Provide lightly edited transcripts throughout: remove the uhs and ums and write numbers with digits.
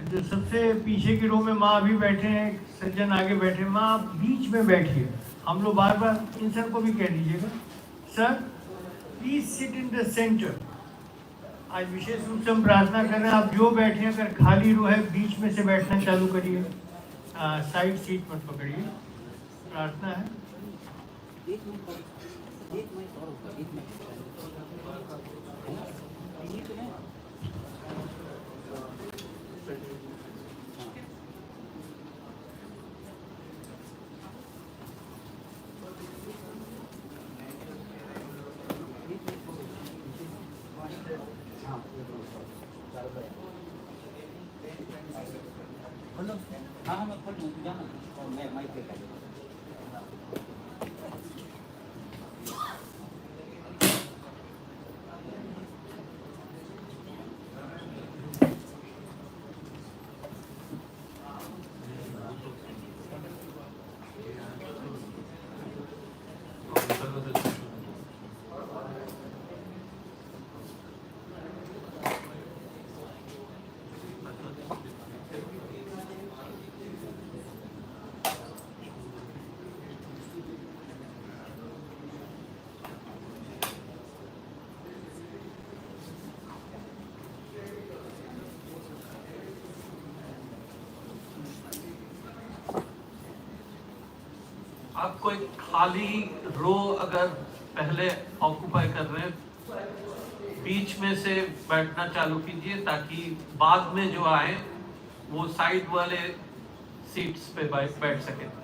जो सबसे पीछे की रो में माँ अभी बैठे हैं, सज्जन आगे बैठे, माँ आप बीच में बैठिए। हम लोग बार बार इन सर को भी कह दीजिएगा, sir please sit in the centre. आज विशेष रूप से हम प्रार्थना कर रहे हैं, आप जो बैठे हैं अगर खाली रो है बीच में से बैठना चालू करिए, साइड सीट मत पकड़िए। प्रार्थना है। आपको एक खाली रो अगर पहले ऑक्यूपाई कर रहे हैं, बीच में से बैठना चालू कीजिए ताकि बाद में जो आए वो साइड वाले सीट्स पे बैठ सके।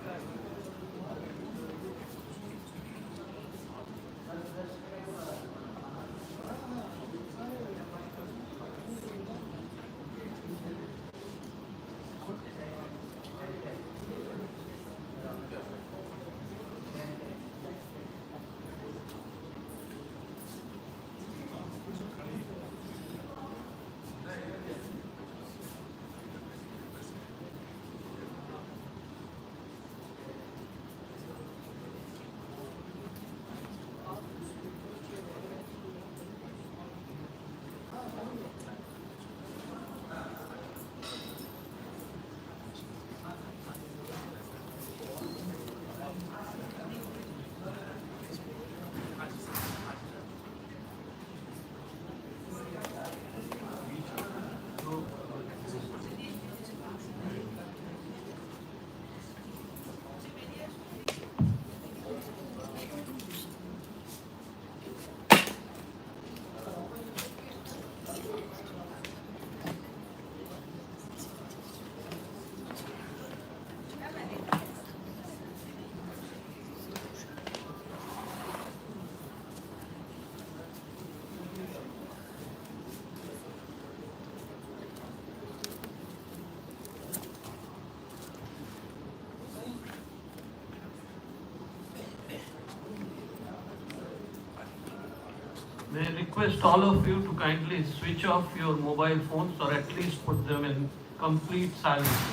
May I request all of you to kindly switch off your mobile phones or at least put them in complete silence.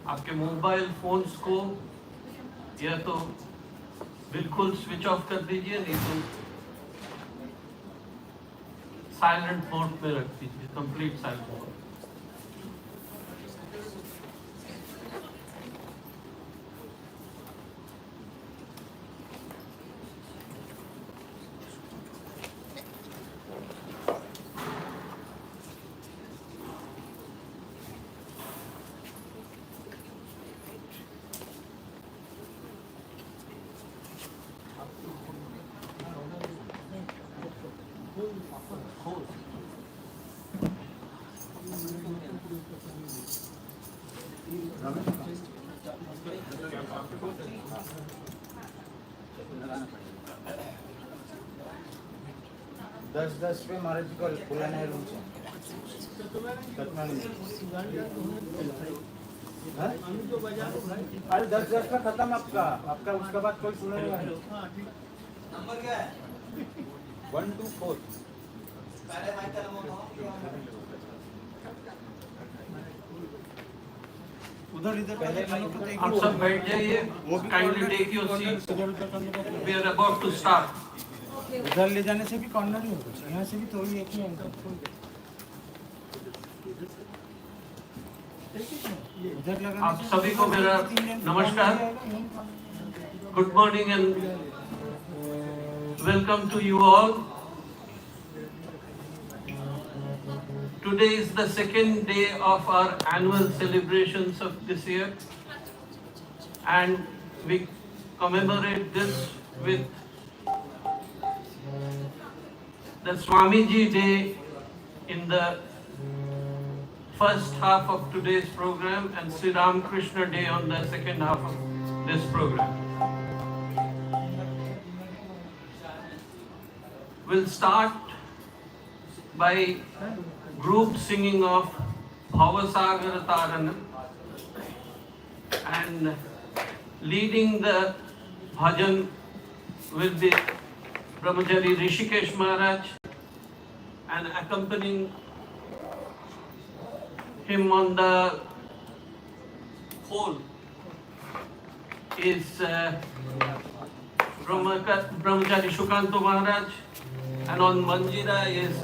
आपके मोबाइल फोन्स को या तो बिल्कुल स्विच ऑफ कर दीजिए, नहीं तो साइलेंट मोड में रख दीजिए, कंप्लीट साइलेंट मोड। दस पे महाराज जी को बुलाना है रूम से। अरे 10 में खत्म आपका उसके बाद कोई सुनेगा नहीं। नंबर क्या है? 124। उधर इधर पहले आप सब बैठ जाइए, kindly take your seat, we are about to start. उधर ले जाने से भी कॉर्नर ही होगा, यहाँ से भी थोड़ी एक ही एंगल उधर लगा। आप सभी को मेरा नमस्कार, good morning and welcome to you all. Today is the second day of our annual celebrations of this year, and we commemorate this with the Swamiji Day in the first half of today's program and Sri Ramakrishna Day on the second half of this program. We'll start by group singing of Bhavasagar Taranam, and leading the bhajan will be Brahmachari Rishikesh Maharaj, and accompanying him on the whole is Brahmachari Shukanto Maharaj, and on Manjira is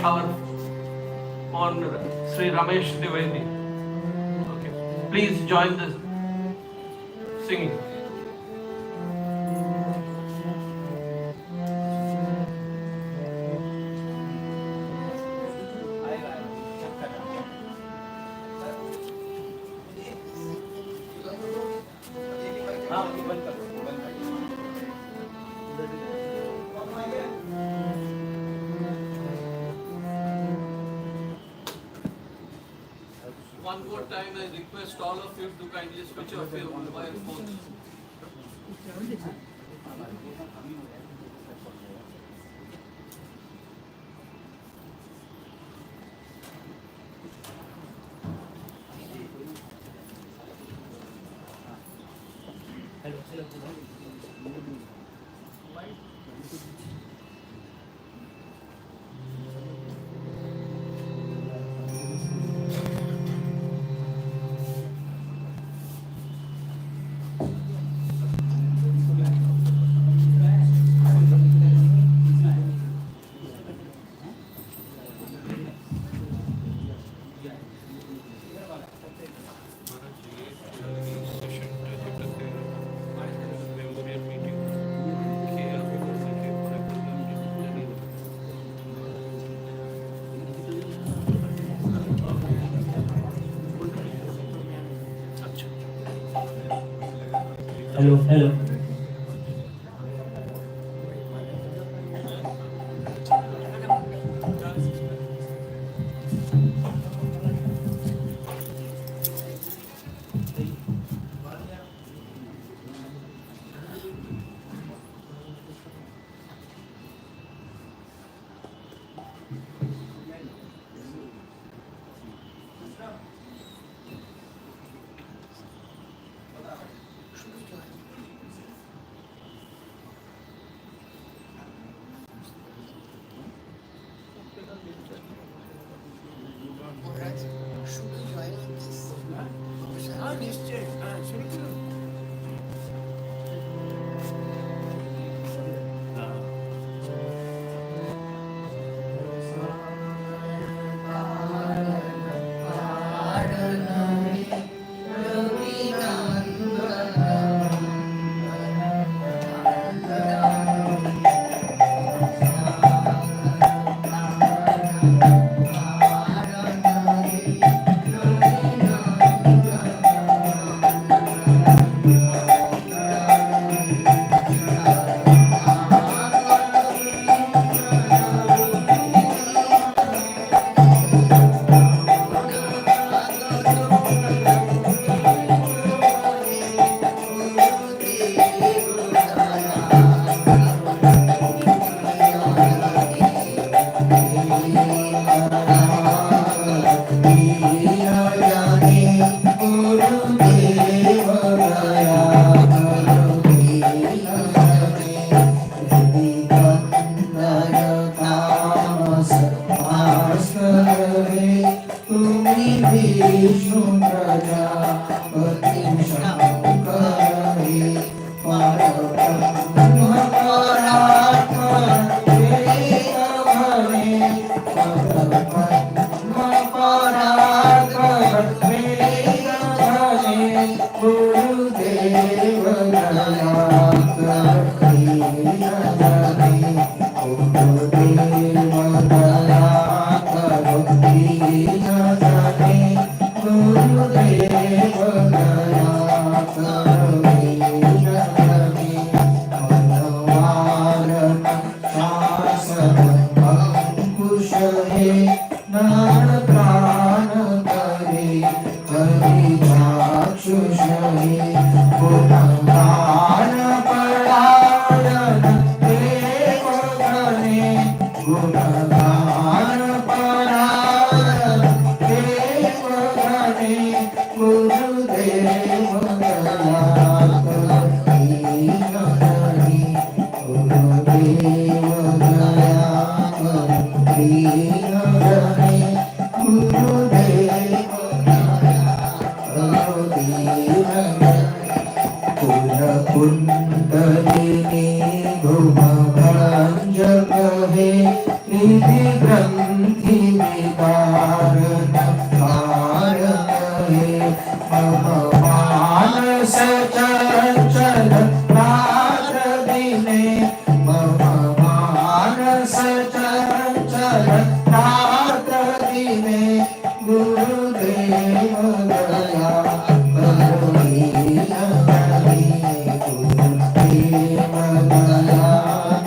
our on Sri Ramesh Trivedi. Okay. Please join the singing. One more time, I request all of you to kindly switch off your mobile phones. Hello, hello. गुरुदेव दया करो दीन जने गुरुदेव दया करो दीन जने गुरुदेव दया करो दीन जने मनवारण शासन अंकुश है नर प्राण करे हरिचाक्षुष है गुणगान परायण देव गणे गुणगान परायण देव गणे गुरुदेव दया करो दीन जने गुरुदेव दया करो दीन जने गुरुदेव कुंडलिनी घुमभंज कहे निधि ग्रंथि विदारण कारण है मम मानस चंचल रात दिने मम मानस चंचल रात दिने गुरुदेव दया करो दीन जने गुरुदेव दया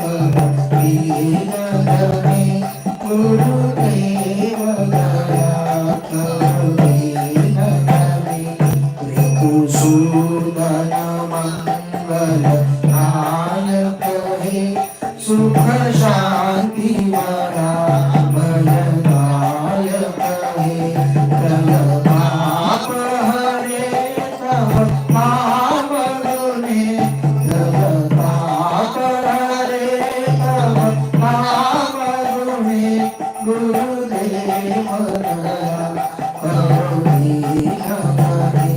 करो दीन जने गुरुदेव दया करो दीन जने रिपुसूदन मंगल नायक है सुख शांति वाला भयदायक है पाप हरे तब पाप गुने पाप हरे तब पाप गुने गुरुदेव दया करो दीन जने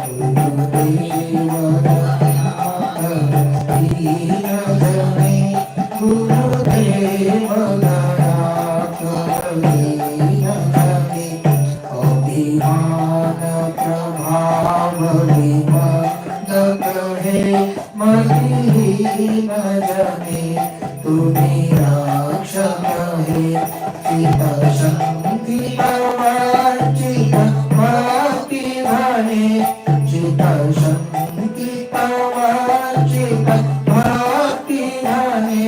गुरुदेव दया करो दीन जने गुरुदेव दया करो दीन जने अभिमान प्रभाव विमद कहे मतिहीन जने तुम्हें रक्षक है चित शक्ति चित भक्ति भने चित शक्ति चित भक्ति भने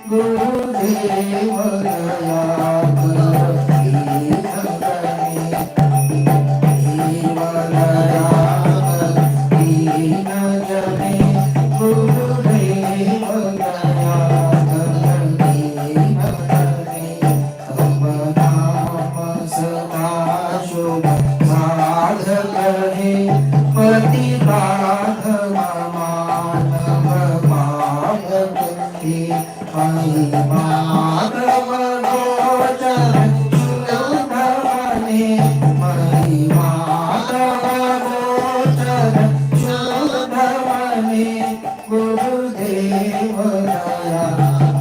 गुरुदेव दया करो दीन जने गुरुदेव दया करो दीन जने गुरुदेव दया करो दीन जने तब नाम सदा शुभ साधक है पति बाधव मानव बाधक है मही माधव गोचर शुद्ध बने मही माधव गोचर शुद्ध बने गुरुदेव दया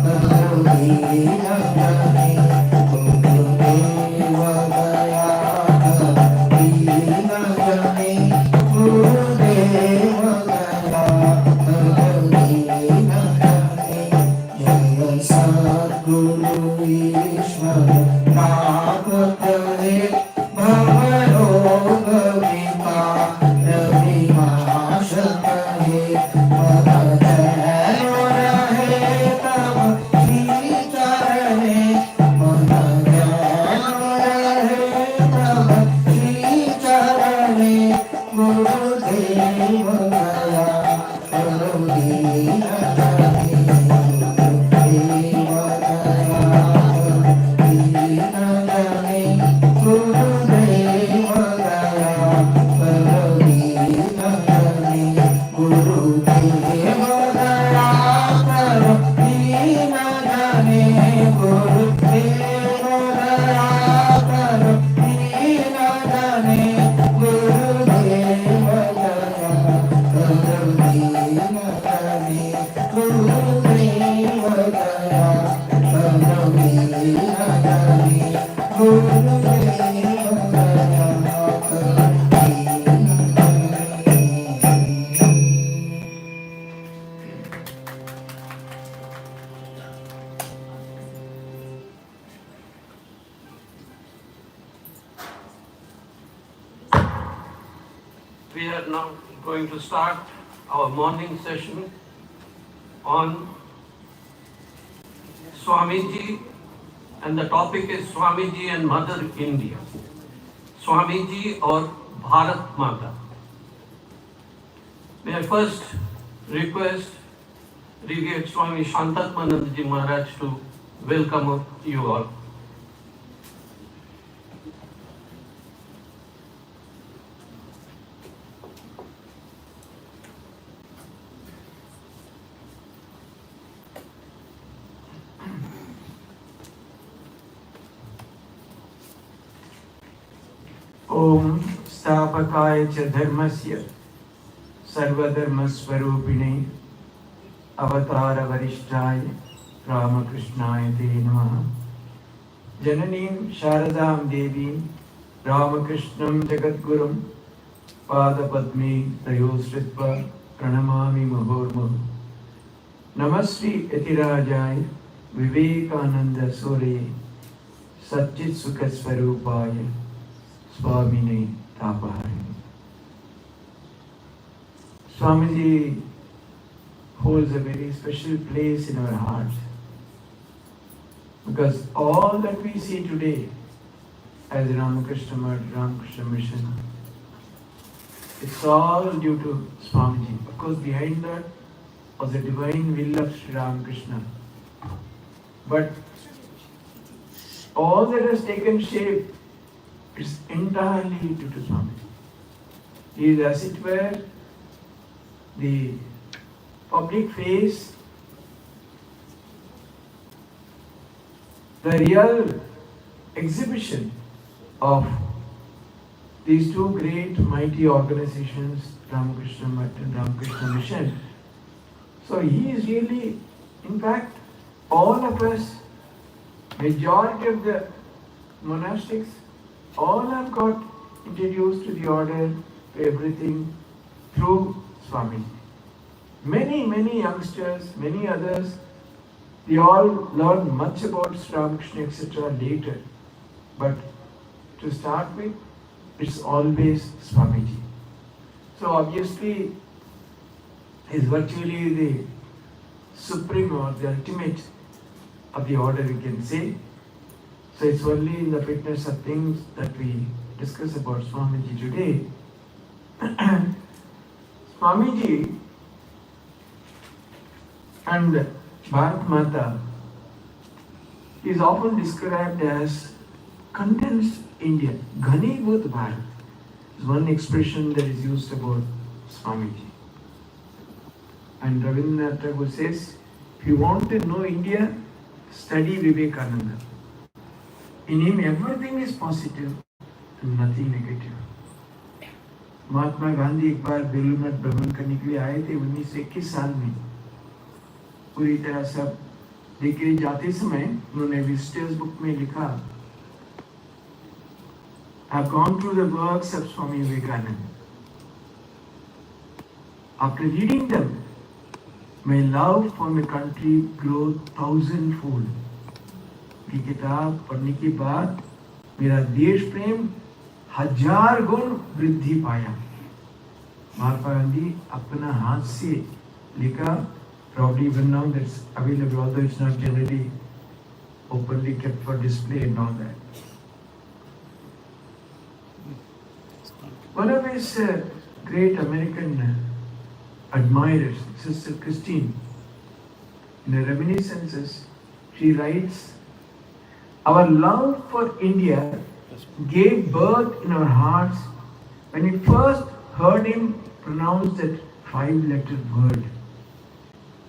करो दीन जने गुरुदेव दया करो दीन जने गुरुदेव दया करो दीन जने जय सद्गुरु ईश्वर प्राप्त है भवरोग विकार विनाशक है मन चैन रहे तब श्री चरणे मन चैन रहे तब श्री चरणे गुरुदेव दया करो दीन जने गुरुदेव दया करो दीन जने गुरुदेव दया करो दीन जने गुरुदेव दया करो दीन जने गुरुदेव दया करो दीन जने गुरुदेव दया करो दीन जने going to start our morning session on Swamiji, and the topic is Swamiji and Mother India. Swamiji or Bharat Mata. May I first request Revered Swami Tattwamayanandaji Maharaj to welcome you all. ओम स्थापकाय च धर्मस्य सर्वधर्मस्वरूपिणे अवतार वरिष्ठाय रामकृष्णाय ते नमः। जननीं शारदां देवीं रामकृष्णं जगद्गुरुं पादपद्मे तयोश्रित्वा प्रणमामि मुहुर्मुहुः। नमस्ते यतिराजाय विवेकानंद सूर्ये सच्चित् सुख स्वरूपाय Swami Tapahari. Swamiji holds a very special place in our hearts because all that we see today as Ramakrishna Math, Ramakrishna Mission, it's all due to Swamiji. Of course, behind that was the divine will of Sri Ramakrishna. But all that has taken shape, it's entirely due to Swami. He is, as it were, the public face, the real exhibition of these two great mighty organizations, Ramakrishna Math and Ramakrishna Mission. So he is really, in fact, all of us, majority of the monastics, all have got introduced to the order, to everything through Swami. Many youngsters, many others, they all learn much about Sri Ramakrishna, etc. later. But to start with, it's always Swamiji. So obviously, he is virtually the supreme or the ultimate of the order, we can say. So it's only in the fitness of things that we discuss about Swamiji today. Swamiji and Bharat Mata is often described as condensed India. Ghanibhut Bharat is one expression that is used about Swamiji. And Raghavendranandaji says, if you want to know India, study Vivekananda. In him, everything is positive and nothing negative. Mahatma Gandhi एक बार बेलूर मठ भ्रमण करने के लिए आए थे 1921 साल में। पूरी तरह सब लेके जाते समय उन्होंने विजिटर्स बुक में लिखा, I've gone through the works of Swami Vivekananda. After reading them, my love for my country grew 1,000-fold. की किताब पढ़ने के बाद मेरा देश प्रेम 1000 गुण वृद्धि पाया। महात्मा गांधी अपना हाथ से लिखा, probably even now that's available, although it's not generally openly kept for display and all that. One of his great American admirers, Sister Christine, in her reminiscences, she writes, our love for India gave birth in our hearts when we first heard him pronounce that 5-letter word.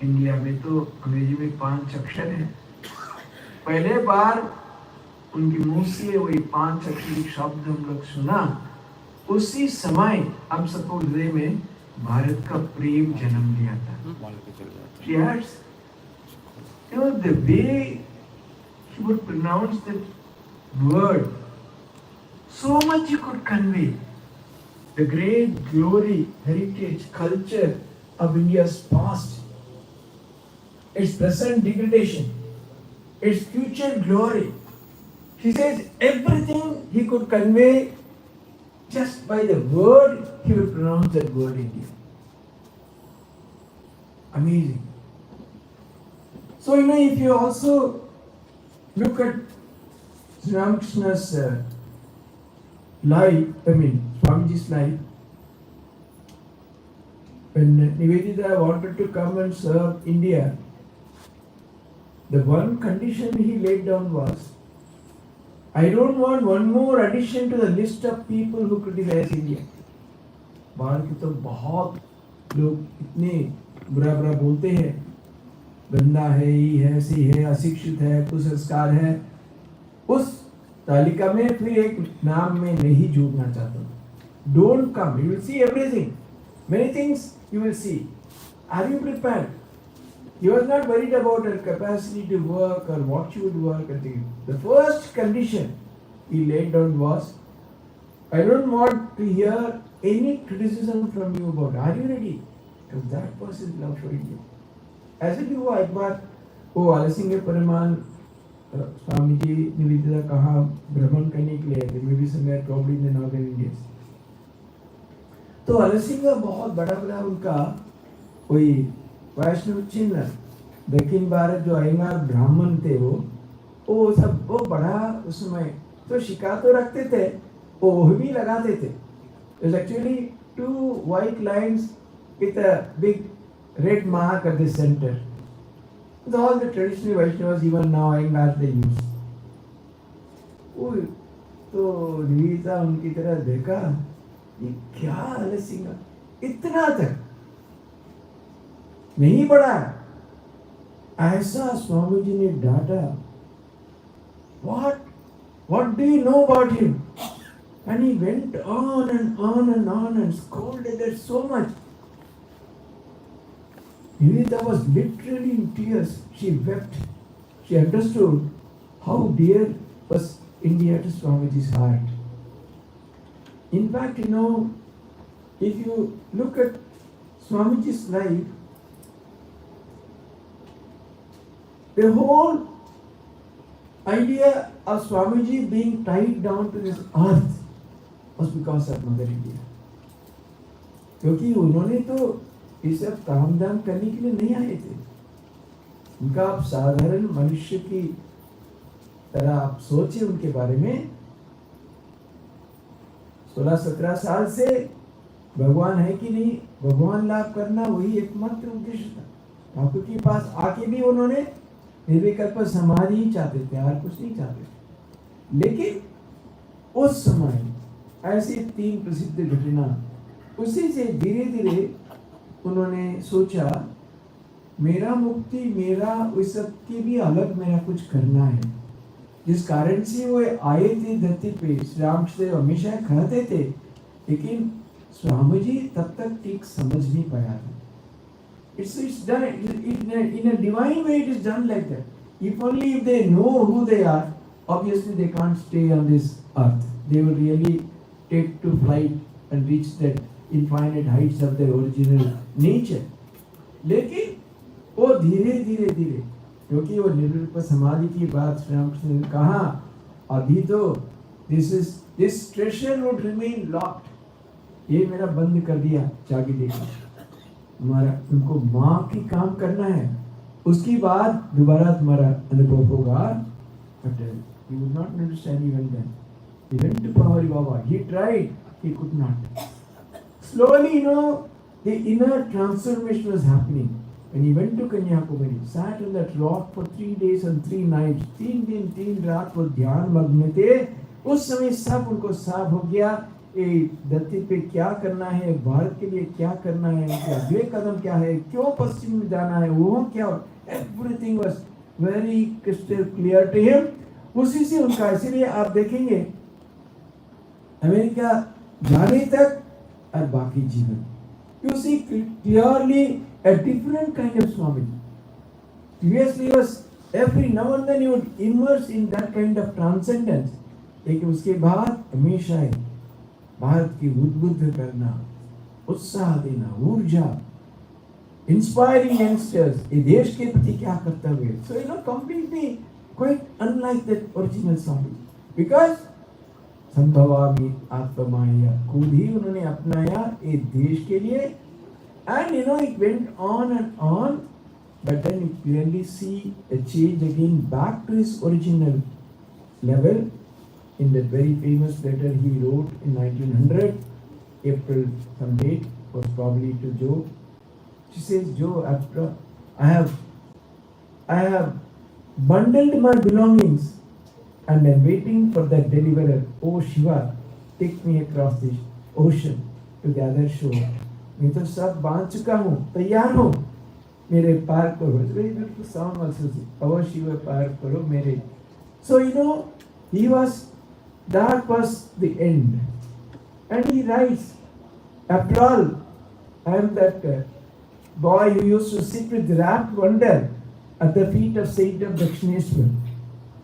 India में तो अंग्रेजी में 5 अक्षर हैं। पहले बार उनकी मुंह से वही 5 अक्षरी शब्द हम लोग सुना, उसी समय हम सबको हृदय में भारत का प्रेम जन्म लिया था। She adds, you know, the way he would pronounce that word, so much he could convey. The great glory, heritage, culture of India's past, its present degradation, its future glory. He says everything he could convey Just by the word, he will pronounce that word India. Amazing. So, if you also look at Sri Ramakrishna's life, Swamiji's life, when Nivedita wanted to come and serve India, the one condition he laid down was, I don't want one more addition to the list of people who criticize India. बाहर के तो बहुत लोग इतने बुरा बुरा बोलते हैं, गंदा है, ये है, सही है, अशिक्षित है, कुसंस्कार है. उस तालिका में फिर एक नाम में नहीं जुड़ना चाहता. Don't come. You will see everything. Many things you will see. Are you prepared? He was not worried about her capacity to work or what she would work. The first condition he laid down was, I don't want to hear any criticism from you about it. Are you ready? Because that person's love for India. ऐसे भी हुआ एक बार, वो आलसिंगे परिमान स्वामी जी निवेदिता कहाँ भ्रमण करने के लिए थे, may be somewhere probably in northern India. तो आलसिंगा बहुत बड़ा बड़ा उनका कोई वैष्णव चिन्ह, दक्षिण भारत जो अयंगार ब्राह्मण थे वो सब वो बड़ा उसमें तो शिकार तो रखते थे, वो भी लगाते थे. There's actually 2 white lines with a big red mark at the center. With all the traditional Vaishnavas, even now Ayengars they use. तो निवेदिता उनकी तरह देखा, ये क्या आलसिंगा इतना तक नहीं बढ़ा. ऐसा स्वामी जी ने डांटा. What do you know about him? And he went on and on and on and scolded her so much. Nivedita was literally in tears. She wept. She understood how dear was India to Swamiji's heart. In fact, if you look at Swamiji's life, the whole idea of Swamiji being tied down to this earth was because of Mother India. क्योंकि उन्होंने तो ये सब काम दाम करने के लिए नहीं आए थे. उनका आप साधारण मनुष्य की तरह आप सोचिए उनके बारे में. 16-17 साल से भगवान है कि नहीं, भगवान लाभ करना वही एकमात्र उद्देश्य था. ठाकुर के पास आके भी उन्होंने निर्विकल्प समाधि ही चाहते थे और कुछ नहीं चाहते थे. लेकिन उस समय ऐसी 3 प्रसिद्ध घटना, उसी से धीरे धीरे उन्होंने सोचा मेरा मुक्ति, मेरा उस सब के भी अलग मेरा कुछ करना है. जिस कारण से वो आए थे धरती पे, श्री रामकृष्ण हमेशा कहते थे, लेकिन स्वामी जी तब तक ठीक समझ नहीं पाया था. It's done in a divine way. It is done like that. If only if they know who they are, obviously they can't stay on this earth. They will really take to flight and reach that infinite heights of their original nature. लेकिन वो धीरे धीरे धीरे, क्योंकि वो निर्विकल्प समाधि की बात श्री रामकृष्ण ने कहा, अभी तो this treasure would remain locked. ये मेरा बंद कर दिया चाबी देकर. तुम्हारा तुमको माँ की काम करना है, उसकी बाद दोबारा तुम्हारा अनुभव होगा. But he would not understand even then. He went to Pahari Baba. He tried. He could not. Slowly, the inner transformation was happening. When he went to Kanyakumari, sat on that rock for 3 days and 3 nights. 3 दिन 3 रात वो ध्यान मग्न थे. उस समय सब उनको साफ हो गया. धरती पे क्या करना है, भारत के लिए क्या करना है, अगले कदम क्या है, क्यों पश्चिम में जाना है, वो क्या, everything was very crystal clear to him. उसी से उनका, इसीलिए आप देखेंगे अमेरिका जाने तक और बाकी जीवन, you see clearly a different kind of Swami. Previously was every now and then you would immerse in that kind of transcendence. लेकिन उसके बाद हमेशा है भारत की उद्बुद्ध करना, उत्साह देना, ऊर्जा, inspiring youngsters, ये देश के प्रति क्या कर्तव्य. So completely quite unlike that original Swami. Because संभवामि आत्ममाया, खुद ही उन्होंने अपनाया एक देश के लिए. And it went on and on, but then you clearly see a change again back to his original level in that very famous letter he wrote in 1900, April some date, was probably to Joe. She says, Joe, after I have bundled my belongings and I'm waiting for that deliverer. Oh Shiva, take me across the ocean to the other shore. मैं तो सब बांध चुका हूँ, तैयार हूँ, मेरे पार करो. It's very beautiful song also. Oh Shiva, पार करो मेरे. So that was the end. And he writes, after all, I am that boy who used to sit with rapt wonder at the feet of Saint of Dakshineshwar,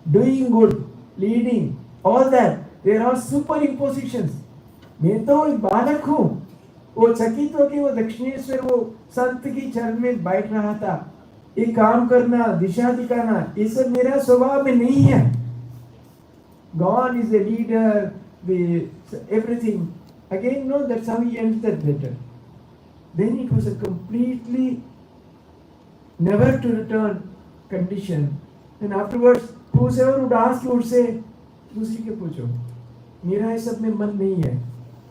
doing good, leading, all that. There are superimpositions. मैं तो एक बालक हूँ, वो चकित होकर वो दक्षिणेश्वर वो संत की चरण में बैठ रहा था. ये काम करना, दिशा दिखाना, ये सब मेरा स्वभाव में नहीं है. God is a leader, everything. Again, no, that's how he ends that letter. Then it was a completely never to return condition. And afterwards, whosoever would ask, he would say, दूसरी के पूछो, मेरा ये सब में मन नहीं है.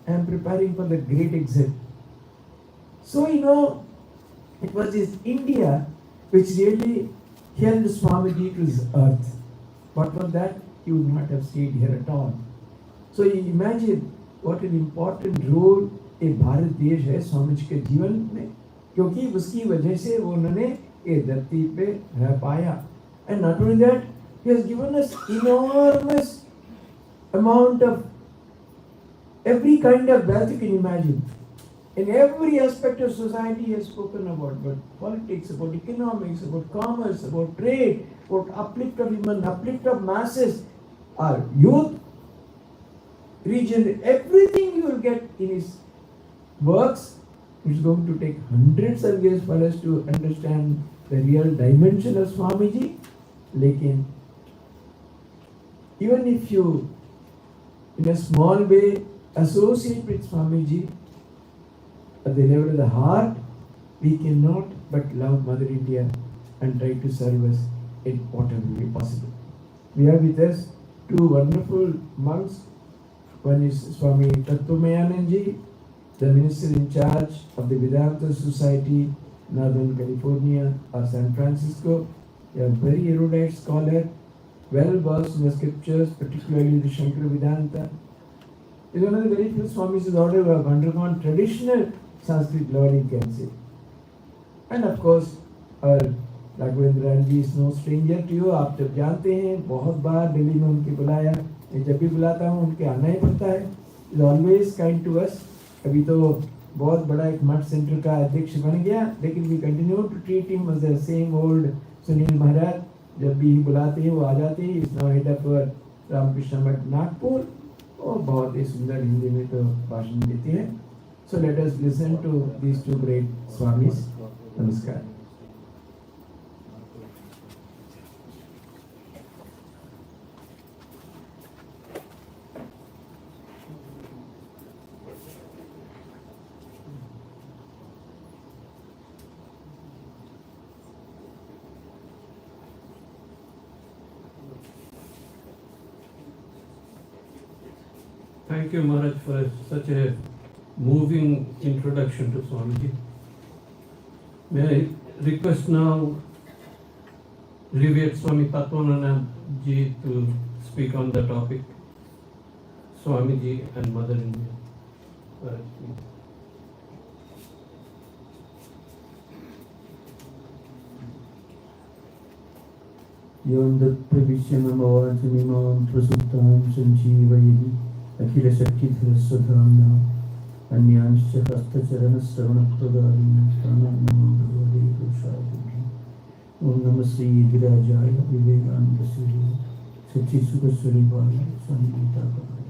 I am preparing for the great exit. So, it was this India which really held Swamiji to his earth. But for that, he would not have stayed here at all. So, you imagine what an important role a Bharat देश है स्वामी जी के जीवन में, क्योंकि उसकी वजह से वो उन्होंने ये धरती पे रह पाया. And not only that, he has given us enormous amount of every kind of wealth you can imagine. In every aspect of society he has spoken about politics, about economics, about commerce, about trade, about uplift of human, uplift of masses, our youth, region, everything you will get in his works. It's going to take hundreds of years for us to understand the real dimension of Swamiji. Lekin, even if you, in a small way, associate with Swamiji at the level of the heart, we cannot but love Mother India and try to serve us in whatever way possible. We have with us two wonderful monks. One is Swami Tattwamayanandaji, the minister in charge of the Vedanta Society, Northern California or San Francisco. They are very erudite scholar, well versed in the scriptures, particularly the Shankara Vedanta. Is one of the very few Swamis who have undergone traditional Sanskrit learning, can say. And of course, our Raghavendranandaji is no stranger to you. आप जब जानते हैं, बहुत बार दिल्ली में उनके बुलाया, मैं जब भी बुलाता हूँ उनके आना ही पड़ता है. Is always kind to us. अभी तो बहुत बड़ा एक मठ सेंटर का अध्यक्ष बन गया, लेकिन we continue to treat him as the same old Sunil Maharaj. जब भी बुलाते हैं वो आ जाते हैं. Is now head of Ramakrishna Math Nagpur. और बहुत ही सुंदर हिंदी में तो भाषण देते हैं. So let us listen to these two great Swamis. Namaskar. Thank you, Maharaj, for such a moving introduction to Swamiji. May I request now Revered Swami Tattwamayanandaji to speak on the topic, Swamiji and Mother India. Maharaj, please. योन्दत्प्रविश्यमवाचमिमां प्रसुप्तां सञ्जीवयति अखिलशक्तिधरस्वधाम्ना अन्यांश्च हस्तचरणश्रवणप्रदायिनीं तानां नमो भगवते पुरुषाय. ॐ नमः श्रीगिरिराजाय विवेकानन्दसूर्य सच्चित्सुखस्वरूपाय स्वामी गीतापदाय.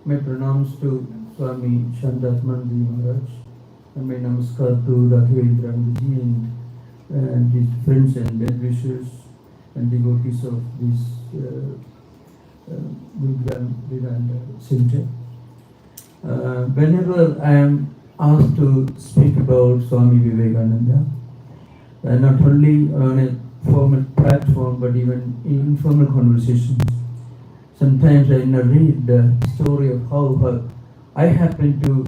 My pronouns to Swami Shantatmanji Maharaj, and my namaskar to Raghavendranandaji and his friends and well-wishers and devotees of this Gurugram Vedanta Center. Whenever I am asked to speak about Swami Vivekananda, not only on a formal platform but even in informal conversations, sometimes I narrate the story of how I happened to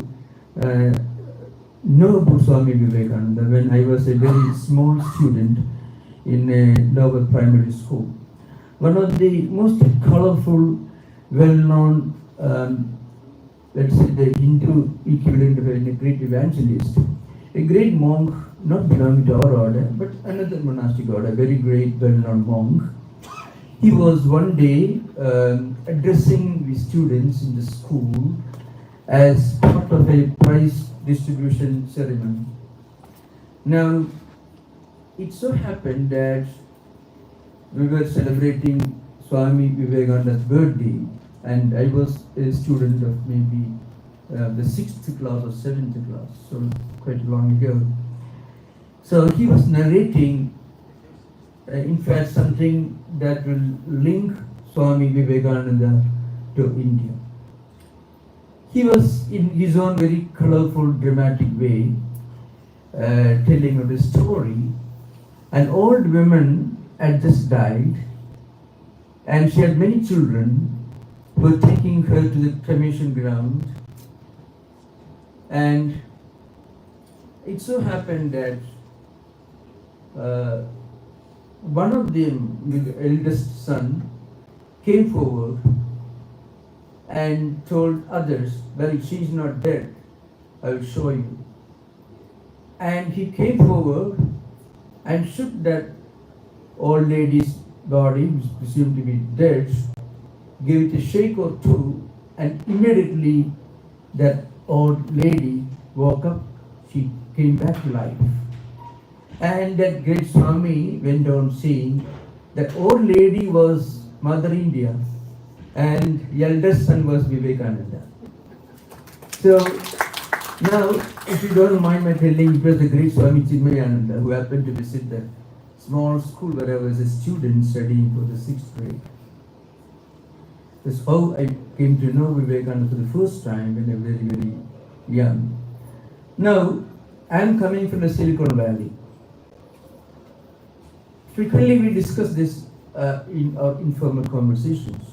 know about Swami Vivekananda when I was a very small student in a lower primary school. One of the most colorful, well-known, let's say the Hindu equivalent of a great evangelist, a great monk, not belonging to our order, but another monastic order, very great, well-known monk. He was one day addressing the students in the school as part of a prize distribution ceremony. Now, it so happened that we were celebrating Swami Vivekananda's birthday, and I was a student of maybe the 6th class or 7th class, so quite long ago. So he was narrating, in fact, something that will link Swami Vivekananda to India. He was, in his own very colorful, dramatic way, telling of the story. An old woman had just died, and she had many children who were taking her to the cremation ground. And it so happened that one of them, the eldest son, came forward and told others, well, if she is not dead, I will show you. And he came forward and shook that old lady's body, which was presumed to be dead, gave it a shake or two, and immediately that old lady woke up. She came back to life. And that great Swami went on saying that old lady was Mother India and the eldest son was Vivekananda. So now, if you don't mind my telling, it was the great Swami Chinmayananda who happened to visit the small school where I was a student studying for the 6th grade. That's how I came to know Vivekananda for the first time when I was very, very young. Now, I am coming from the Silicon Valley. Frequently we discuss this in our informal conversations.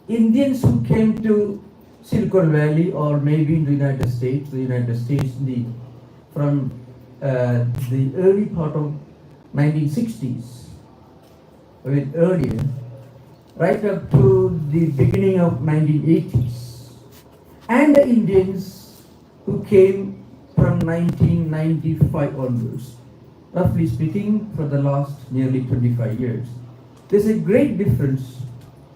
Indians who came to Silicon Valley or maybe in the United States from the early part of 1960s, or even earlier, right up to the beginning of 1980s, and the Indians who came from 1995 onwards, roughly speaking, for the last nearly 25 years. There's a great difference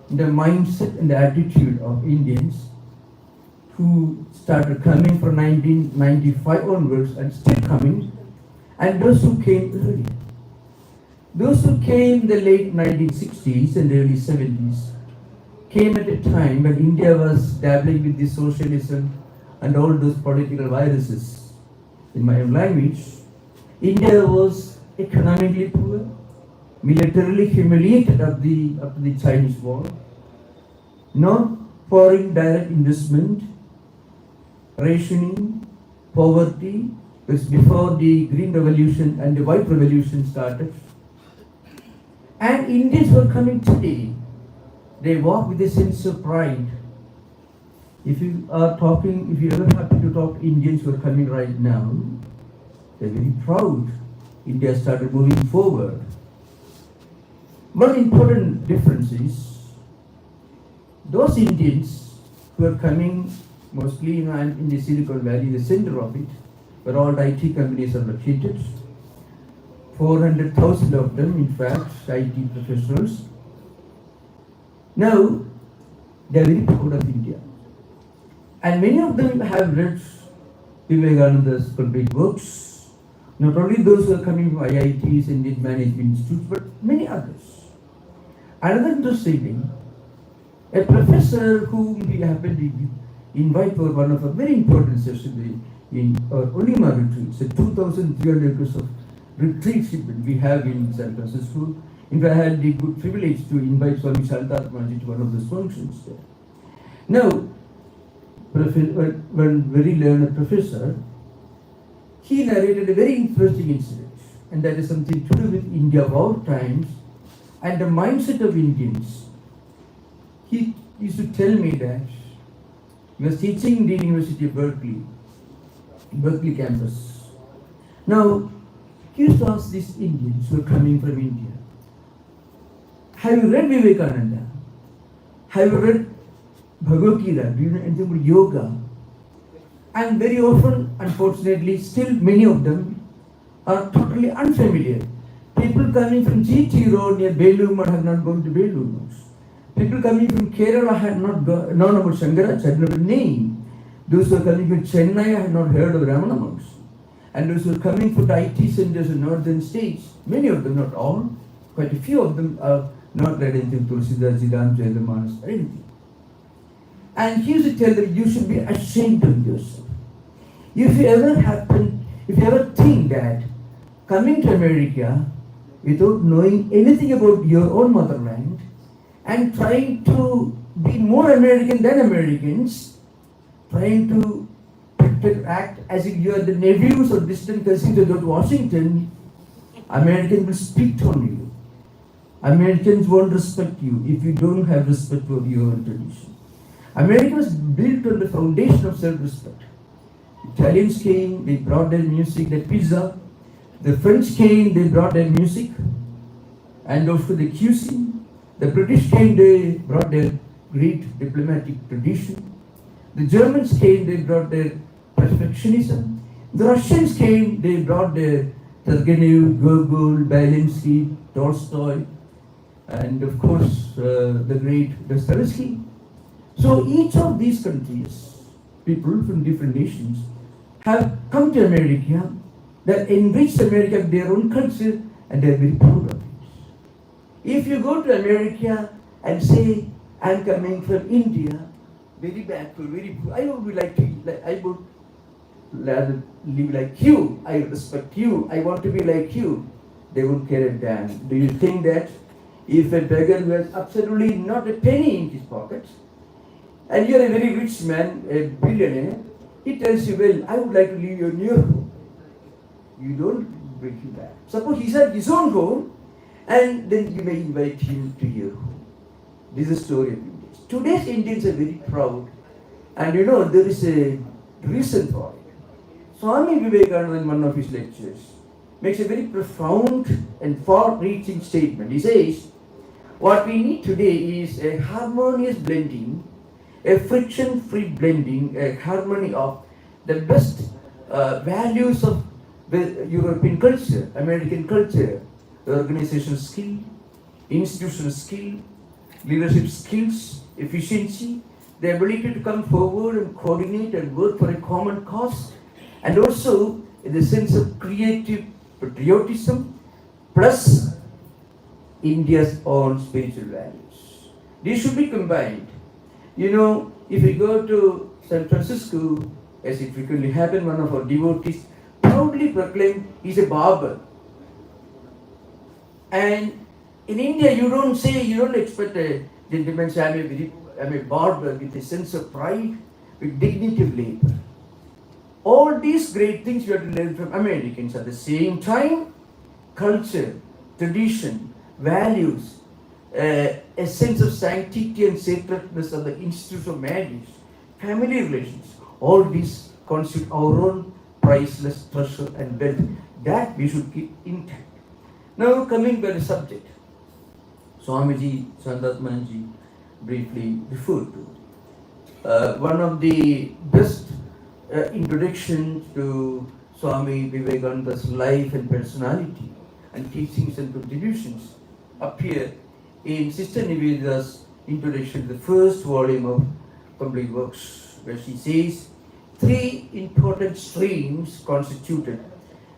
in the mindset and the attitude of Indians who started coming from 1995 onwards and still coming, and those who came earlier. Those who came in the late 1960s and early 70s came at a time when India was dabbling with the socialism and all those political viruses. In my own language, India was economically poor, militarily humiliated after the Chinese war, no foreign direct investment, rationing, poverty, was before the Green Revolution and the White Revolution started. And Indians were coming today. They walk with a sense of pride. If you ever happen to talk to Indians who are coming right now, they're very proud. India started moving forward. One important difference is those Indians who are coming mostly in the Silicon Valley, the center of it, where all the IT companies are located. 400,000 of them, in fact, IT professionals. Now, they are very proud of India. And many of them have read Vivekananda's complete works. Not only those who are coming from IITs, Indian Management Institutes, but many others. Another interesting thing, a professor whom we happened to invite for one of our very important sessions in our Ulima retreats, a 2,300 acres of retreat we have in San Francisco. In fact, I had the good privilege to invite Swami Tattwamayanandaji to one of those functions there. Now, one very learned professor, he narrated a very interesting incident, and that is something to do with India of our times and the mindset of Indians. He used to tell me that he was teaching in the University of Berkeley campus. Now, he used to ask these Indians who are coming from India, have you read Vivekananda? Have you read Bhagavad Gita? Do you know anything about yoga? And very often, unfortunately, still many of them are totally unfamiliar. People coming from GT Road near Belur have not gone to Belur. People coming from Kerala had not known about Shankaracharya, had not a name. Those who are coming from Chennai had not heard of Ramana monks. And those who are coming from the IT centers in northern states, many of them, not all, quite a few of them are not read anything Tulsidas, Siddhanta, Jayamanas, or anything. And he used to tell them, you should be ashamed of yourself. If you ever think that coming to America without knowing anything about your own motherland and trying to be more American than Americans, trying to act as if you are the nephews or distant cousins of Washington, Americans will spit on you. Americans won't respect you if you don't have respect for your own tradition. America was built on the foundation of self-respect. Italians came, they brought their music, their pizza. The French came, they brought their music and also the cuisine. The British came, they brought their great diplomatic tradition. The Germans came, they brought their perfectionism. The Russians came, they brought their Turgenev, Gogol, Belinsky, Tolstoy, and of course the great Dostoevsky. So each of these countries, people from different nations, have come to America, that enriched America with their own culture, and they are very proud of it. If you go to America and say, I'm coming from India, very backward, very poor, I would rather live like you, I respect you, I want to be like you, they won't care a damn. Do you think that if a beggar who has absolutely not a penny in his pocket, and you are a very rich man, a billionaire, he tells you, well, I would like to live in your home. You don't bring him back. Suppose he has his own home, and then you may invite him to your home. This is the story of Indians. Today's Indians are very proud, and you know, there is a reason for it. Swami Vivekananda, in one of his lectures, makes a very profound and far-reaching statement. He says, what we need today is a harmonious blending, a friction-free blending, a harmony of the best values of the European culture, American culture, organizational skill, institutional skill, leadership skills, efficiency, the ability to come forward and coordinate and work for a common cause, and also in the sense of creative patriotism, plus India's own spiritual values. These should be combined. You know, if we go to San Francisco, as it frequently happens, one of our devotees proudly proclaimed he's a barber. And in India, you don't expect a gentleman to say, I'm a barber with a sense of pride, with dignity of labor. All these great things we have to learn from Americans. At the same time, culture, tradition, values, a sense of sanctity and sacredness of the institute of marriage, family relations, all these constitute our own priceless treasure and wealth that we should keep intact. Now coming to the subject, Swamiji, Tattwamayanandaji briefly referred to. One of the best introductions to Swami Vivekananda's life and personality and teachings and contributions appear in Sister Niveda's introduction to the first volume of Complete Works, where she says, three important streams constituted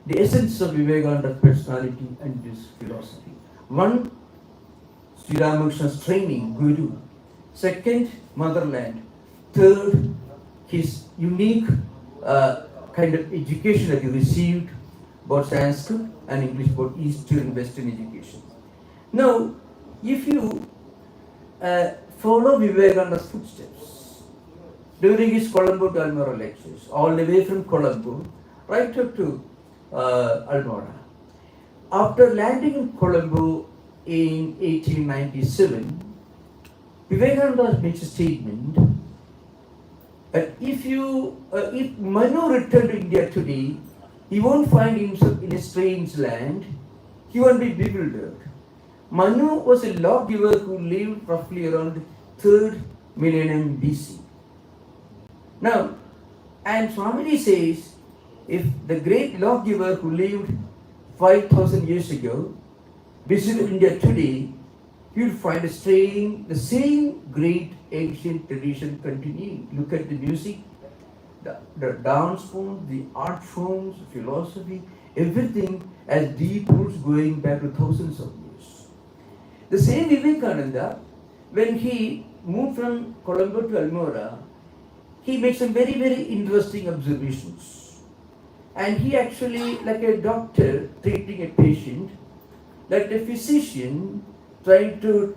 the essence of Vivekananda's personality and his philosophy. One, Sri Ramakrishna's training, Guru. Second, motherland. Third, his unique kind of education that he received, both Sanskrit and English, both Eastern and Western education. Now, if you follow Vivekananda's footsteps during his Colombo to Almora lectures, all the way from Colombo right up to Almora. After landing in Colombo in 1897, Vivekananda makes a statement that if Manu returned to India today, he won't find himself in a strange land, he won't be bewildered. Manu was a lawgiver who lived roughly around the 3rd millennium BC. Now, and Swamiji says, if the great lawgiver who lived 5,000 years ago visited India today, he will find the same great ancient tradition continuing. Look at the music, the dance forms, the art forms, philosophy, everything has deep roots going back to thousands of years. The same Vivekananda, when he moved from Colombo to Almora, he makes some very, very interesting observations. And he actually, like a doctor treating a patient, like a physician trying to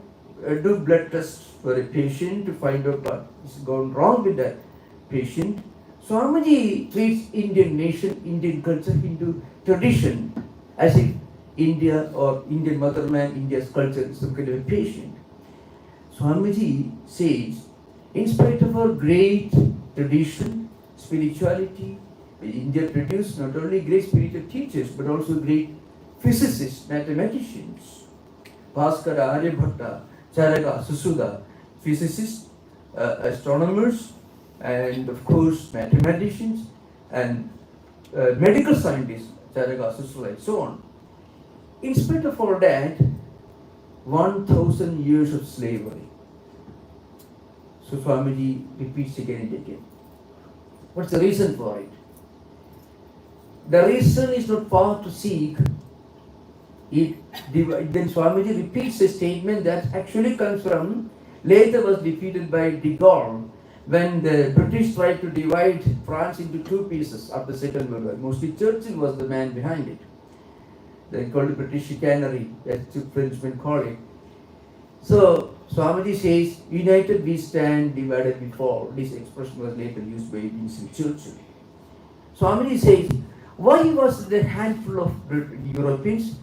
do blood tests for a patient to find out what is gone wrong with that patient, Swamiji treats Indian nation, Indian culture, Hindu tradition as if India or Indian motherland, India's culture is some kind of a patient. Swamiji says, in spite of our great tradition, spirituality, India produced not only great spiritual teachers but also great physicists, mathematicians. Bhaskara, Aryabhatta, Charaka, Susuda, physicists, astronomers, and of course mathematicians and medical scientists, Charaka, Susuda, and so on. In spite of all that, 1,000 years of slavery. So Swamiji repeats again and again. What's the reason for it? The reason is not far to seek. Then Swamiji repeats a statement that actually comes from, later was defeated by de Gaulle when the British tried to divide France into 2 pieces after the Second World War. Mostly Churchill was the man behind it. They called it British chicanery, as the Frenchmen call it. So Swamiji says, united we stand, divided we fall. This expression was later used by Winston Churchill. Swamiji says, why was the handful of Europeans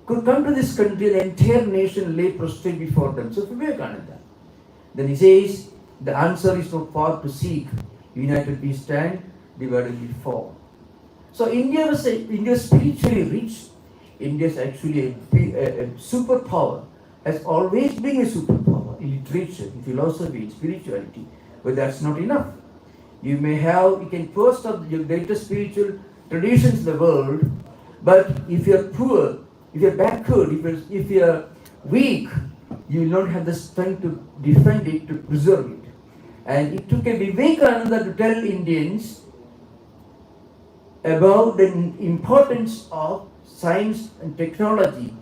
could come to this country, the entire nation lay prostrate before them? So Vivekananda. Then he says, the answer is not far to seek. United we stand, divided we fall. So India is spiritually rich. India is actually a superpower, has always been a superpower in literature, in philosophy, in spirituality. But that's not enough. You can boast of the greatest spiritual traditions in the world, but if you're poor, if you're backward, if you're weak, you will not have the strength to defend it, to preserve it. And it took a Vivekananda to tell Indians about the importance of science and technology,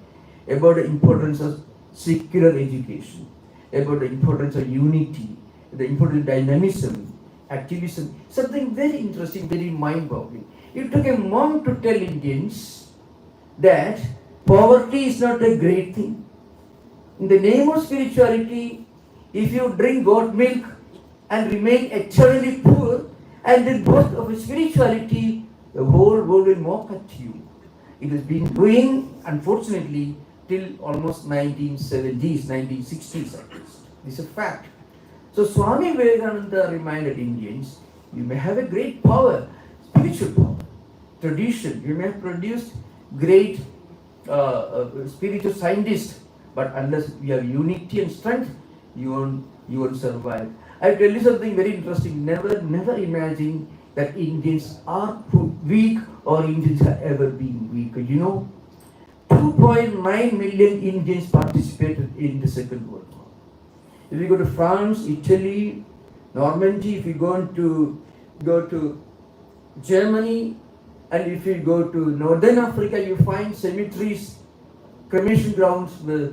about the importance of secular education, about the importance of unity, the importance of dynamism, activism, something very interesting, very mind-boggling. It took a monk to tell Indians that poverty is not a great thing. In the name of spirituality, if you drink goat milk and remain eternally poor, and then boast of spirituality, the whole world will mock at you. It has been doing, unfortunately, till almost 1970s, 1960s at least. This is a fact. So Swami Vivekananda reminded Indians, you may have a great power, spiritual power, tradition, you may have produced great spiritual scientists, but unless you have unity and strength, you won't survive. I tell you something very interesting. Never imagine that Indians are weak or Indians have ever been weak. 2.9 million Indians participated in the Second World War. If you go to France, Italy, Normandy, if you go to Germany, and if you go to Northern Africa, you find cemeteries, cremation grounds where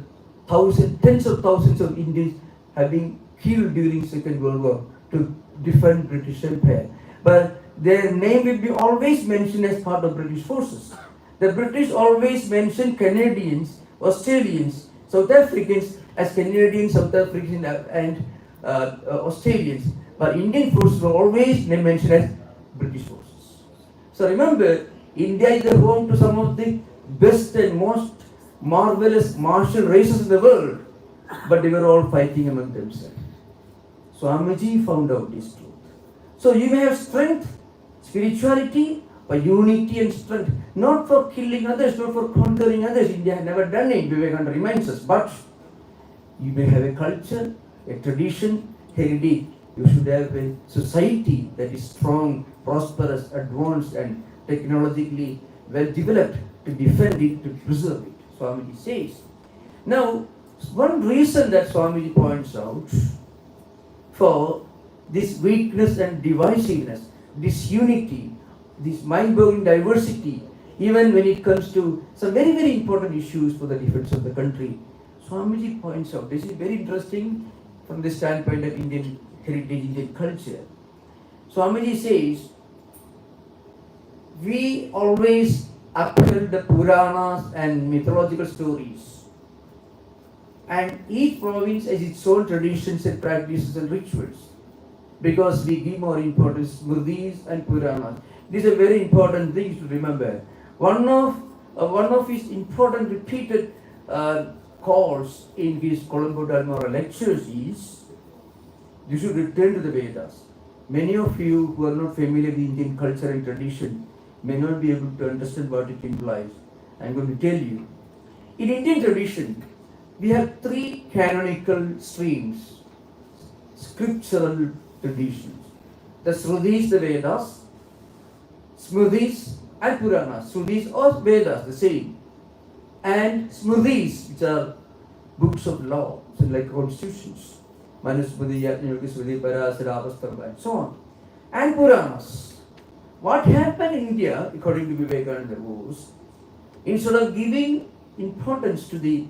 tens of thousands of Indians have been killed during Second World War to defend British Empire. But their name will be always mentioned as part of British forces. The British always mention Canadians, Australians, South Africans as Canadians, South Africans and Australians, but Indian forces were always mentioned as British forces. So remember, India is the home to some of the best and most marvelous martial races in the world, but they were all fighting among themselves. Swamiji found out this truth. So you may have strength, spirituality, but unity and strength, not for killing others, not for conquering others. India had never done it, Vivekananda reminds us. But you may have a culture, a tradition, heritage. You should have a society that is strong, prosperous, advanced, and technologically well developed to defend it, to preserve it, Swamiji says. Now, one reason that Swamiji points out for this weakness and divisiveness, disunity, this mind-blowing diversity, even when it comes to some very, very important issues for the defense of the country, Swamiji points out, this is very interesting from the standpoint of Indian heritage, Indian culture. Swamiji says, we always upheld the Puranas and mythological stories, and each province has its own traditions and practices and rituals, because we give more importance to Smritis and Puranas. These are very important things to remember. One of his important repeated calls in his Colombo Dalmora lectures is, you should return to the Vedas. Many of you who are not familiar with Indian culture and tradition may not be able to understand what it implies. I'm going to tell you. In Indian tradition, we have three canonical streams, scriptural traditions. The Srutis, the Vedas, Smritis and Puranas. Srutis or Vedas, the same. And Smritis, which are books of law, so like constitutions. Manusmriti, Yajnavalkya, Parasara, Avastamba, and so on. And Puranas. What happened in India, according to Vivekananda, was instead of giving importance to the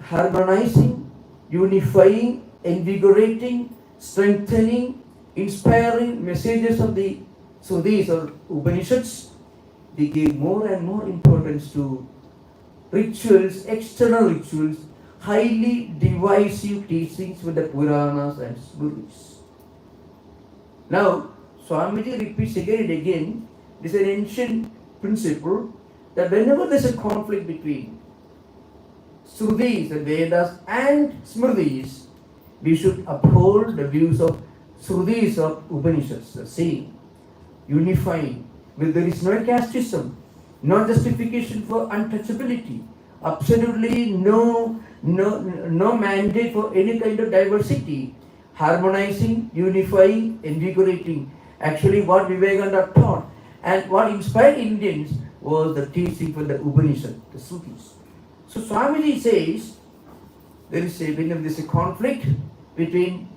harmonizing, unifying, invigorating, strengthening, inspiring messages of the Srutis or Upanishads, they gave more and more importance to rituals, external rituals, highly divisive teachings with the Puranas and Smritis. Now, Swamiji repeats again and again, this is an ancient principle that whenever there is a conflict between Srutis, the Vedas, and Smritis, we should uphold the views of Srutis of Upanishads, the same, unifying, where there is no casteism, no justification for untouchability, absolutely no mandate for any kind of diversity, harmonizing, unifying, invigorating. Actually, what Vivekananda taught and what inspired Indians was the teaching from the Upanishad, the Srutis. So Swamiji says there is a conflict between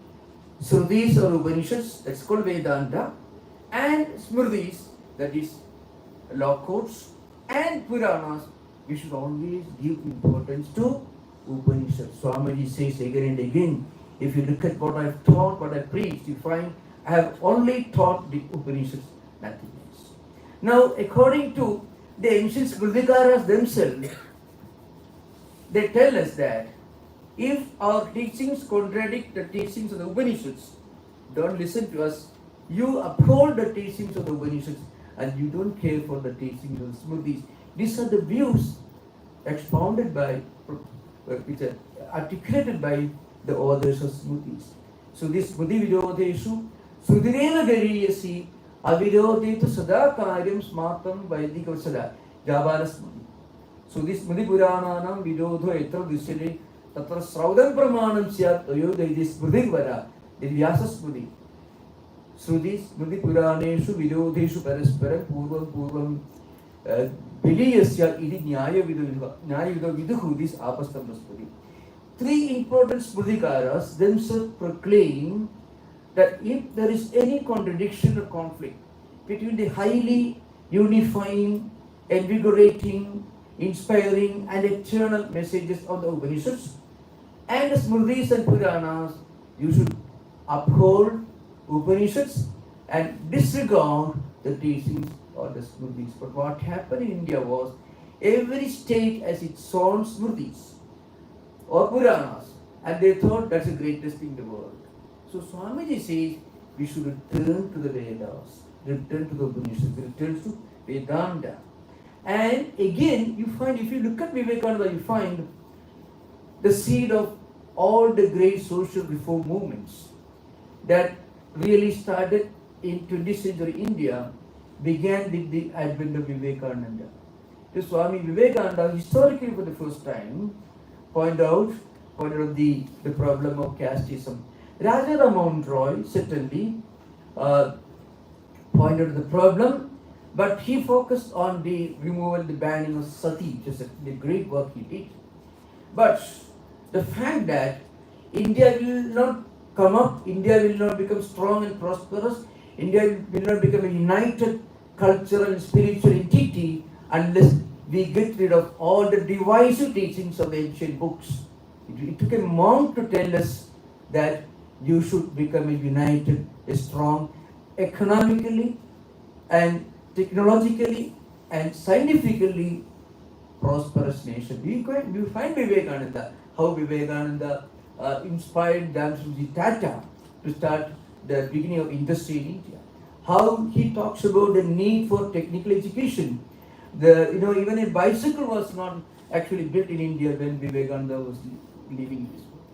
Srutis or Upanishads, that's called Vedanta, and Smritis, that is law codes, and Puranas. We should always give importance to Upanishads. Swamiji says again and again, if you look at what I've taught, what I preached, you find I have only taught the Upanishads, nothing else. Now, according to the ancient Smritikaras themselves, they tell us that if our teachings contradict the teachings of the Upanishads, don't listen to us. You uphold the teachings of the Upanishads and you don't care for the teachings of the Smritis. These are the views expounded by, articulated by the authors of Smritis. So this Smriti Virodeshu, Sudhireva Gariyasi, Avirodetu Sada Karyam Smartam Vaidika Sada, Jabala Smriti. So this Smriti Purananam Virodho Etra Dishade, Tatra Sraudam Pramanam Syat, Ayodha, this Smriti Vara, the Vyasa Smriti. Srutis, Smriti Puraneshu, Virodeshu Paraspara, Purvam, Viliyasya, Idi Nyaya Viduhu, this Apastam Smriti. Three important Smritikaras themselves proclaim that if there is any contradiction or conflict between the highly unifying, invigorating, inspiring and eternal messages of the Upanishads and the Smritis and Puranas, you should uphold Upanishads and disregard the teachings of the Smritis. But what happened in India was every state has its own Smritis. or Puranas, and they thought that's the greatest thing in the world. So Swamiji says we should return to the Vedas, return to the Upanishads, return to Vedanta. And again, you find, if you look at Vivekananda, you find the seed of all the great social reform movements that really started in 20th century India began with the advent of Vivekananda. The Swami Vivekananda historically for the first time pointed out the problem of casteism. Raja Ramon Roy certainly pointed out the problem, but he focused on the removal, the banning of sati, which is the great work he did. But the fact that India will not come up, India will not become strong and prosperous, India will not become a united cultural and spiritual entity unless we get rid of all the divisive teachings of the ancient books. It took a monk to tell us that you should become a united, a strong, economically and technologically and scientifically prosperous nation. We find Vivekananda, how Vivekananda inspired Damshuji Tata to start the beginning of industry in India. How he talks about the need for technical education. Even a bicycle was not actually built in India when Vivekananda was living this world.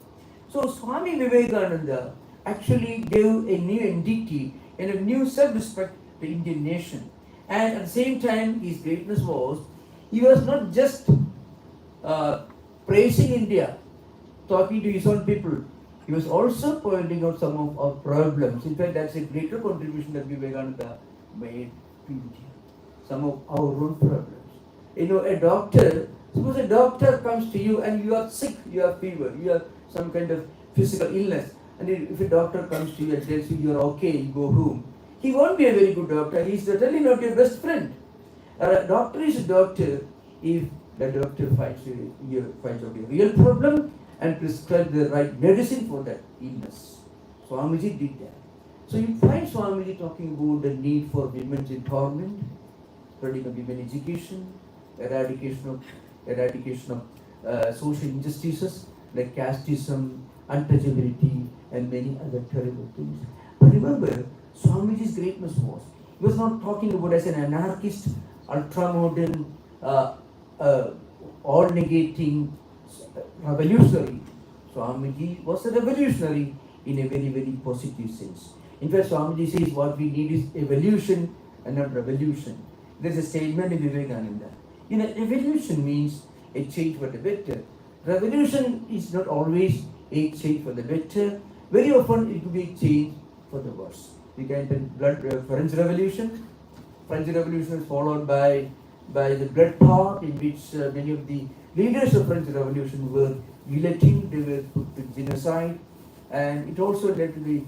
So Swami Vivekananda actually gave a new entity and a new self-respect to the Indian nation. And at the same time, his greatness was, he was not just praising India, talking to his own people. He was also pointing out some of our problems. In fact, that's a greater contribution that Vivekananda made to India. Some of our own problems. A doctor, suppose a doctor comes to you and you are sick, you have fever, you have some kind of physical illness, and if a doctor comes to you and tells you you're okay, you go home, he won't be a very good doctor. He's certainly not your best friend. A doctor is a doctor if the doctor finds out a real problem and prescribe the right medicine for that illness. Swamiji did that. So you find Swamiji talking about the need for women's empowerment, spreading of women education, eradication of social injustices like casteism, untouchability, and many other terrible things. But remember, Swamiji's greatness was, he was not talking about as an anarchist, ultra-modern, all-negating revolutionary. Swamiji was a revolutionary in a very, very positive sense. In fact, Swamiji says what we need is evolution and not revolution. There's a statement in Vivekananda. Evolution means a change for the better. Revolution is not always a change for the better. Very often it could be a change for the worse. We can the French Revolution. French Revolution is followed by the blood part, in which many of the leaders of French Revolution were guillotined, they were put to genocide, and it also led to the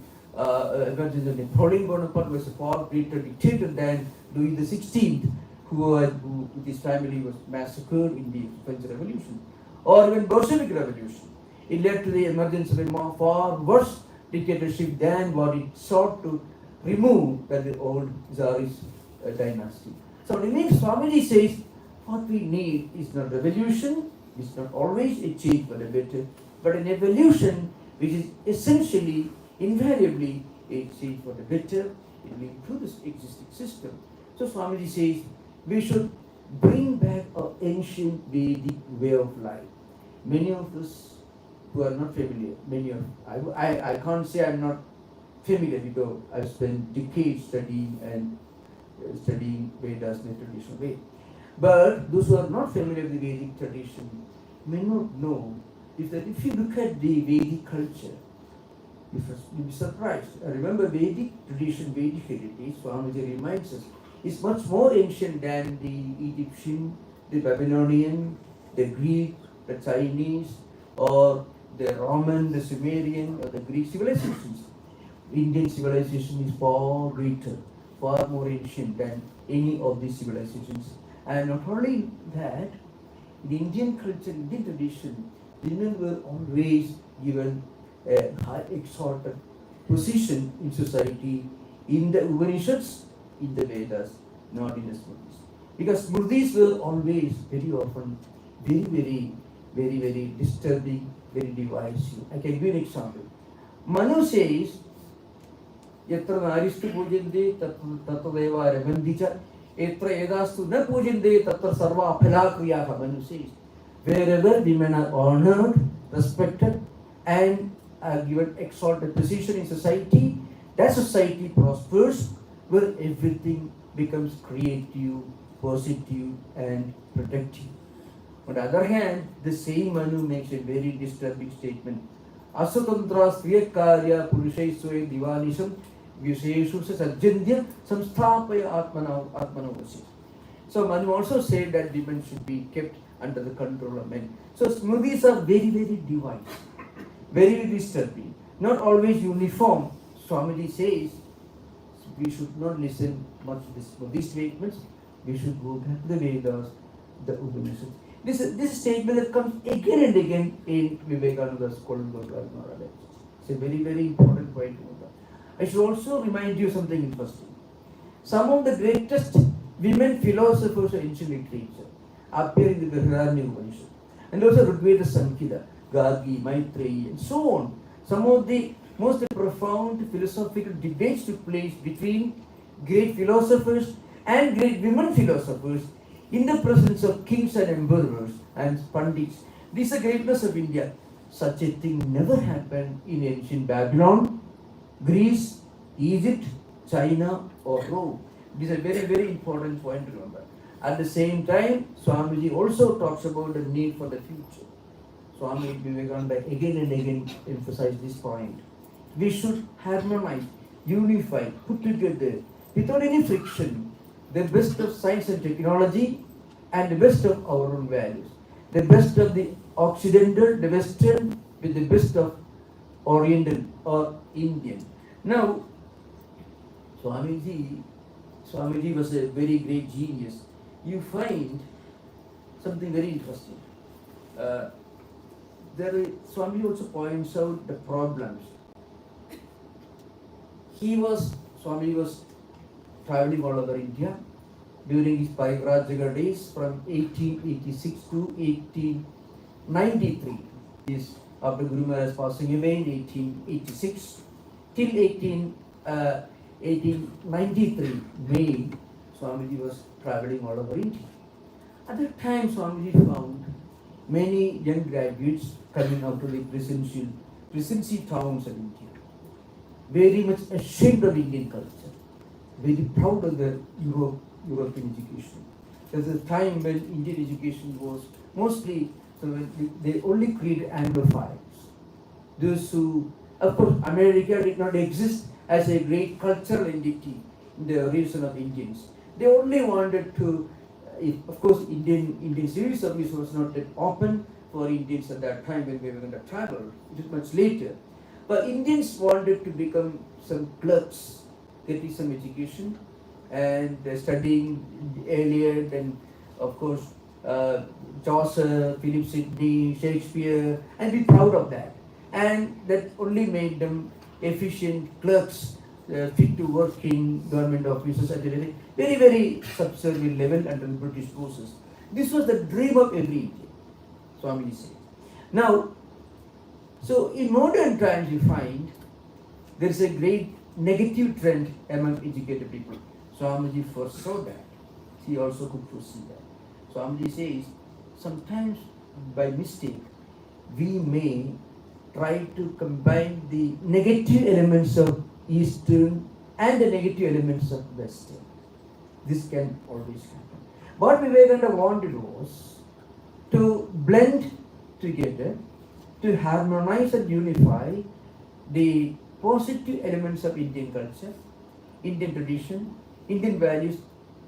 emergence of Napoleon Bonaparte, who was a far greater dictator than Louis XVI, who his family was massacred in the French Revolution, or even Bolshevik Revolution. It led to the emergence of a far worse dictatorship than what it sought to remove by the old Tsarist dynasty. So it means Swamiji says what we need is not revolution, it's not always a change for the better, but an evolution which is essentially, invariably a change for the better. It will improve the existing system. So Swamiji says we should bring back our ancient Vedic way of life. Many of us who are not familiar, I can't say I'm not familiar because I've spent decades studying Vedas in a traditional way. But those who are not familiar with the Vedic tradition may not know if you look at the Vedic culture, you'll be surprised. Remember, Vedic tradition, Vedic heritage, Swamiji reminds us, is much more ancient than the Egyptian, the Babylonian, the Greek, the Chinese, or the Roman, the Sumerian, or the Greek civilizations. Indian civilization is far greater, far more ancient than any of these civilizations. And not only that, in Indian culture, Indian tradition, women were always given a high exalted position in society, in the Upanishads, in the Vedas, not in the Smritis. Because Smritis were always, very often, very, very very, very disturbing, very divisive. I can give you an example. Manu says, Yatra Naristu Pujinde, Tattadeva Revendicha, Etra Edastu Na Pujinde, Tatra Sarva Aphalakriya, Manu says. Wherever women are honored, respected, and are given exalted position in society, that society prospers, where everything becomes creative, positive, and protective. On the other hand, the same Manu makes a very disturbing statement. Asatantra Sriyakarya Purusheswe Divanisham Visheshu Sajjandya Samsthapaya Atmanavasi. So Manu also said that women should be kept under the control of men. So Smritis are very, very divisive, very disturbing, not always uniform. Swamiji says we should not listen much to these statements. We should go back to the Vedas, the Upanishads. This is a statement that comes again and again in Vivekananda's Maharaj. It's a very, very important point. I should also remind you something interesting. Some of the greatest women philosophers of ancient literature appear in the Revered Upanishad, and also Rigveda Samhita, Gargi, Maitreyi, and so on. Some of the most profound philosophical debates took place between great philosophers and great women philosophers in the presence of kings and emperors and pandits. This is the greatness of India. Such a thing never happened in ancient Babylon, Greece, Egypt, China, or Rome. This is a very, very important point to remember. At the same time, Swamiji also talks about the need for the future. Swami Vivekananda again and again emphasized this point. We should harmonize, unify, put together, without any friction, the best of science and technology and the best of our own values. The best of the Occidental, the Western, with the best of Oriental or Indian. Now, Swamiji was a very great genius. You find something very interesting. Swami also points out the problems. Swami was traveling all over India during his Parivrajaka days from 1886 to 1893. This after Guru Maharaj passing away in 1886 till 1893 May, Swamiji was traveling all over India. At that time, Swamiji found many young graduates coming out of the presidency towns of India, very much ashamed of Indian culture, very proud of the European education. There was a time when Indian education was mostly, they only created Anglophiles. Those who, of course, America did not exist as a great cultural entity in the region of Indians. They only wanted to, of course, Indian civil service was not that open for Indians at that time when we were going to travel. It was much later. But Indians wanted to become some clerks, getting some education, and studying Eliot and, of course, Chaucer, Philip Sidney, Shakespeare, and be proud of that. And that only made them efficient clerks, fit to work in government offices at a very, very, very subservient level under the British forces. This was the dream of every Indian, Swami said. Now, so in modern times you find there is a great negative trend among educated people. Swamiji foresaw that. He also could foresee that. Swamiji says, sometimes by mistake, we may try to combine the negative elements of Eastern and the negative elements of Western. This can always happen. What Vivekananda wanted was to blend together, to harmonize and unify the positive elements of Indian culture, Indian tradition, Indian values,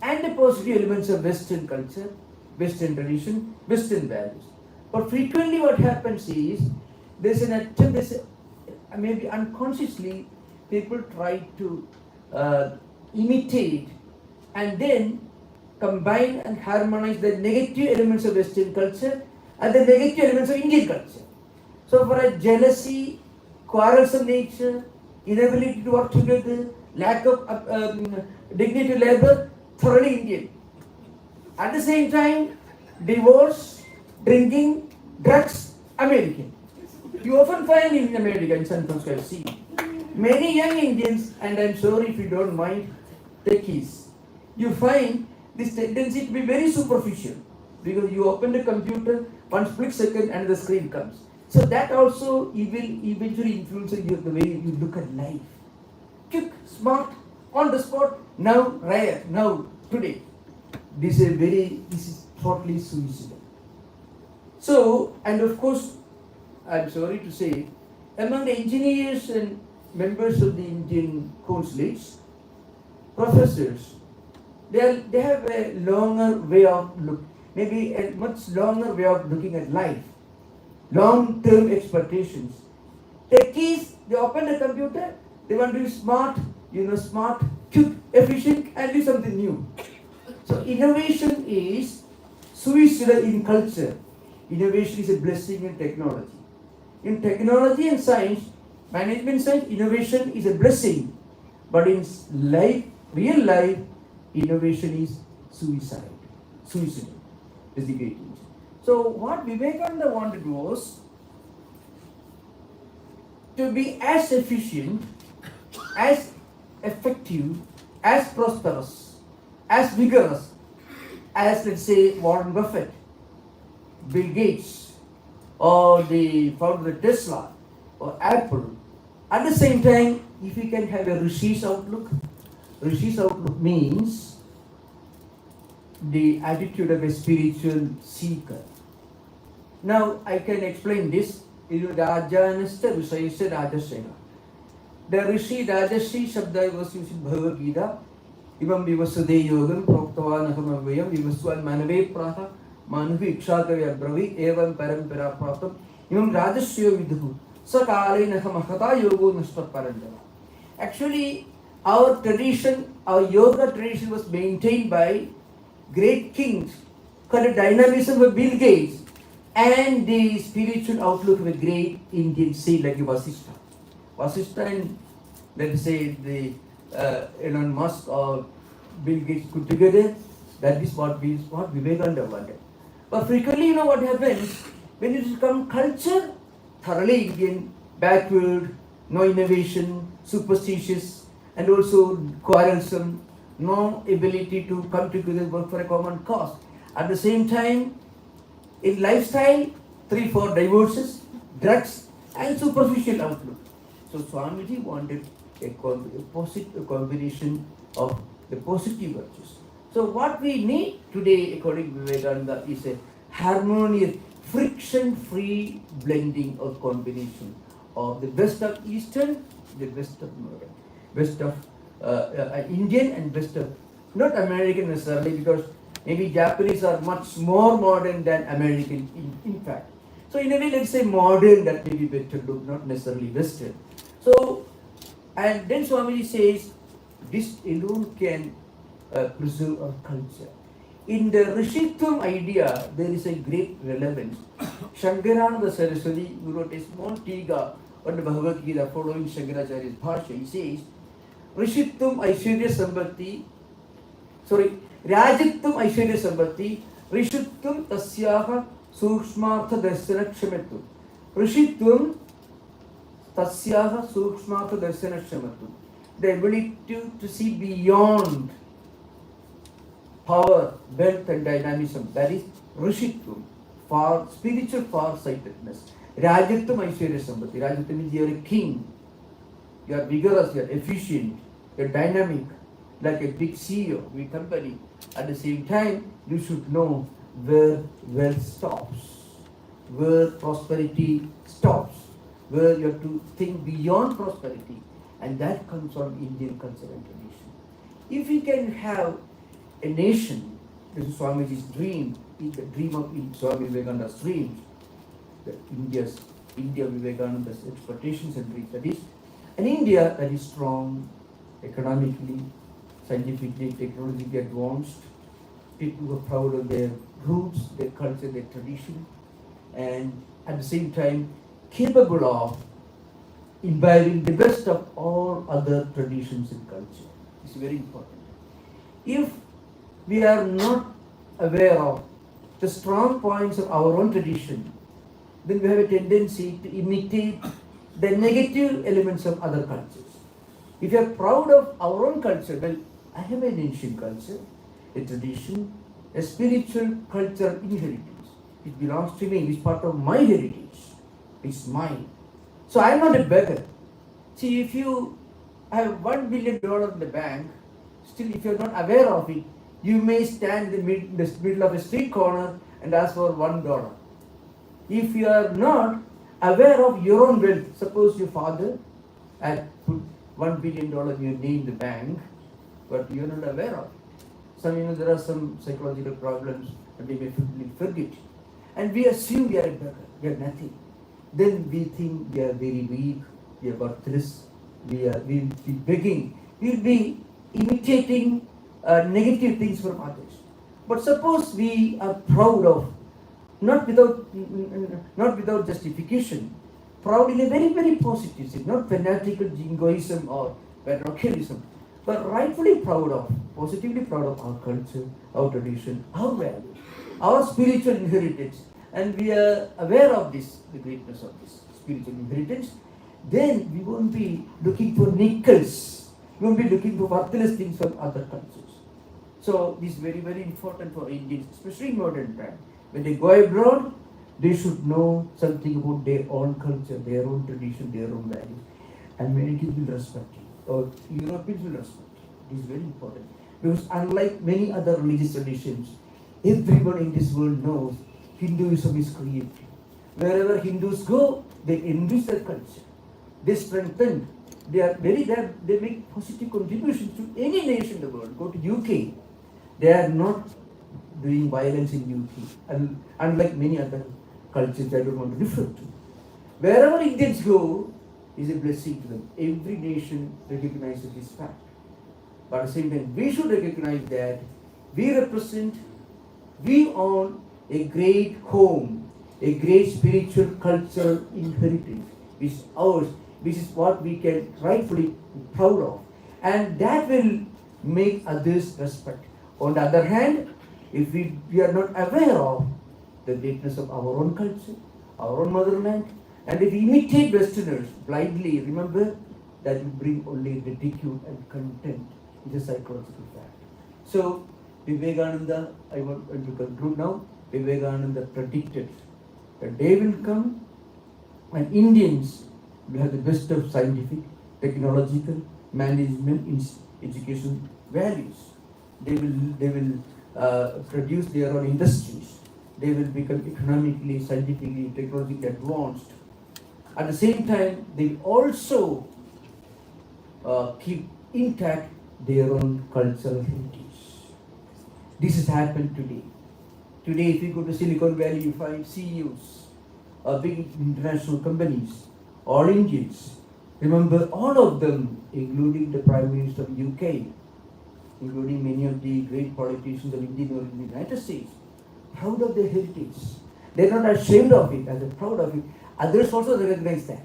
and the positive elements of Western culture, Western tradition, Western values. But frequently what happens is, there's an attempt, maybe unconsciously, people try to imitate and then combine and harmonize the negative elements of Western culture and the negative elements of Indian culture. So for a jealousy, quarrelsome nature, inability to work together, lack of dignity to labor, thoroughly Indian. At the same time, divorce, drinking, drugs, American. You often find in America, in San Francisco, I've seen many young Indians, and I'm sorry if you don't mind, techies. You find this tendency to be very superficial because you open the computer, one split second, and the screen comes. So that also will eventually influence you the way you look at life. Quick, smart, on the spot, now, rare, now, today. This is totally suicidal. So, and of course, I'm sorry to say, among the engineers and members of the Indian consulates, professors, they have a longer way of look, maybe a much longer way of looking at life, long-term expectations. Techies, they open the computer, they want to be smart, smart, quick, efficient, and do something new. So innovation is suicidal in culture. Innovation is a blessing in technology. In technology and science, management science, innovation is a blessing. But in life, real life, innovation is suicide. Suicidal is the great thing. So what Vivekananda wanted was to be as efficient, as effective, as prosperous, as vigorous as, let's say, Warren Buffett, Bill Gates, or the founder of Tesla, or Apple. At the same time, if you can have a Rishi's outlook means the attitude of a spiritual seeker. Now, I can explain this. Rajanasta Vishayasya Rajasena. The Rishi Rajashi Shabda was used in Bhagavad Gita. Imam Vivasade Yogam Proktavan Ahamavayam Vivaswan Manave Praha Manuvi Ikshakavya Bravi Evam Parampara Praptam Imam Rajasya Vidhu Sakale Nahamahata Yogo Nashta Parandava. Actually, our tradition, our yoga tradition was maintained by great kings called the dynamism of Bill Gates and the spiritual outlook of a great Indian saint like Vasishtha. Vasishtha and, let's say, the Elon Musk or Bill Gates put together, that is what Vivekananda wanted. But frequently, what happens when it becomes culture, thoroughly Indian, backward, no innovation, superstitious, and also quarrelsome, no ability to come together, work for a common cause. At the same time, in lifestyle, 3-4 divorces, drugs, and superficial outlook. So Swamiji wanted a combination of the positive virtues. So what we need today, according to Vedanta, is a harmonious, friction-free blending or combination of the best of Eastern, the best of Modern, best of Indian and best of, not American necessarily, because maybe Japanese are much more modern than American in fact. So in a way, let's say modern, that may be better look, not necessarily Western. So, and then Swamiji says, this alone can preserve our culture. In the Rishitvam idea, there is a great relevance. Shankarananda Saraswati, who wrote a small tiga on the Bhagavad Gita following Shankaracharya's bhasha, he says, Rishitvam Aishwarya Sambhati, Rajitvam Aishwarya Sambhati, Rishitvam Tasyaha Sukshmartha Darsana Kshamatvam. Rishitvam Tasyaha Sukshmartha Darsana Kshamatvam. The ability to see beyond power, wealth, and dynamism. That is Rishitvam, spiritual far-sightedness. Rajitvam Aishwarya Sambhati. Rajitvam means you are a king. You are vigorous, you are efficient, you are dynamic, like a big CEO, big company. At the same time, you should know where wealth stops, where prosperity stops, where you have to think beyond prosperity. And that comes from Indian culture and tradition. If we can have a nation, this is Swamiji's dream, the dream of Swami Vivekananda's dreams, India Vivekananda's expectations and dreams, that is, an India that is strong, economically, scientifically, technologically advanced, people who are proud of their roots, their culture, their tradition, and at the same time capable of imbibing the best of all other traditions and culture. It's very important. If we are not aware of the strong points of our own tradition, then we have a tendency to imitate the negative elements of other cultures. If you are proud of our own culture, well, I have an ancient culture, a tradition, a spiritual cultural inheritance. It belongs to me, it's part of my heritage, it's mine. So I am not a beggar. See, if you have $1 billion in the bank, still if you are not aware of it, you may stand in the middle of a street corner and ask for $1. If you are not aware of your own wealth, suppose your father had put $1 billion in your name in the bank, but you are not aware of it. There are some psychological problems and we may forget. And we assume we are a beggar, we are nothing. Then we think we are very weak, we are worthless, we'll be begging, we'll be imitating negative things from others. But suppose we are proud of, not without justification, proud in a very, very positive sense, not fanatical jingoism or parochialism, but rightfully proud of, positively proud of our culture, our tradition, our values, our spiritual inheritance, and we are aware of this, the greatness of this spiritual inheritance, then we won't be looking for nickels, we won't be looking for worthless things from other cultures. So this is very, very important for Indians, especially in modern time. When they go abroad, they should know something about their own culture, their own tradition, their own values. And Americans will respect it, or Europeans will respect it. It is very important. Because unlike many other religious traditions, everyone in this world knows Hinduism is creative. Wherever Hindus go, they enrich their culture. They strengthen. They make positive contributions to any nation in the world. Go to UK. They are not doing violence in UK. And unlike many other cultures I don't want to refer to. Wherever Indians go is a blessing to them. Every nation recognizes this fact. But at the same time, we should recognize that we own a great home, a great spiritual cultural inheritance, which is ours, which is what we can rightfully be proud of. And that will make others respect. On the other hand, if we are not aware of the greatness of our own culture, our own motherland, and if we imitate Westerners blindly, remember that will bring only ridicule and contempt. It's a psychological fact. So, Vivekananda, I want to conclude now. Vivekananda predicted that day will come when Indians will have the best of scientific, technological, management, education values. They will produce their own industries. They will become economically, scientifically, technologically advanced. At the same time, they will also keep intact their own cultural heritage. This has happened today. Today, if you go to Silicon Valley, you find CEOs of big international companies, all Indians. Remember, all of them, including the Prime Minister of UK, including many of the great politicians of India or in the United States, proud of their heritage. They're not ashamed of it, they're proud of it. Others also recognize that.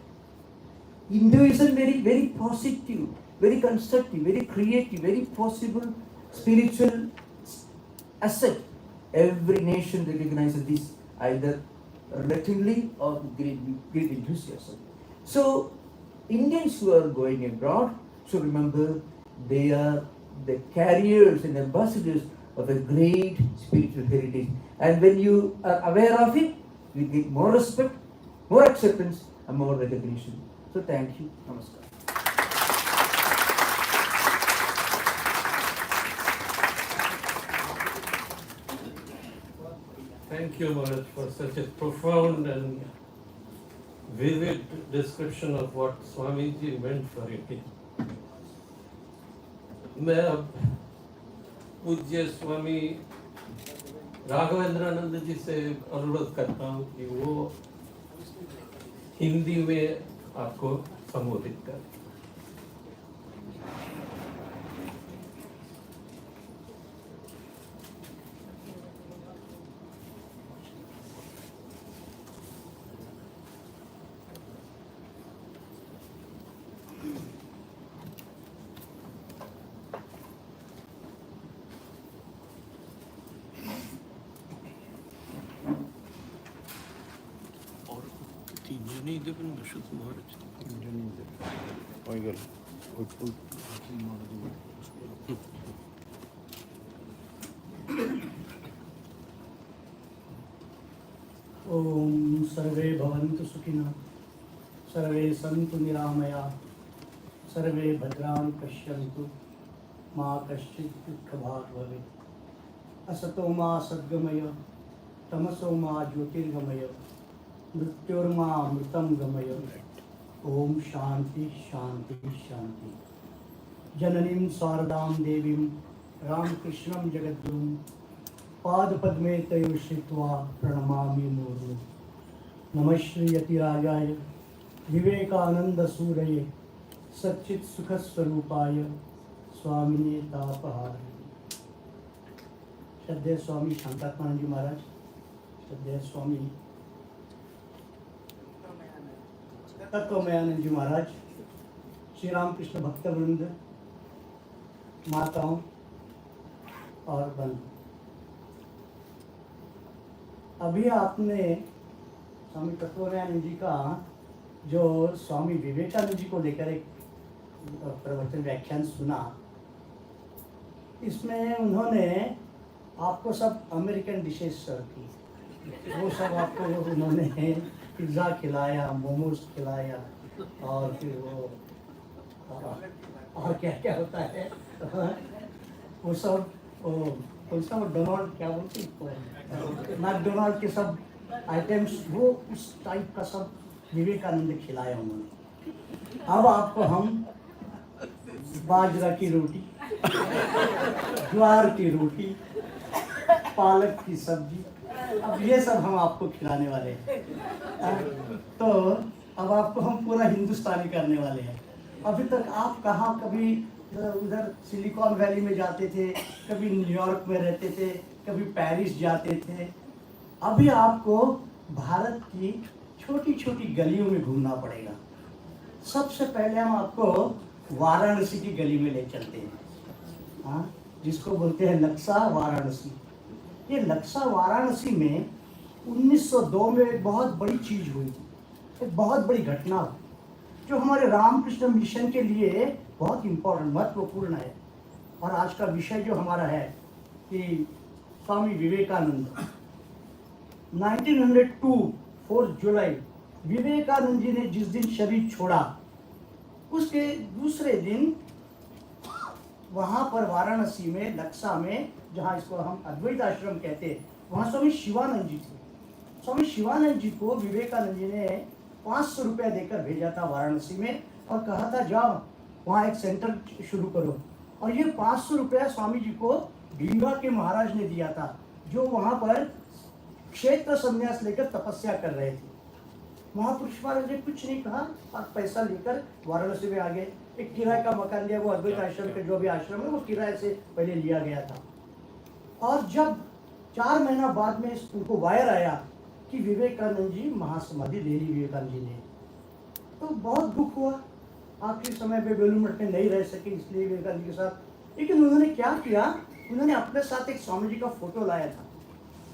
Hinduism very, very positive, very constructive, very creative, very possible spiritual asset. Every nation recognizes this either reluctantly or with great enthusiasm. So Indians who are going abroad should remember they are the carriers and ambassadors of a great spiritual heritage. And when you are aware of it, you get more respect, more acceptance, and more recognition. So thank you. Namaskar. Thank you, Maharaj, for such a profound and vivid description of what Swamiji meant for India. मैं अब पूज्य स्वामी राघवेंद्रानंद जी से अनुरोध करता हूँ कि वो हिंदी में आपको संबोधित करें. ओम सर्वे भवन्तु सुखिनः, सर्वे सन्तु निरामया, सर्वे भद्राणि पश्यन्तु, मा कश्चित् दुःखभाग् भवेत्। असतो मा सद्गमय, तमसो मा ज्योतिर्गमय, मृत्योर्मा अमृतं गमय। ओम शांति शांति शांति। जननीं शारदां देवीं रामकृष्णं जगद्गुरुं पादपद्मे तयो श्रित्वा प्रणमामि मुहुर्मुहुः। नमः श्री यतिराजाय विवेकानंदसूरये सच्चित् सुखस्वरूपाय स्वामिने तापहारिणे। श्रद्धेय स्वामी शांतात्मानंद महाराज, श्रद्धेय स्वामी तत्वमयानंद जी महाराज, श्री रामकृष्ण भक्तवृंद, माताओं और बंधु, अभी आपने स्वामी तत्वमयानंद जी का जो स्वामी विवेकानंद जी को लेकर एक प्रवचन व्याख्यान सुना, इसमें उन्होंने आपको सब अमेरिकन डिशेज सर्व की। वो सब आपको उन्होंने पिज़्ज़ा खिलाया, मोमोज खिलाया, और फिर वो और क्या क्या होता है वो सब, कौन सा वो डोनाल्ड क्या बोलते हैं, मैकडोनाल्ड के सब आइटम्स, वो उस टाइप का सब विवेकानंद खिलाया उन्होंने। अब आपको हम बाजरा की रोटी, ज्वार की रोटी, पालक की सब्जी, अब ये सब हम आपको खिलाने वाले हैं। तो अब आपको हम पूरा हिंदुस्तानी करने वाले हैं। अभी तक आप कहाँ कभी उधर सिलिकॉन वैली में जाते थे, कभी न्यूयॉर्क में रहते थे, कभी पेरिस जाते थे। अभी आपको भारत की छोटी छोटी गलियों में घूमना पड़ेगा। सबसे पहले हम आपको वाराणसी की गली में ले चलते हैं, हाँ, जिसको बोलते हैं नक्शा वाराणसी। ये नक्शा वाराणसी में 1902 में एक बहुत बड़ी चीज हुई थी, एक बहुत बड़ी घटना जो हमारे रामकृष्ण मिशन के लिए बहुत इम्पोर्टेंट, महत्वपूर्ण है। और आज का विषय जो हमारा है कि स्वामी विवेकानंद, 1902 4 जुलाई विवेकानंद जी ने जिस दिन शरीर छोड़ा, उसके दूसरे दिन वहाँ पर वाराणसी में नक्शा में, जहाँ इसको हम अद्वैत आश्रम कहते हैं, वहाँ स्वामी शिवानंद जी थे। स्वामी शिवानंद जी को विवेकानंद जी ने 500 रुपया देकर भेजा था वाराणसी में, और कहा था जाओ वहाँ एक सेंटर शुरू करो। और ये 500 रुपया स्वामी जी को ढींगा के महाराज ने दिया था, जो वहाँ पर क्षेत्र संन्यास लेकर तपस्या कर रहे थे। महापुरुष महाराज ने कुछ नहीं कहा, आप पैसा लेकर वाराणसी में आ गए। एक किराए का मकान लिया, वो अद्वैत आश्रम के जो भी आश्रम है वो किराए से पहले लिया गया था। और जब 4 महीना बाद में उनको वायर आया कि विवेकानंद जी महासमाधि ले ली विवेकानंद जी ने, तो बहुत दुख हुआ। आखिरी समय पे बेलूर मठ में नहीं रह सके, इसलिए विवेकानंद जी के साथ। लेकिन उन्होंने क्या किया, उन्होंने अपने साथ एक स्वामी जी का फोटो लाया था।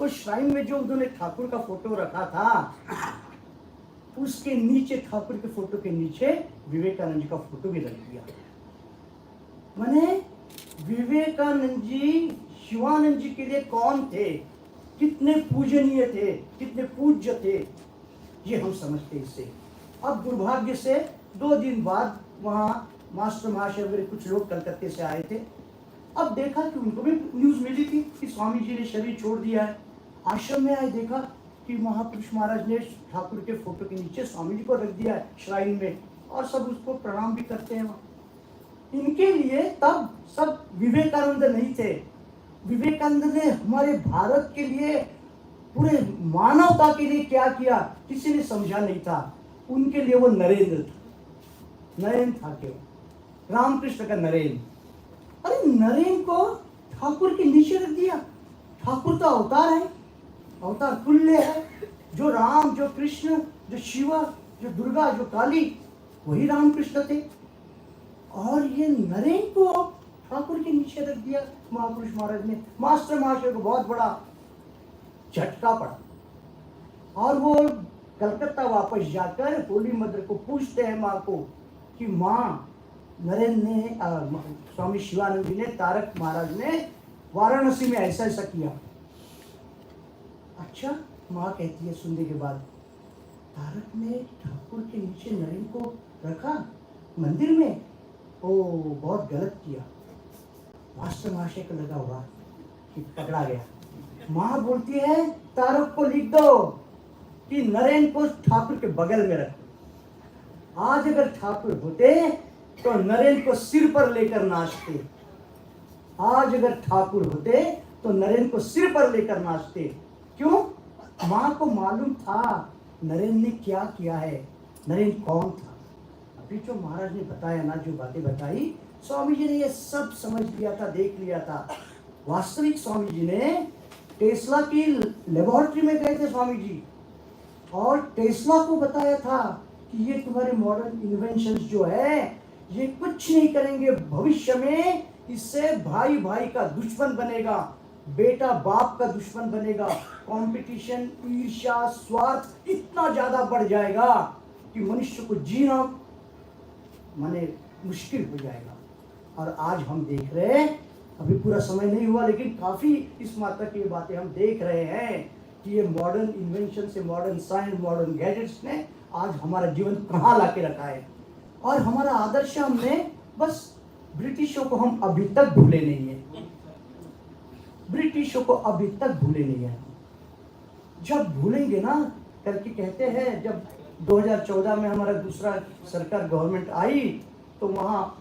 उस श्राइन में जो उन्होंने ठाकुर का फोटो रखा था, उसके नीचे, ठाकुर के फोटो के नीचे विवेकानंद जी का फोटो भी रख दिया। माने विवेकानंद जी शिवानंद जी के लिए कौन थे, कितने पूजनीय थे, कितने पूज्य थे, ये हम समझते इससे। अब दुर्भाग्य से 2 दिन बाद वहाँ मास्टर महाशय वगैरह कुछ लोग कलकत्ते से आए थे। अब देखा कि उनको भी न्यूज़ मिली थी कि स्वामी जी ने शरीर छोड़ दिया है। आश्रम में आए, देखा कि महापुरुष महाराज ने ठाकुर के फोटो के नीचे स्वामी जी को रख दिया है श्राइन में, और सब उसको प्रणाम भी करते हैं वहाँ। इनके लिए तब सब विवेकानंद नहीं थे। विवेकानंद ने हमारे भारत के लिए, पूरे मानवता के लिए क्या किया किसी ने समझा नहीं था। उनके लिए वो नरेंद्र था, नरेंद्र था केवल, रामकृष्ण का नरेंद्र। अरे नरेंद्र को ठाकुर के नीचे रख दिया। ठाकुर तो अवतार है, अवतार तुल्य है। जो राम, जो कृष्ण, जो शिवा, जो दुर्गा, जो काली, वही रामकृष्ण थे। और ये नरेंद्र को ठाकुर के नीचे रख दिया महापुरुष महाराज ने। मास्टर महाशय को बहुत बड़ा झटका पड़ा, और वो कलकत्ता वापस जाकर होली मदर को पूछते हैं माँ को कि माँ, नरेंद्र ने स्वामी शिवानंद जी ने, तारक महाराज ने वाराणसी में ऐसा ऐसा किया। अच्छा, माँ कहती है सुनने के बाद, तारक ने ठाकुर के नीचे नरेंद्र को रखा मंदिर में? ओ, बहुत गलत किया। मास्टर महाशय को लगा हुआ कि पकड़ा गया। माँ बोलती है तारक को लिख दो कि नरेंद्र को ठाकुर के बगल में रखो। आज अगर ठाकुर होते तो नरेंद्र को सिर पर लेकर नाचते। आज अगर ठाकुर होते तो नरेंद्र को सिर पर लेकर नाचते। क्यों? माँ को मालूम था नरेंद्र ने क्या किया है, नरेंद्र कौन था। अभी जो महाराज ने बताया ना, जो बातें बताई, स्वामी जी ने ये सब समझ लिया था, देख लिया था। वास्तविक स्वामी जी ने टेस्ला की लेबोरेटरी में गए थे स्वामी जी, और टेस्ला को बताया था कि ये तुम्हारे मॉडर्न इन्वेंशंस जो है ये कुछ नहीं करेंगे, भविष्य में इससे भाई भाई का दुश्मन बनेगा, बेटा बाप का दुश्मन बनेगा, कंपटीशन, ईर्ष्या, स्वार्थ इतना ज्यादा बढ़ जाएगा कि मनुष्य को जीना माने मुश्किल हो जाएगा। और आज हम देख रहे हैं, अभी पूरा समय नहीं हुआ लेकिन काफी इस मात्रा की बातें हम देख रहे हैं कि ये मॉडर्न इन्वेंशन से, मॉडर्न साइंस, मॉडर्न गैजेट्स ने आज हमारा जीवन कहाँ ला के रखा है। और हमारा आदर्श हमने बस ब्रिटिशों को हम अभी तक भूले नहीं है, ब्रिटिशों को अभी तक भूले नहीं है। जब भूलेंगे ना करके कहते हैं, जब 2014 में हमारा दूसरा सरकार गवर्नमेंट आई तो वहाँ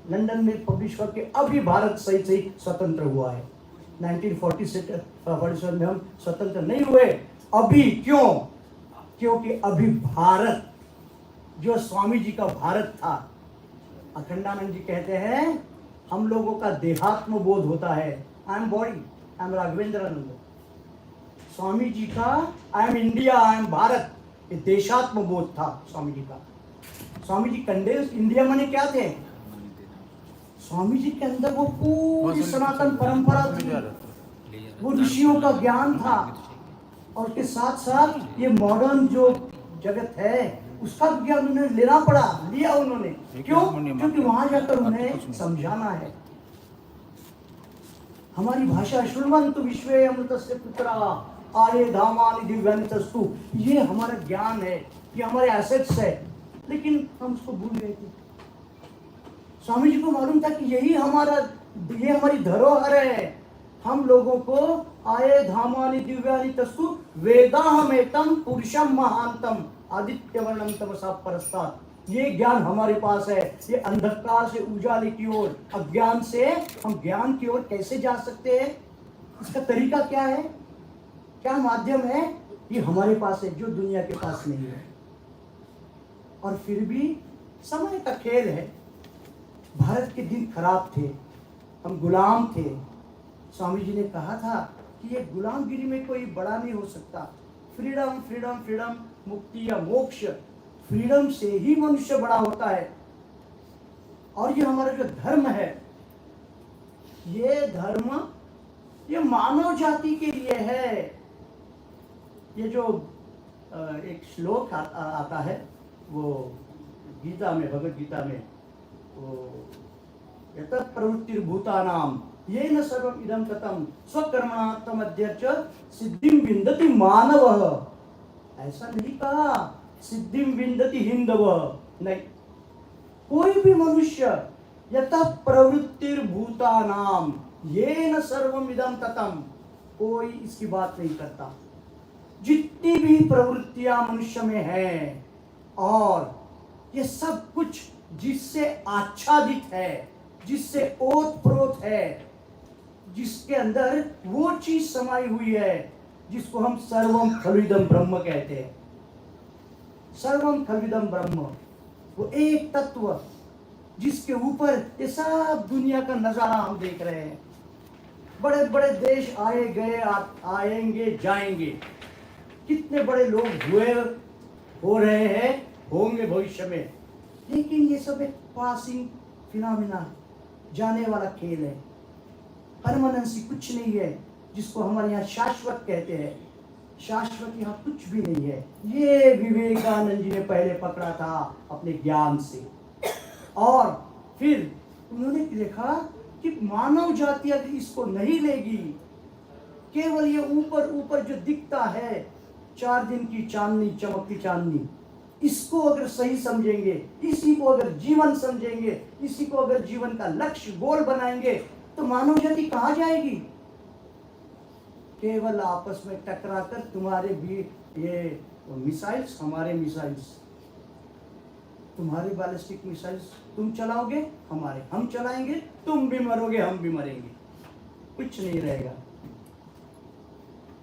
लंदन में पब्लिश करके अभी भारत सही सही स्वतंत्र हुआ है। 1947 में हम स्वतंत्र नहीं हुए अभी। क्यों? क्योंकि अभी भारत जो स्वामी जी का भारत था, अखंडानंद जी कहते हैं हम लोगों का देहात्म बोध होता है। I am body, I am Raghavendrananda. Swami ji का I am India, I am Bharat, ये देशात्म बोध था स्वामी जी का। स्वामी जी कंडेंस इंडिया माने क्या थे? स्वामी जी के अंदर वो पूरी सनातन परंपरा थी, वो ऋषियों का ज्ञान था, और उसके साथ साथ ये मॉडर्न जो जगत है उसका ज्ञान उन्हें लेना पड़ा, लिया उन्होंने। क्यों? क्योंकि वहां जाकर उन्हें समझाना है। हमारी भाषा श्रुण्वन्तु विश्वे अमृतस्य पुत्रा आये धामानि दिव्यानि तस्तु, ये हमारा ज्ञान है, ये हमारे एसेट्स है, लेकिन हम उसको भूल गए थे। स्वामी जी को मालूम था कि यही हमारा, ये हमारी धरोहर है। हम लोगों को आये धामानि दिव्यानि तस्तु वेदाहमेतम पुरुषम महांतम आदित्य वर्णम तमसा परस्तात्, ये ज्ञान हमारे पास है। ये अंधकार से उजाले की ओर, अज्ञान से हम ज्ञान की ओर कैसे जा सकते हैं? इसका तरीका क्या है, क्या माध्यम है? ये हमारे पास है, जो दुनिया के पास नहीं है। और फिर भी समय का खेल है। भारत के दिन खराब थे, हम गुलाम थे। स्वामी जी ने कहा था कि ये गुलामगिरी में कोई बड़ा नहीं हो सकता। फ्रीडम फ्रीडम फ्रीडम, मुक्ति या मोक्ष, फ्रीडम से ही मनुष्य बड़ा होता है। और ये हमारा जो धर्म है, ये धर्म ये मानव जाति के लिए है। ये जो एक श्लोक आता है वो गीता में, भगवद गीता में, वो यत प्रवृत्तिर्भूतानाम येन सर्वम इदं ततं स्वकर्मणा तमध्यक्ष सिद्धिं विन्दति मानवः। ऐसा नहीं कहा सिद्धिं विन्दति हिंदवः, नहीं। कोई भी मनुष्य यत प्रवृत्तिर्भूतानाम येन सर्वम इदं ततं, कोई इसकी बात नहीं करता। जितनी भी प्रवृत्तियां मनुष्य में है, और ये सब कुछ जिससे आच्छादित है, जिससे ओतप्रोत है, जिसके अंदर वो चीज समाई हुई है जिसको हम सर्वम खलुइदम ब्रह्म कहते हैं। सर्वम खलुइदम ब्रह्म, वो एक तत्व जिसके ऊपर ये सब दुनिया का नजारा हम देख रहे हैं। बड़े बड़े देश आए गए, आएंगे जाएंगे, कितने बड़े लोग हुए, हो रहे हैं, होंगे भविष्य में, लेकिन ये सब एक पासिंग फिनोमिना, जाने वाला खेल है। परमानेंसी कुछ नहीं है जिसको हमारे यहाँ शाश्वत कहते हैं। शाश्वत यहाँ कुछ भी नहीं है। ये विवेकानंद जी ने पहले पकड़ा था अपने ज्ञान से, और फिर उन्होंने देखा कि मानव जाति अगर इसको नहीं लेगी, केवल ये ऊपर ऊपर जो दिखता है 4 दिन की चांदनी, चमकती चांदनी, इसको अगर सही समझेंगे, इसी को अगर जीवन समझेंगे, इसी को अगर जीवन का लक्ष्य गोल बनाएंगे, तो मानव जाति कहाँ जाएगी? केवल आपस में टकरा कर तुम्हारे भी ये मिसाइल्स, हमारे मिसाइल्स, तुम्हारे बैलिस्टिक मिसाइल्स तुम चलाओगे, हमारे हम चलाएंगे, तुम भी मरोगे, हम भी मरेंगे, कुछ नहीं रहेगा।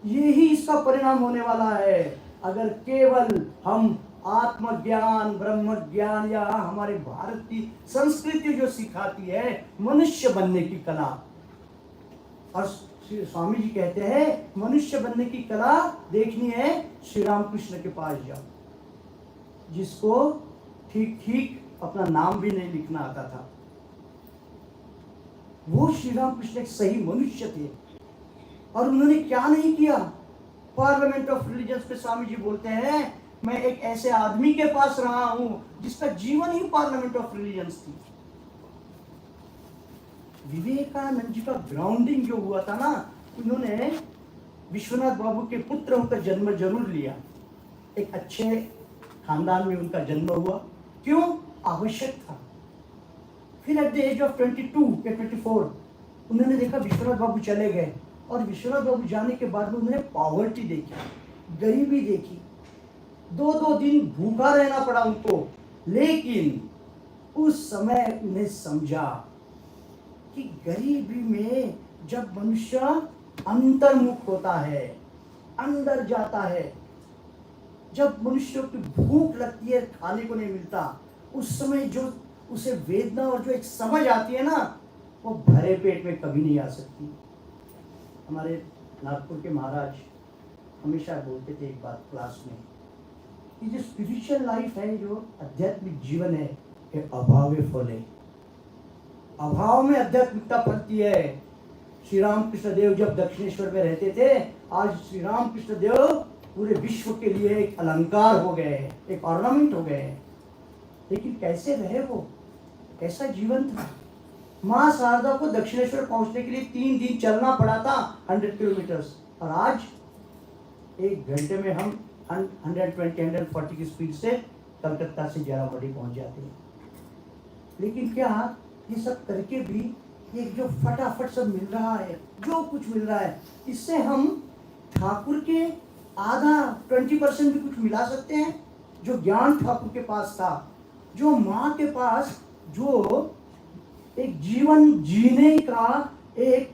यही इसका परिणाम होने वाला है। अगर केवल हम आत्मज्ञान, ब्रह्म ज्ञान, या हमारे भारत की संस्कृति जो सिखाती है मनुष्य बनने की कला, और स्वामी जी कहते हैं मनुष्य बनने की कला देखनी है, श्री रामकृष्ण के पास जाओ, जिसको ठीक ठीक अपना नाम भी नहीं लिखना आता था। वो श्री रामकृष्ण एक सही मनुष्य थे, और उन्होंने क्या नहीं किया। पार्लियामेंट ऑफ रिलीजन्स पे स्वामी जी बोलते हैं, मैं एक ऐसे आदमी के पास रहा हूं जिसका जीवन ही पार्लियामेंट ऑफ रिलीजन्स थी। विवेकानंद जी का ग्राउंडिंग जो हुआ था ना, उन्होंने विश्वनाथ बाबू के पुत्र होकर जन्म जरूर लिया, एक अच्छे खानदान में उनका जन्म हुआ, क्यों? आवश्यक था। फिर एट द एज ऑफ 22 या 24 उन्होंने देखा विश्वनाथ बाबू चले गए, और विश्वनाथ बाबू जाने के बाद में उन्होंने पॉवर्टी देखी, गरीबी देखी, 2-2 दिन भूखा रहना पड़ा उनको। लेकिन उस समय उन्हें समझा कि गरीबी में जब मनुष्य अंतर्मुख होता है, अंदर जाता है, जब मनुष्य की भूख लगती है, खाने को नहीं मिलता, उस समय जो उसे वेदना और जो एक समझ आती है ना, वो भरे पेट में कभी नहीं आ सकती। हमारे नागपुर के महाराज हमेशा बोलते थे एक बात क्लास में, कि जो स्पिरिचुअल लाइफ है, जो आध्यात्मिक जीवन है, ये अभावे फले, अभाव में आध्यात्मिकता फलती है। श्री रामकृष्ण देव जब दक्षिणेश्वर में रहते थे, आज श्री रामकृष्ण देव पूरे विश्व के लिए एक अलंकार हो गए हैं, एक ऑर्नामेंट हो गए हैं। लेकिन कैसे रहे वो, कैसा जीवन था। माँ शारदा को दक्षिणेश्वर पहुंचने के लिए 3 दिन चलना पड़ा था, 100 किलोमीटर्स, और आज 1 घंटे में हम 120-140 की स्पीड से कलकत्ता से जरावड़ी पहुंच जाते हैं। लेकिन क्या ये सब करके भी ये जो फटाफट सब मिल रहा है, जो कुछ मिल रहा है, इससे हम ठाकुर के आधा 20% भी कुछ मिला सकते हैं। जो ज्ञान ठाकुर के पास था, जो माँ के पास जो एक जीवन जीने का एक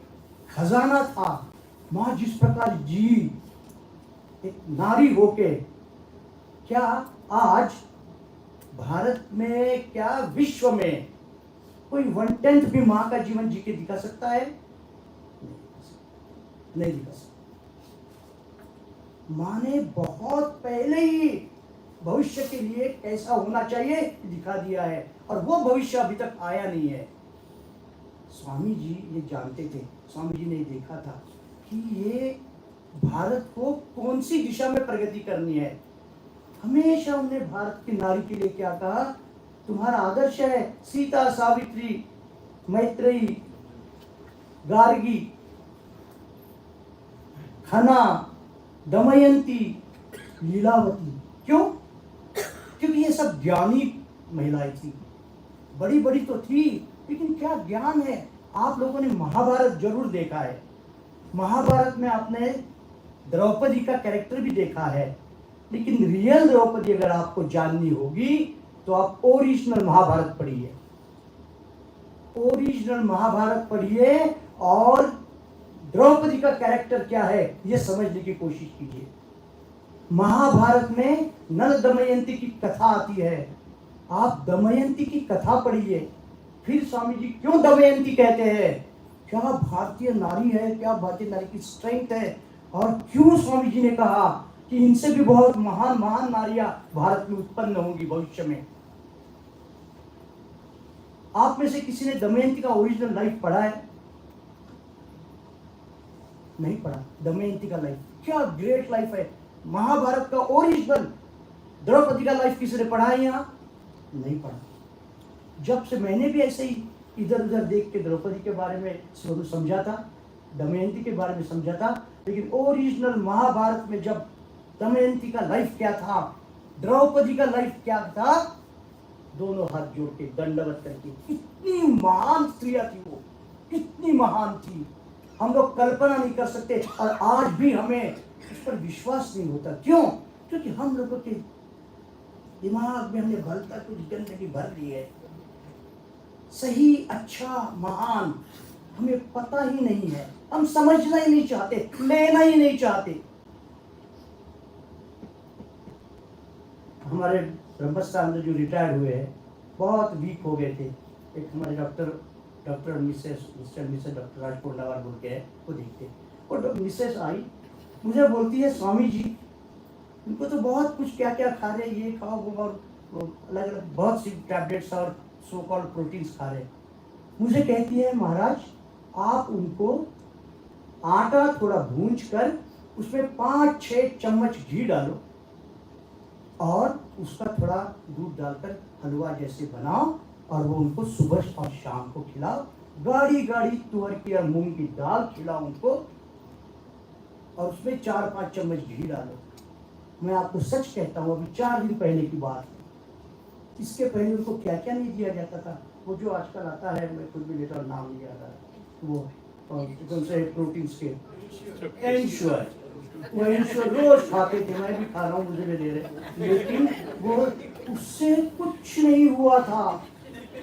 खजाना था, माँ जिस प्रकार जी एक नारी होके, क्या आज भारत में, क्या विश्व में कोई 1/10 भी माँ का जीवन जी के दिखा सकता है? नहीं दिखा सकता। माँ ने बहुत पहले ही भविष्य के लिए कैसा होना चाहिए दिखा दिया है, और वो भविष्य अभी तक आया नहीं है। स्वामी जी ये जानते थे, स्वामी जी ने देखा था कि ये भारत को कौन सी दिशा में प्रगति करनी है। हमेशा उन्होंने भारत की नारी के लिए क्या कहा, तुम्हारा आदर्श है सीता, सावित्री, मैत्रेयी, गार्गी, खना, दमयंती, लीलावती। क्यों? क्योंकि ये सब ज्ञानी महिलाएं थी, बड़ी बड़ी तो थी, लेकिन क्या ज्ञान है। आप लोगों ने महाभारत जरूर देखा है, महाभारत में आपने द्रौपदी का कैरेक्टर भी देखा है, लेकिन रियल द्रौपदी अगर आपको जाननी होगी तो आप ओरिजिनल महाभारत पढ़िए, ओरिजिनल महाभारत पढ़िए, और द्रौपदी का कैरेक्टर क्या है ये समझने की कोशिश कीजिए। महाभारत में नल दमयंती की कथा आती है, आप दमयंती की कथा पढ़िए। फिर स्वामी जी क्यों दमयंती कहते हैं, क्या भारतीय नारी है, क्या भारतीय नारी की स्ट्रेंथ है, और क्यों स्वामी जी ने कहा कि इनसे भी बहुत महान महान नारियां भारत में उत्पन्न होंगी भविष्य में। आप में से किसी ने दमयंती का ओरिजिनल लाइफ पढ़ा है? नहीं पढ़ा। दमयंती का लाइफ क्या ग्रेट लाइफ है। महाभारत का ओरिजिनल द्रौपदी का लाइफ किसी ने पढ़ा है यहाँ? नहीं पढ़ा। जब से मैंने भी ऐसे ही इधर उधर देख के द्रौपदी के बारे में समझा था, दमयंती के बारे में समझा था, लेकिन ओरिजिनल महाभारत में जब दमयंती का लाइफ क्या था, द्रौपदी का लाइफ क्या था, दोनों हाथ जोड़ के दंडवत करके, कितनी महान स्त्रियां थी वो, कितनी महान थी, हम लोग कल्पना नहीं कर सकते। और आज भी हमें उस पर विश्वास नहीं होता। क्यों? क्योंकि हम लोगों के दिमाग में हमने भलता कुछ गंदगी भर ली है। सही, अच्छा, महान हमें पता ही नहीं है, हम समझना ही नहीं चाहते, लेना ही नहीं चाहते। हमारे ब्रह्मस्तान जो रिटायर्ड हुए हैं, बहुत वीक हो गए थे। एक हमारे doctor Mrs doctor Rajpur noir बोल के है, वो देखते। और मिसेस आई, मुझे बोलती है, स्वामी जी उनको तो बहुत कुछ क्या क्या खा रहे, ये खाओ वो, और अलग अलग बहुत सी टैबलेट्स और सो कॉल्ड प्रोटीन्स खा रहे। मुझे कहती है, महाराज आप उनको आटा थोड़ा भूंज कर उसमें 5-6 चम्मच घी डालो और उसका थोड़ा दूध डालकर हलवा जैसे बनाओ और वो उनको सुबह और शाम को खिलाओ। गाढ़ी गाढ़ी तुअर की और मूंग की दाल खिलाओ उनको और उसमें 4-5 चम्मच घी डालो। मैं आपको सच कहता हूँ, अभी 4 दिन पहले की बात है। इसके पहले उनको क्या क्या नहीं दिया जाता था, वो जो आजकल आता है, मैं खुद भी लेता नाम नहीं आता, वो कौन से प्रोटीन्स के एंश्योर, वो एंश्योर रोज खाते थे, मैं भी खा रहा हूँ, मुझे भी दे रहे, लेकिन वो उससे कुछ नहीं हुआ था।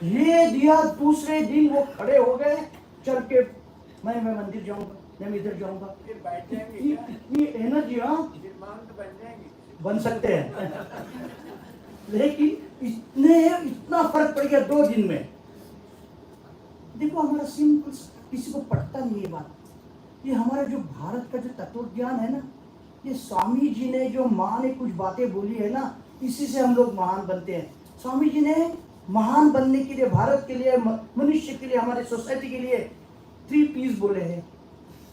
ये दिया, दूसरे दिन वो खड़े हो गए, चल के मैं मंदिर जाऊंगा, मैं इधर जाऊंगा, इतनी एनर्जी। बन सकते हैं लेकिन इतना फर्क पड़ गया 2 दिन में। देखो हमारा सिंपल, किसी को पढ़ता नहीं है बात। ये हमारा जो भारत का जो तत्व ज्ञान है ना, ये स्वामी जी ने जो माँ ने कुछ बातें बोली है ना, इसी से हम लोग महान बनते हैं। स्वामी जी ने महान बनने के लिए, भारत के लिए, मनुष्य के लिए, हमारे सोसाइटी के लिए 3 P's बोले हैं,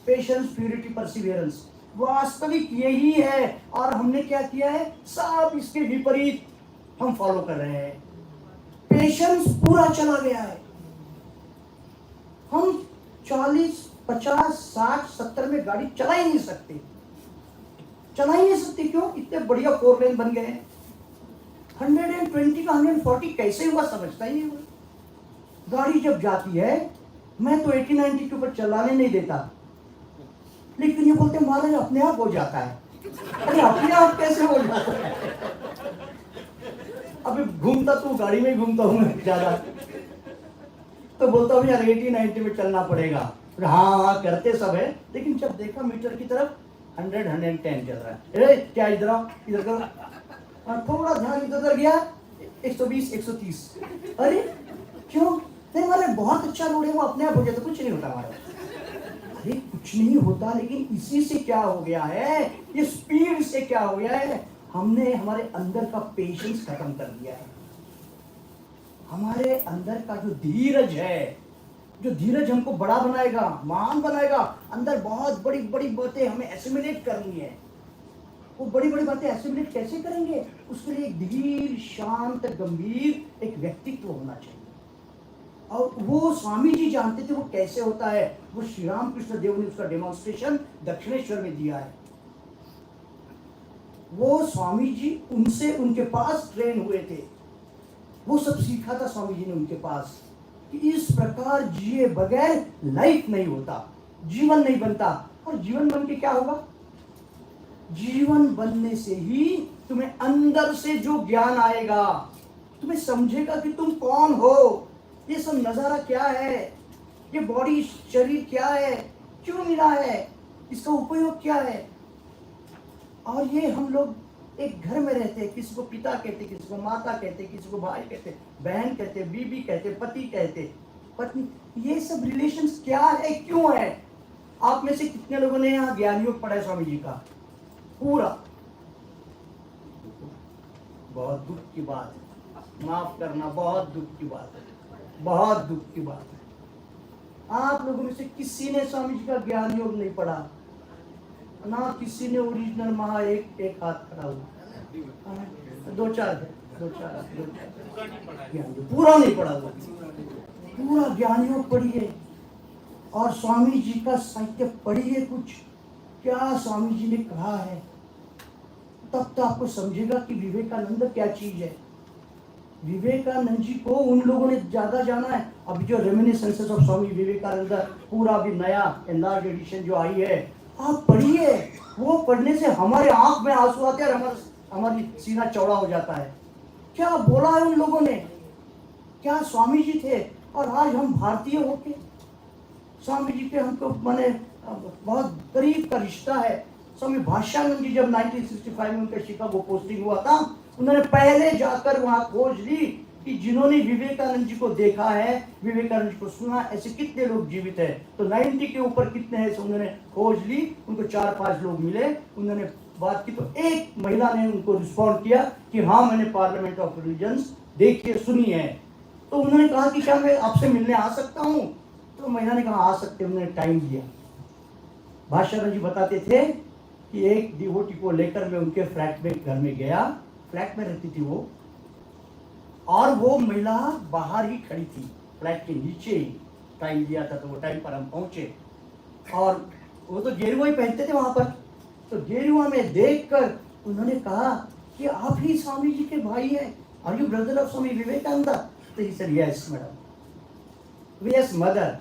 पेशेंस, प्यूरिटी, परसिवियरेंस। वास्तविक यही है और हमने क्या किया है, सब इसके विपरीत हम फॉलो कर रहे हैं। पेशेंस पूरा चला गया है। हम 40, 50, 60, 70 में गाड़ी चला ही नहीं सकते, क्यों? इतने बढ़िया 4 लेन बन गए हैं। 120 का 140 कैसे हुआ समझता ही नहीं हुआ। गाड़ी जब जाती है, मैं तो 80-90 के ऊपर चलाने नहीं देता, लेकिन ये बोलते महाराज अपने आप हो जाता है। अरे अपने आप कैसे हो जाता है? अभी घूमता तो गाड़ी में ही घूमता हूँ मैं ज्यादा, तो बोलता हूँ यार 80-90 में चलना पड़ेगा। हाँ करते सब है, लेकिन जब देखा मीटर की तरफ 100-110 चल रहा है। अरे क्या इधर आओ, इधर करो, थोड़ा ध्यान इधर गया 120-130। अरे क्यों? नहीं हमारे बहुत अच्छा रोड है, वो अपने आप हो जाता, कुछ नहीं होता हमारा। अरे कुछ नहीं होता, लेकिन इसी से क्या हो गया है, ये स्पीड से क्या हो गया है, हमने हमारे अंदर का पेशेंस खत्म कर दिया है। हमारे अंदर का जो धीरज है, जो धीरज हमको बड़ा बनाएगा, महान बनाएगा, अंदर बहुत बड़ी बड़ी बातें हमें एसिमिलेट करनी है। वो बड़ी बड़ी बातें एसिमिलेट कैसे करेंगे? उसके लिए एक धीर, शांत, गंभीर एक व्यक्तित्व होना चाहिए। और वो स्वामी जी जानते थे वो कैसे होता है। वो श्री रामकृष्ण देव ने उसका डेमोन्स्ट्रेशन दक्षिणेश्वर में दिया है। वो स्वामी जी उनसे, उनके पास ट्रेन हुए थे, वो सब सीखा था स्वामी जी ने उनके पास कि इस प्रकार जिए बगैर लाइफ नहीं होता, जीवन नहीं बनता। और जीवन बन के क्या होगा? जीवन बनने से ही तुम्हें अंदर से जो ज्ञान आएगा, तुम्हें समझेगा कि तुम कौन हो, ये सब नजारा क्या है, ये बॉडी, शरीर क्या है, क्यों मिला है, इसका उपयोग क्या है। और ये हम लोग एक घर में रहते हैं, किसी को पिता कहते, किसी को माता कहते, किसी को भाई कहते, बहन कहते, बीबी कहते, पति कहते, पत्नी। ये सब रिलेशंस क्या है, क्यों है? आप में से कितने लोगों ने यहाँ ज्ञान योग पढ़ा है स्वामी जी का पूरा? बहुत दुख की बात है, माफ करना, बहुत दुख की बात है, बहुत दुख की बात है। आप लोगों में से किसी ने स्वामी जी का ज्ञान योग नहीं पढ़ा। ना किसी ने ओरिजिनल महा एक हाथ खड़ा हुआ, दो चार ज्ञानी, पूरा नहीं पढ़ा हुआ, पूरा ज्ञानियों पढ़िए और स्वामी जी का साहित्य पढ़िए, कुछ क्या स्वामी जी ने कहा है, तब तो आपको समझेगा कि विवेकानंद क्या चीज है। विवेकानंद जी को उन लोगों ने ज्यादा जाना है। अभी जो रेमिनिसेंसेस ऑफ स्वामी विवेकानंद पूरा भी नया एनलार्ज एडिशन जो आई है, आप पढ़िए। वो पढ़ने से हमारे आंख में आंसू आते हैं और हमारी सीना चौड़ा हो जाता है। क्या बोला है उन लोगों ने, क्या स्वामी जी थे। और आज हम भारतीय होके स्वामी जी के हमको माने बहुत करीब का रिश्ता है। स्वामी भाष्यानंद जी जब 1965 में उनका शिकागो पोस्टिंग हुआ था, उन्होंने पहले जाकर वहां खोज ली कि जिन्होंने विवेकानंद जी को देखा है, विवेकानंद जी को सुना, ऐसे कितने लोग जीवित है। तो 90 के ऊपर कितने हैं उन्होंने खोज ली। उनको 4-5 लोग मिले, उन्होंने बात की तो एक महिला ने उनको रिस्पॉन्ड किया कि हाँ मैंने पार्लियामेंट ऑफ रिलीजन्स देखी है, सुनी है। तो उन्होंने कहा कि क्या मैं आपसे मिलने आ सकता हूँ। तो महिला ने कहा आ सकते, उन्होंने टाइम दिया। भाष्यानंद जी बताते थे कि एक डिवोटी को लेकर मैं उनके फ्लैट में घर में गया, फ्लैट में रहती थी वो, और वो महिला बाहर ही खड़ी थी फ्लैट के नीचे ही। टाइम दिया था तो वो टाइम पर हम पहुंचे, और वो तो गेरुआ ही पहनते थे वहां पर। तो गेरुआ में देखकर उन्होंने कहा कि आप ही स्वामी जी के भाई हैं, are you brother of Swami Vivekananda. तो ही sir yes madam, yes mother.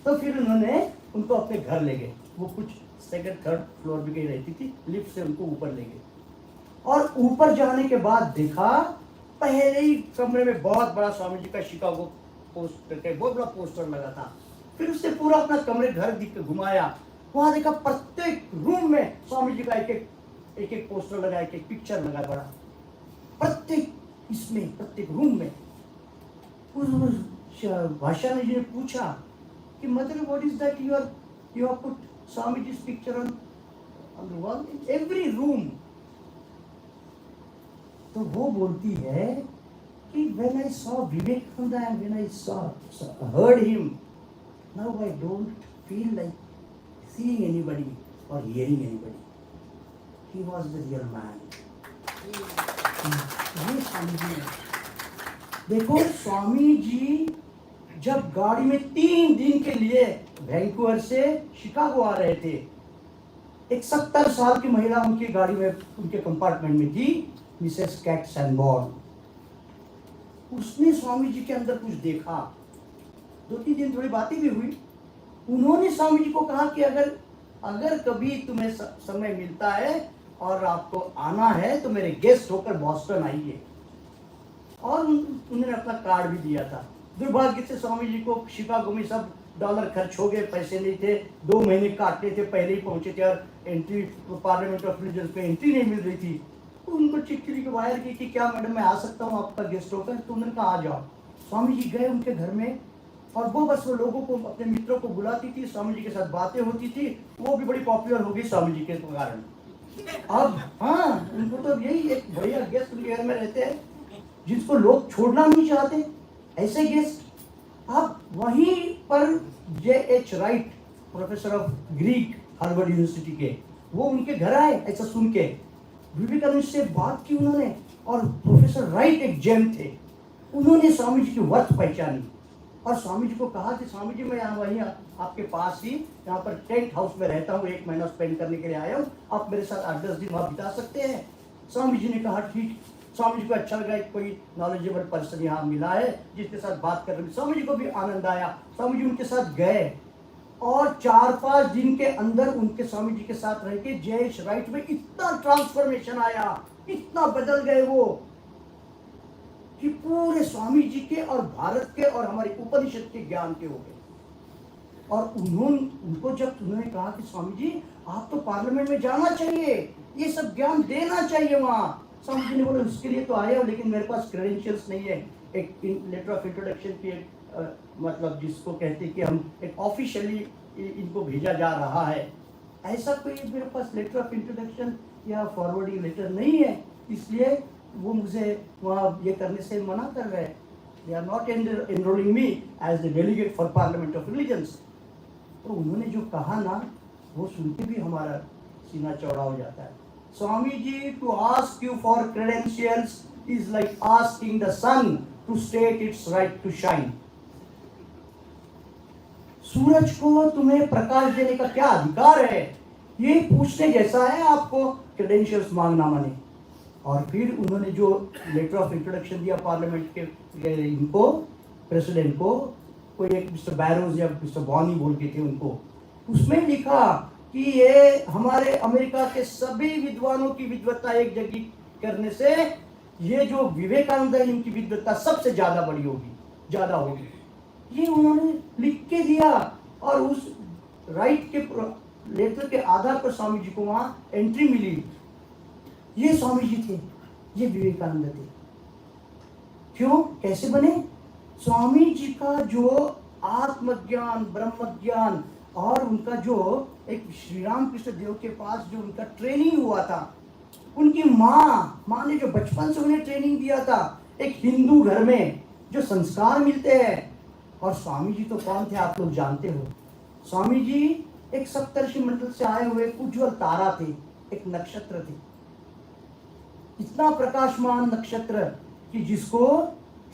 तो फिर उन्होंने उनको अपने घर ले गए। वो कुछ सेकंड थर्ड फ्लोर भी कहीं रहती थी, लिफ्ट से उनको ऊपर ले गए। और ऊपर जाने के बाद देखा पहले ही कमरे में बहुत बड़ा स्वामी जी का शिकागो पोस्टर का बहुत बड़ा पोस्टर लगा था। फिर उससे पूरा अपना कमरे घर दिख घुमाया, वहां देखा प्रत्येक रूम में स्वामी जी का एक एक पोस्टर लगा, एक एक पिक्चर लगा बड़ा, प्रत्येक इसमें प्रत्येक रूम में। उस भाषानंद जी ने पूछा कि mother what is that you have put Swami ji's picture on the wall in every room. तो वो बोलती है कि when I saw Vivekananda and when I heard him, now I don't feel like seeing anybody or hearing anybody. He was the real man. ये स्वामी जी है। देखो स्वामी जी जब गाड़ी में 3 दिन के लिए वैंकूवर से शिकागो आ रहे थे, एक 70 साल की महिला उनकी गाड़ी में उनके कंपार्टमेंट में थी, मिसेस कैट सैनबॉर्न। उसने स्वामी जी के अंदर कुछ देखा। 2-3 दिन थोड़ी बातें भी हुई। उन्होंने स्वामी जी को कहा कि अगर कभी तुम्हें समय मिलता है और आपको आना है तो मेरे गेस्ट होकर बॉस्टन आइए। और उन्होंने अपना कार्ड भी दिया था। दुर्भाग्य से स्वामी जी को शिकागो में सब डॉलर खर्च हो गए, पैसे नहीं थे, 2 महीने काटने थे, पहले ही पहुंचे थे और एंट्री पार्लियामेंट ऑफ रिलीजन पे एंट्री नहीं मिल रही थी। तो उनको चिट्ठी लिख वायर की कि क्या मैडम मैं आ सकता हूँ आपका गेस्ट होकर। तो उन्होंने कहा आ जाओ। स्वामी जी गए उनके घर में, और वो बस वो लोगों को, अपने मित्रों को बुलाती थी, स्वामी जी के साथ बातें होती थी। वो भी बड़ी पॉपुलर हो गई स्वामी जी के कारण। अब हाँ, उनको तो यही एक बढ़िया गेस्ट उनके घर में रहते हैं जिसको लोग छोड़ना नहीं चाहते, ऐसे गेस्ट। अब वहीं पर J.H. Right, professor of Greek Harvard university के, वो उनके घर आए। ऐसा सुन के विवेकानंद से बात की उन्होंने, और प्रोफेसर राइट एक जैन थे, उन्होंने स्वामी जी की वर्थ पहचानी और स्वामी जी को कहा कि स्वामी जी मैं यहाँ वहीं आपके पास ही यहाँ पर टेंट हाउस में रहता हूँ, 1 महीना स्पेंड करने के लिए आया हूँ, आप मेरे साथ 8-10 दिन वहाँ बिता सकते हैं। स्वामी जी ने कहा ठीक। स्वामी जी को अच्छा लगा कोई नॉलेजेबल पर्सन यहाँ मिला है जिसके साथ बात कर रहे। स्वामी जी को भी आनंद आया। स्वामी जी उनके साथ गए और 4-5 दिन के अंदर उनके स्वामी जी के साथ रह के J.H. राइट में इतना ट्रांसफॉर्मेशन आया, इतना बदल गए वो कि पूरे स्वामी जी के और भारत के और हमारे उपनिषद के ज्ञान के हो गए। और उनको जब उन्होंने कहा कि स्वामी जी आप तो पार्लियामेंट में जाना चाहिए, ये सब ज्ञान देना चाहिए वहाँ। स्वामी जी ने बोला उसके लिए तो आया हूँ लेकिन मेरे पास क्रेडेंशियल्स नहीं है। एक लेटर ऑफ इंट्रोडक्शन की मतलब जिसको कहते हैं कि हम एक ऑफिशियली इनको भेजा जा रहा है, ऐसा कोई मेरे पास लेटर ऑफ इंट्रोडक्शन या फॉरवर्डिंग लेटर नहीं है, इसलिए वो मुझे वहाँ ये करने से मना कर रहे हैं। They are not enrolling me as the delegate for parliament of religions. तो उन्होंने जो कहा ना, वो सुन के भी हमारा सीना चौड़ा हो जाता है। Swami ji, to ask you for credentials is like asking the sun to state its right to shine. सूरज को तुम्हें प्रकाश देने का क्या अधिकार है, ये पूछने जैसा है आपको क्रेडेंशियल्स मांगना माने। और फिर उन्होंने जो लेटर ऑफ इंट्रोडक्शन दिया पार्लियामेंट के इनको, प्रेसिडेंट को, कोई एक मिस्टर बैरोज या मिस्टर बॉनी बोल के थे उनको, उसमें लिखा कि ये हमारे अमेरिका के सभी विद्वानों की विद्वत्ता एक जगह करने से ये जो विवेकानंद है इनकी विद्वत्ता सबसे ज्यादा बड़ी होगी, ज्यादा होगी। ये उन्होंने लिख के दिया और उस राइट के लेटर के आधार पर स्वामी जी को वहां एंट्री मिली। ये स्वामी जी थे, ये विवेकानंद थे। क्यों, कैसे बने? स्वामी जी का जो आत्मज्ञान, ब्रह्म ज्ञान और उनका जो एक श्री रामकृष्ण देव के पास जो उनका ट्रेनिंग हुआ था, उनकी माँ ने जो बचपन से उन्हें ट्रेनिंग दिया था, एक हिंदू घर में जो संस्कार मिलते हैं। और स्वामी जी तो कौन थे आप लोग जानते हो। स्वामी जी एक सप्तर्षि मंडल से आए हुए उज्ज्वल तारा थे, एक नक्षत्र थे, इतना प्रकाशमान नक्षत्र कि जिसको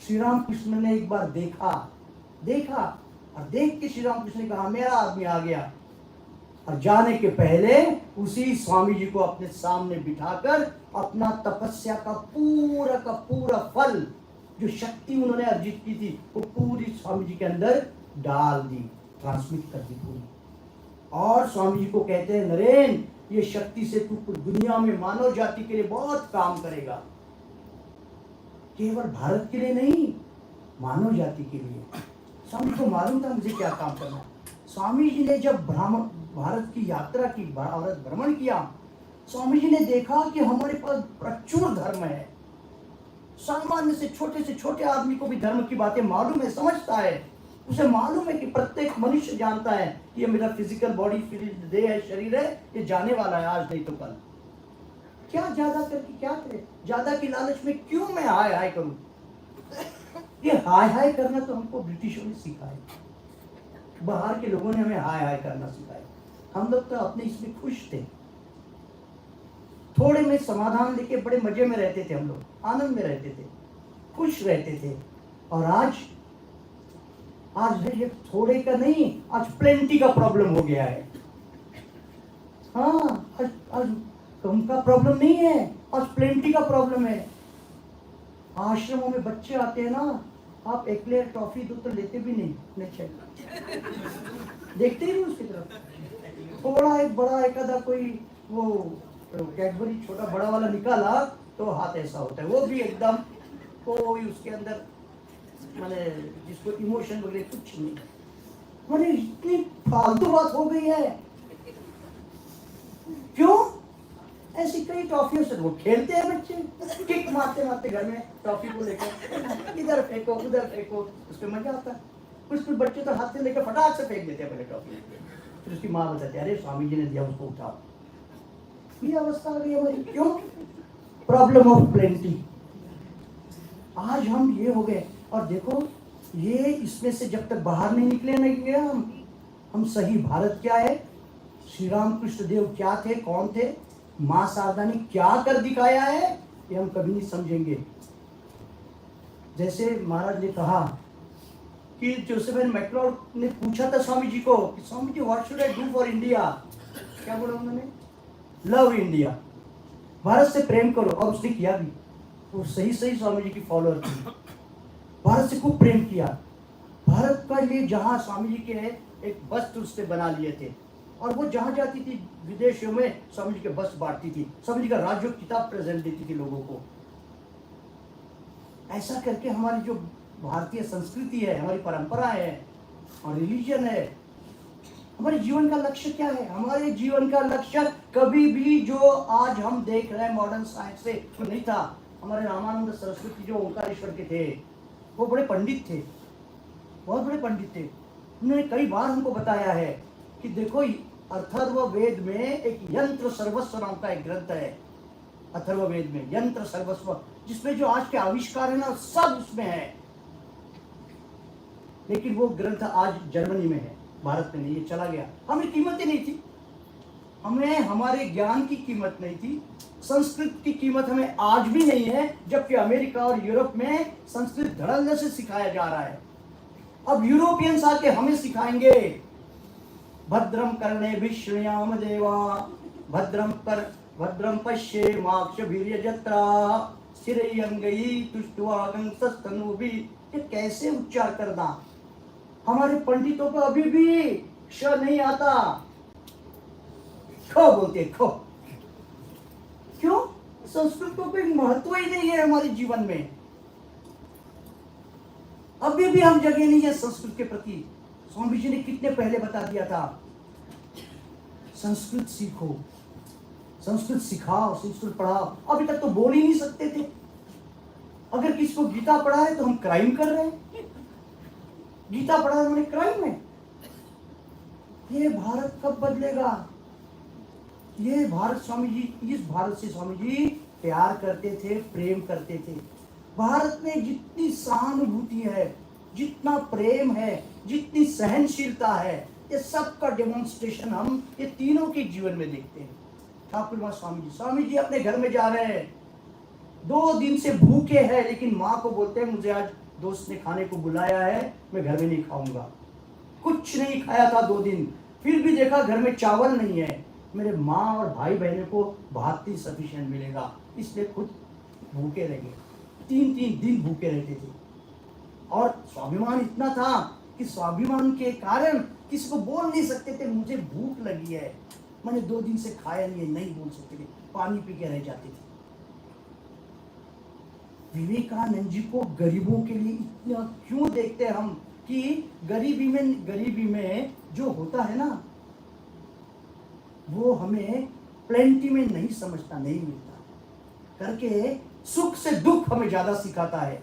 श्री रामकृष्ण ने एक बार देखा और देख के श्री रामकृष्ण ने कहा मेरा आदमी आ गया। और जाने के पहले उसी स्वामी जी को अपने सामने बिठाकर अपना तपस्या का पूरा फल, जो शक्ति उन्होंने अर्जित की थी, वो पूरी स्वामी जी के अंदर डाल दी, ट्रांसमिट कर दी पूरी। और स्वामी जी को कहते हैं नरेन, ये शक्ति से तू दुनिया में मानव जाति के लिए बहुत काम करेगा, केवल भारत के लिए नहीं, मानव जाति के लिए। स्वामी को मालूम था मुझे क्या काम करना। स्वामी जी ने जब भारत की यात्रा की, भारत भ्रमण किया, स्वामी जी ने देखा कि हमारे पास प्रचुर धर्म है। सामान्य से छोटे आदमी को भी धर्म की बातें मालूम है, समझता है। उसे मालूम है कि प्रत्येक मनुष्य जानता है कि ये मेरा फिजिकल बॉडी, देह है, शरीर है, ये जाने वाला है, आज नहीं तो कल। क्या ज्यादा करके क्या करे, ज्यादा की लालच में क्यों मैं हाय हाय करूं। ये हाय हाय करना तो हमको ब्रिटिशों ने सिखाया, बाहर के लोगों ने हमें हाय हाय करना सिखाया। हम लोग तो अपने इसमें खुश थे, थोड़े में समाधान लेके बड़े मजे में रहते थे, हम लोग आनंद में रहते थे, खुश रहते थे। और आज ये थोड़े का नहीं, आज प्लेंटी का प्रॉब्लम हो गया है। हाँ, आज कम का प्रॉब्लम नहीं है, आज प्लेंटी का प्रॉब्लम है। आश्रमों में बच्चे आते हैं ना, आप एक्लेयर टॉफी दो तो लेते भी नहीं, देखते ही नहीं उसकी तरफ। थोड़ा एक बड़ा एक आधा कोई वो कैडबरी छोटा बड़ा वाला निकाला तो हाथ ऐसा होता है, वो भी एकदम कोई उसके अंदर माने जिसको इमोशन वगैरह कुछ नहीं। माने इतनी फालतू बात हो गई है। क्यों? ऐसी कई टॉफियों से वो खेलते हैं बच्चे, किक मारते मारते घर में टॉफी को लेकर इधर फेंको उधर फेंको, उसमें मजा आता है। कुछ बच्चे तो हाथ से लेकर फटाक से फेंक देते हैं पहले टॉफी, फिर उसकी माँ बताती है अरे स्वामी जी ने दिया, उसको उठाओ। ये अवस्था आ गई हमारी। क्यों? Problem of plenty. आज हम ये हो गए। और देखो ये इसमें से जब तक बाहर नहीं निकले नहीं हम सही भारत क्या है, श्री रामकृष्ण देव क्या थे, कौन थे, माँ शारदा ने क्या कर दिखाया है, ये हम कभी नहीं समझेंगे। जैसे महाराज ने कहा कि जोसेफ मैक्लॉड ने पूछा था स्वामी जी को कि Swami ji what should I do for India, क्या बोला उन्होंने? लव इंडिया, भारत से प्रेम करो। और उसने किया भी, वो सही स्वामी जी की फॉलोअर थी, भारत से खूब प्रेम किया। भारत का लिए जहां स्वामी जी के एक वस्त्र उसने बना लिए थे, और वो जहां जाती थी विदेशों में स्वामी जी के वस्त्र बांटती थी, स्वामी जी का राजयोग किताब प्रेजेंट देती थी लोगों को। ऐसा करके हमारी जो भारतीय संस्कृति है, हमारी परंपरा है और रिलीजन है, हमारे जीवन का लक्ष्य क्या है? हमारे जीवन का लक्ष्य कभी भी जो आज हम देख रहे हैं मॉडर्न साइंस से तो नहीं था। हमारे रामानंद सरस्वती जो ओंकारेश्वर के थे, वो बड़े पंडित थे, बहुत बड़े पंडित थे। उन्होंने कई बार हमको बताया है कि देखो अथर्ववेद में एक यंत्र सर्वस्व नाम का एक ग्रंथ है। अथर्ववेद में यंत्र सर्वस्व, जिसमें जो आज के आविष्कार है ना सब उसमें है, लेकिन वो ग्रंथ आज जर्मनी में है, भारत में नहीं, ये चला गया। हमें कीमत ही नहीं थी, हमें हमारे ज्ञान की कीमत नहीं थी, संस्कृत की कीमत हमें आज भी नहीं है, जबकि अमेरिका और यूरोप में संस्कृत धड़ल्ले से सिखाया जा रहा है। अब यूरोपियंस आके हमें सिखाएंगे, भद्रम कर्णे विष्णुयाम देवा, भद्रम पश्येमाक्षभिर्यजत्रा स्थिरैरंगैः तुष्ट्वागं सस्तनूभिः। ये कैसे उच्चार करना? हमारे पंडितों को अभी भी श नहीं आता, खो बोलते खो। क्यों? संस्कृत को कोई महत्व ही नहीं है हमारे जीवन में। अभी भी हम जगह नहीं है संस्कृत के प्रति। स्वामी जी ने कितने पहले बता दिया था, संस्कृत सीखो, संस्कृत सिखाओ, संस्कृत पढ़ाओ। अभी तक तो बोल ही नहीं सकते थे। अगर किसी को गीता पढ़ा है तो हम क्राइम कर रहे हैं। गीता पढ़ा है उन्होंने, क्राइम है। ये भारत कब बदलेगा? ये भारत, स्वामी जी, इस भारत से स्वामी जी प्यार करते थे, प्रेम करते थे। भारत में जितनी सहानुभूति है, जितना प्रेम है, जितनी सहनशीलता है, ये सब का डेमोन्स्ट्रेशन हम ये तीनों के जीवन में देखते हैं। ठाकुर माँ स्वामी जी अपने घर में जा रहे हैं, 2 दिन से भूखे हैं, लेकिन माँ को बोलते हैं मुझे आज दोस्त ने खाने को बुलाया है, मैं घर में नहीं खाऊंगा। कुछ नहीं खाया था 2 दिन, फिर भी देखा घर में चावल नहीं है, मेरे माँ और भाई बहनों को भात ही सफिशिएंट मिलेगा, इसलिए खुद भूखे रह गए। 3-3 दिन भूखे रहते थे। और स्वाभिमान इतना था कि स्वाभिमान के कारण किसी को बोल नहीं सकते थे मुझे भूख लगी है, मैंने 2 दिन से खाया नहीं है, नहीं बोल सकते थे, पानी पी के रह जाते थे। विवेकानंद जी को गरीबों के लिए इतना क्यों देखते हैं हम कि गरीबी में जो होता है ना, वो हमें प्लेंटी में नहीं समझता, नहीं मिलता करके सुख से दुख हमें ज्यादा सिखाता है।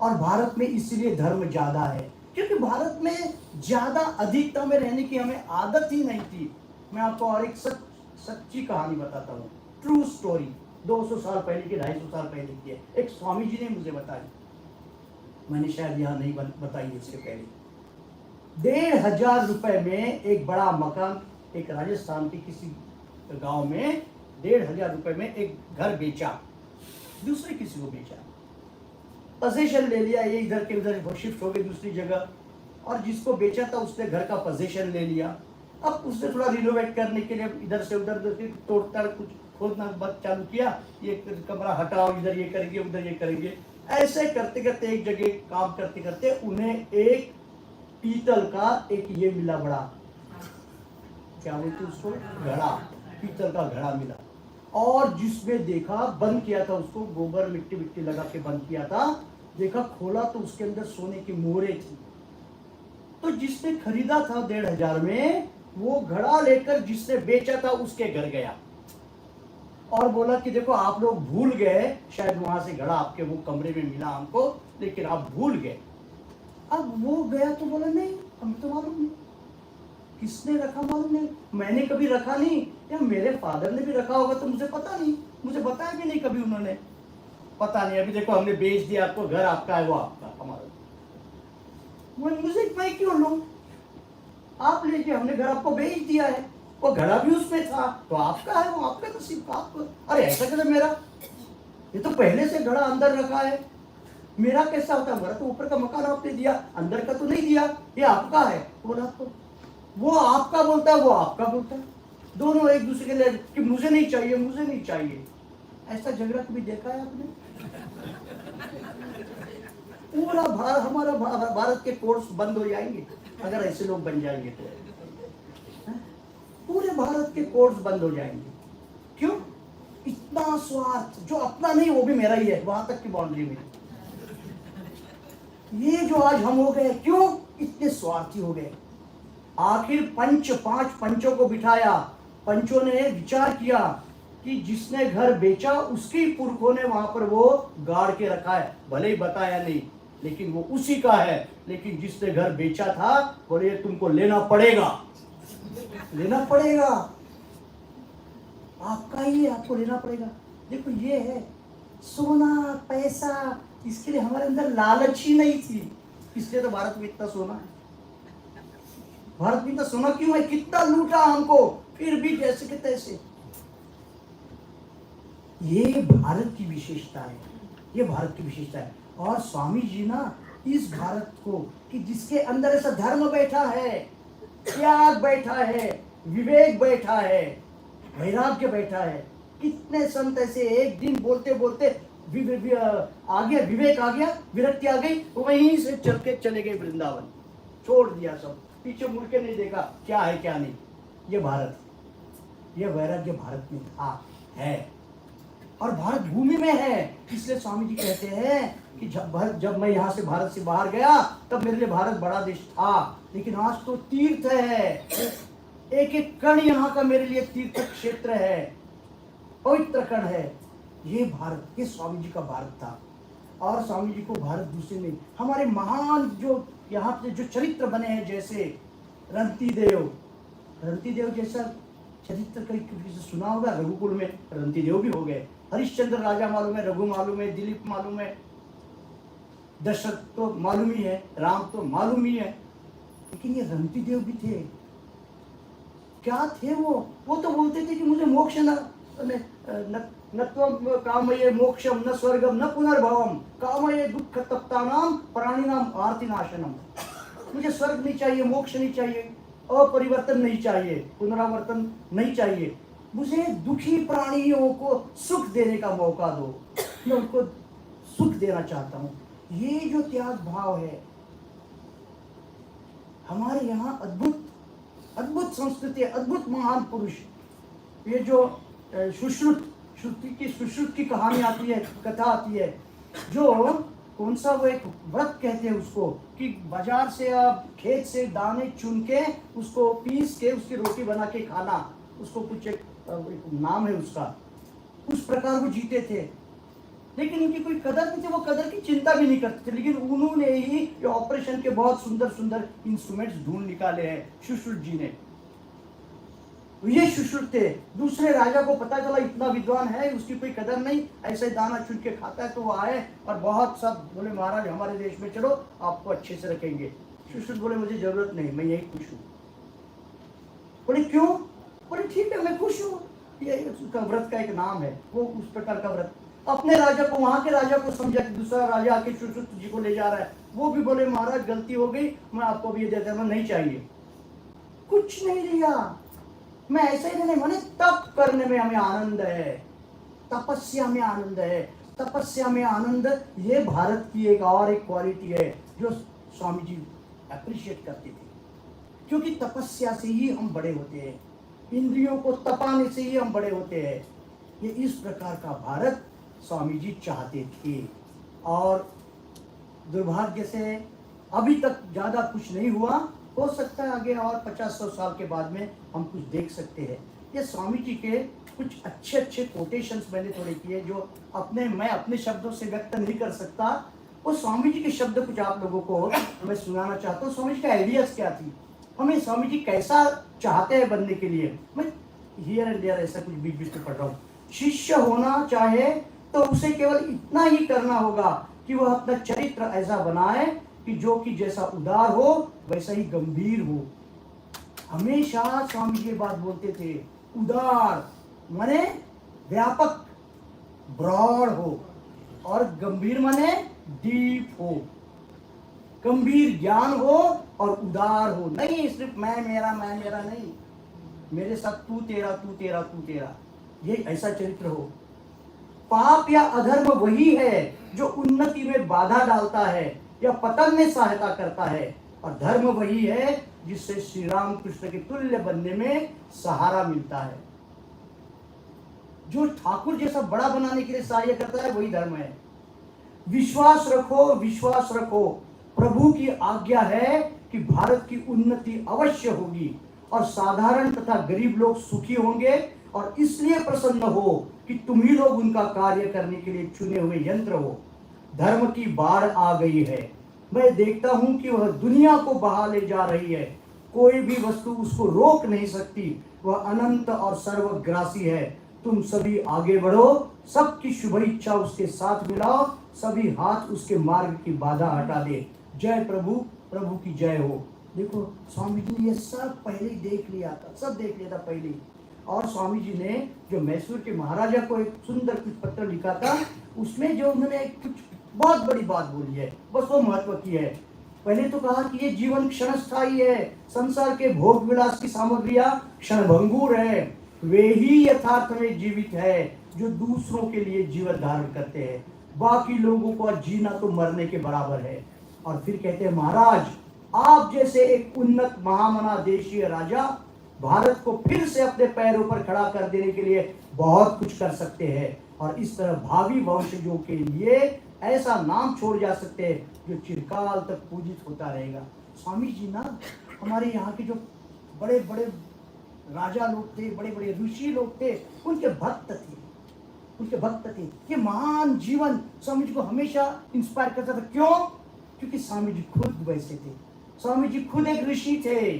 और भारत में इसीलिए धर्म ज्यादा है, क्योंकि भारत में ज्यादा अधिकता में रहने की हमें आदत ही नहीं थी। मैं आपको और एक सच्ची कहानी बताता हूँ, ट्रू स्टोरी, 200 साल पहले की, 250 साल पहले की है। एक स्वामी जी ने मुझे बताई, मैंने शायद यहाँ नहीं बताई इससे पहले। 1500 रुपए में एक बड़ा मकान, एक राजस्थान के किसी गांव में 1500 रुपए में एक घर बेचा, दूसरे किसी को बेचा, पोजीशन ले लिया, ये इधर के उधर शिफ्ट हो गए दूसरी जगह, और जिसको बेचा था उसने घर का पोजीशन ले लिया। अब उसने थोड़ा रिनोवेट करने के लिए इधर से उधर तोड़ता कुछ खोदना चालू किया, ये कमरा हटाओ, इधर ये करेंगे, उधर ये करेंगे। ऐसे करते करते एक जगह काम करते करते उन्हें एक पीतल का एक ये मिला, बड़ा क्या बोलते उसको, घड़ा, पीतल का घड़ा मिला। और जिसमें देखा, बंद किया था उसको, गोबर मिट्टी लगा के बंद किया था, देखा खोला तो उसके अंदर सोने की मोहरें थी। तो जिसने खरीदा था 1500 में, वो घड़ा लेकर जिसने बेचा था उसके घर गया और बोला कि देखो आप लोग भूल गए, शायद वहां से घड़ा आपके वो कमरे में मिला हमको, लेकिन आप भूल गए। अब वो गया तो बोला नहीं, हमें तो मालूम नहीं, किसने रखा मालूम नहीं, मैंने कभी रखा नहीं, या मेरे फादर ने भी रखा होगा तो मुझे पता नहीं, मुझे बताया भी नहीं कभी उन्होंने, पता नहीं। अभी देखो हमने बेच दिया आपको, घर आपका है, वो आपका, हमारा। मुझे मैं क्यों लूं, आप लीजिए, हमने घर आपको बेच दिया है, वो घड़ा भी उसमें था तो आपका है, वो आपका नसीब का आपको। अरे ऐसा कैसे मेरा, ये तो पहले से घड़ा अंदर रखा है, मेरा कैसा होता, मेरा तो ऊपर का मकान आपने दिया, अंदर का तो नहीं दिया, ये आपका है। बोला तो वो आपका बोलता है, वो आपका बोलता है, दोनों एक दूसरे के लिए कि मुझे नहीं चाहिए, मुझे नहीं चाहिए। ऐसा झगड़ा कभी देखा है आपने? पूरा हमारा भारत के कोर्स बंद हो जाएंगे अगर ऐसे लोग बन जाएंगे तो। पूरे भारत के कोर्स बंद हो जाएंगे। क्यों? इतना स्वार्थ, जो अपना नहीं वो भी मेरा ही है, वहां तक की बाउंड्री में। ये जो आज हम हो गए, क्यों इतने स्वार्थी हो गए? आखिर 5 पंचों को बिठाया, पंचों ने विचार किया कि जिसने घर बेचा उसके पुरखों ने वहां पर वो गाड़ के रखा है, भले ही बताया नहीं, लेकिन वो उसी का है। लेकिन जिसने घर बेचा था बोले तुमको लेना पड़ेगा, लेना पड़ेगा, आपका ही है, आपको लेना पड़ेगा। देखो ये है सोना पैसा, इसके लिए हमारे अंदर लालच ही नहीं थी, इसलिए तो भारत में इतना सोना है। भारत में इतना सोना क्यों है? कितना लूटा हमको, फिर भी जैसे के तैसे। ये भारत की विशेषता है, ये भारत की विशेषता है। और स्वामी जी ना इस भारत को, कि जिसके अंदर ऐसा धर्म बैठा है, त्याग बैठा है, विवेक बैठा है, वैराग्य बैठा है। कितने संत ऐसे एक दिन बोलते बोलते आ गया, विवेक आ गया, विरक्ति आ गई, वहीं से चल के चले गए वृंदावन, छोड़ दिया सब, पीछे मुड़ के नहीं देखा क्या है क्या नहीं। ये भारत, ये वैराग्य भारत में था, है, और भारत भूमि में है। इसलिए स्वामी जी कहते हैं कि जब मैं यहाँ से भारत से बाहर गया तब मेरे लिए भारत बड़ा देश था, लेकिन आज तो तीर्थ है, एक एक कण यहाँ का मेरे लिए तीर्थ क्षेत्र है, पवित्र कण है। ये भारत, ये स्वामी जी का भारत था। और स्वामी जी को भारत दूसरे नहीं, हमारे महान जो यहाँ पे जो चरित्र बने हैं, जैसे रंती देव जैसा चरित्र कहीं सुना होगा। रघुकुल में रंती देव भी हो गए, हरिश्चंद्र राजा मालूम है, रघु मालूम है, दिलीप मालूम है, दशरथ तो मालूम ही है, राम तो मालूम ही है, लेकिन ये रंती देव भी थे। क्या थे वो तो बोलते थे कि मुझे मोक्ष न कामये मोक्षम न स्वर्गम न पुनर्भवम कामये दुख तप्तानाम प्राणिनाम आर्ति नाशनम। मुझे स्वर्ग नहीं चाहिए, मोक्ष नहीं चाहिए, अपरिवर्तन नहीं चाहिए, पुनरावर्तन नहीं चाहिए, मुझे दुखी प्राणियों को सुख देने का मौका दो, मैं उनको सुख देना चाहता हूँ। ये जो त्याग भाव है हमारे यहाँ, अद्भुत संस्कृति, अद्भुत महान पुरुष। ये जो सुश्रुत की कहानी आती है, कथा आती है, जो कौन सा वो एक व्रत कहते हैं उसको, कि बाजार से आप खेत से दाने चुन के उसको पीस के उसकी रोटी बना के खाना, उसको कुछ एक नाम है उसका। उस प्रकार वो जीते थे, लेकिन उनकी कोई कदर नहीं थी, वो कदर की चिंता भी नहीं करते थे। लेकिन उन्होंने ही ये ऑपरेशन के बहुत सुंदर सुंदर इंस्ट्रूमेंट्स ढूंढ निकाले हैं, सुश्रुत जी ने। ये सुश्रुत थे। दूसरे राजा को पता चला इतना विद्वान है, उसकी कोई कदर नहीं, ऐसे दाना चुन के खाता है, तो वो आए और बहुत सब बोले महाराज हमारे देश में चलो, आपको अच्छे से रखेंगे। सुश्रुत बोले मुझे जरूरत नहीं, मैं यही खुश हूँ। बोले क्यों? बोले ठीक है मैं खुश हूँ, ये उसका व्रत का एक नाम है, वो उस प्रकार का व्रत। अपने राजा को, वहां के राजा को समझा कि दूसरा राजा आके सुश्रुत जी को ले जा रहा है, वो भी बोले महाराज गलती हो गई, मैं आपको भी ये देता हूं, नहीं चाहिए, कुछ नहीं दिया, मैं ऐसे ही नहीं, मैंने तप करने में हमें आनंद है, तपस्या में आनंद है, तपस्या में आनंद। ये भारत की एक और एक क्वालिटी है जो स्वामी जी अप्रिशिएट करते थे, क्योंकि तपस्या से ही हम बड़े होते हैं, इंद्रियों को तपाने से ही हम बड़े होते हैं। ये इस प्रकार का भारत स्वामी जी चाहते थे। और दुर्भाग्य से अभी तक ज़्यादा कुछ नहीं हुआ, हो सकता है आगे और 50-100 साल के बाद में हम कुछ देख सकते हैं। ये स्वामी जी के कुछ अच्छे कोटेशंस मैंने थोड़े किए, जो मैं अपने शब्दों से व्यक्त नहीं कर सकता, वो स्वामी जी के शब्द कुछ आप लोगों को मैं सुनाना चाहता हूँ। स्वामी जी का आइडियाज क्या थी, हमें स्वामी जी कैसा चाहते हैं बनने के लिए। मैं हियर एंड देयर ऐसा कुछ बीच बीच में पढ़ रहा हूँ। शिष्य होना चाहे तो उसे केवल इतना ही करना होगा कि वह अपना चरित्र ऐसा बनाए कि जो कि जैसा उदार हो वैसा ही गंभीर हो। हमेशा स्वामी जी ये बात बोलते थे, उदार माने व्यापक, ब्रॉड हो, और गंभीर माने डीप हो। गंभीर ज्ञान हो और उदार हो, नहीं सिर्फ मैं मेरा नहीं, मेरे साथ तू तेरा, ये ऐसा चरित्र हो। पाप या अधर्म वही है जो उन्नति में बाधा डालता है या पतन में सहायता करता है, और धर्म वही है जिससे श्री राम कृष्ण के तुल्य बनने में सहारा मिलता है। जो ठाकुर जैसा बड़ा बनाने के लिए सहाय करता है वही धर्म है। विश्वास रखो, प्रभु की आज्ञा है कि भारत की उन्नति अवश्य होगी और साधारण तथा गरीब लोग सुखी होंगे, और इसलिए प्रसन्न हो कि तुम ही लोग उनका कार्य करने के लिए चुने हुए यंत्र हो। धर्म की बाढ़ आ गई है, मैं देखता हूं कि वह दुनिया को बहा ले जा रही है, कोई भी वस्तु उसको रोक नहीं सकती, वह अनंत और सर्वग्रासी है। तुम सभी आगे बढ़ो, सबकी शुभ इच्छा उसके साथ मिलाओ, सभी हाथ उसके मार्ग की बाधा हटा दे। जय प्रभु, प्रभु की जय हो। देखो स्वामी जी ने ये सब पहले ही देख लिया था, सब देख लिया था पहले ही। और स्वामी जी ने जो मैसूर के महाराजा को एक सुंदर कुछ पत्र लिखा था, उसमें जो उन्होंने कुछ बहुत बड़ी बात बोली है, बस वो महत्व की है। पहले तो कहा कि ये जीवन क्षणस्थायी है, संसार के भोग विलास की सामग्रियां क्षणभंगुर है, वे ही यथार्थ में जीवित है जो दूसरों के लिए जीवन धारण करते हैं, बाकी लोगों को जीना तो मरने के बराबर है। और फिर कहते हैं महाराज, आप जैसे एक उन्नत महामना देशीय राजा भारत को फिर से अपने पैरों पर खड़ा कर देने के लिए बहुत कुछ कर सकते हैं, और इस तरह भावी वंशजों के लिए ऐसा नाम छोड़ जा सकते हैं जो चिरकाल तक पूजित होता रहेगा। स्वामी जी ना हमारे यहाँ के जो बड़े बड़े राजा लोग थे, बड़े बड़े ऋषि लोग थे, उनके भक्त थे, उनके भक्त थे। ये महान जीवन स्वामी जी को हमेशा इंस्पायर करता था। क्यों? क्योंकि स्वामी जी खुद वैसे थे। स्वामी जी खुद एक ऋषि थे,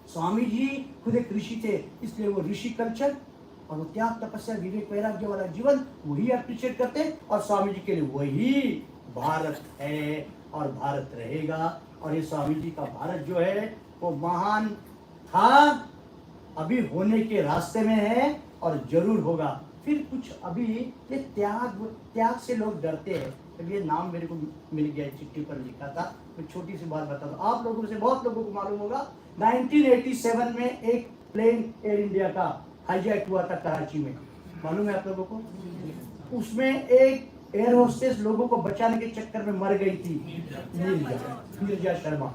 स्वामी जी खुद एक ऋषि थे, इसलिए वो ऋषि कल्चर और वो त्याग तपस्या विवेक वैराग्य वाला जीवन वही अप्रिशिएट करते, और स्वामी जी के लिए वही भारत है और भारत रहेगा। और ये स्वामी जी का भारत जो है वो महान था, अभी होने के रास्ते में है और जरूर होगा। फिर कुछ अभी ये त्याग से लोग डरते हैं। अब ये नाम मेरे को मिल गया, चिट्ठी पर लिखा था। मैं छोटी सी बात बता दूं, आप लोगों से बहुत लोगों को मालूम होगा 1987 में एक प्लेन एयर इंडिया का हाईजैक हुआ था कराची में, मालूम है आप लोगों को? उसमें एक एयर होस्टेस लोगों को बचाने के चक्कर में मर गई थी, नीरजा शर्मा।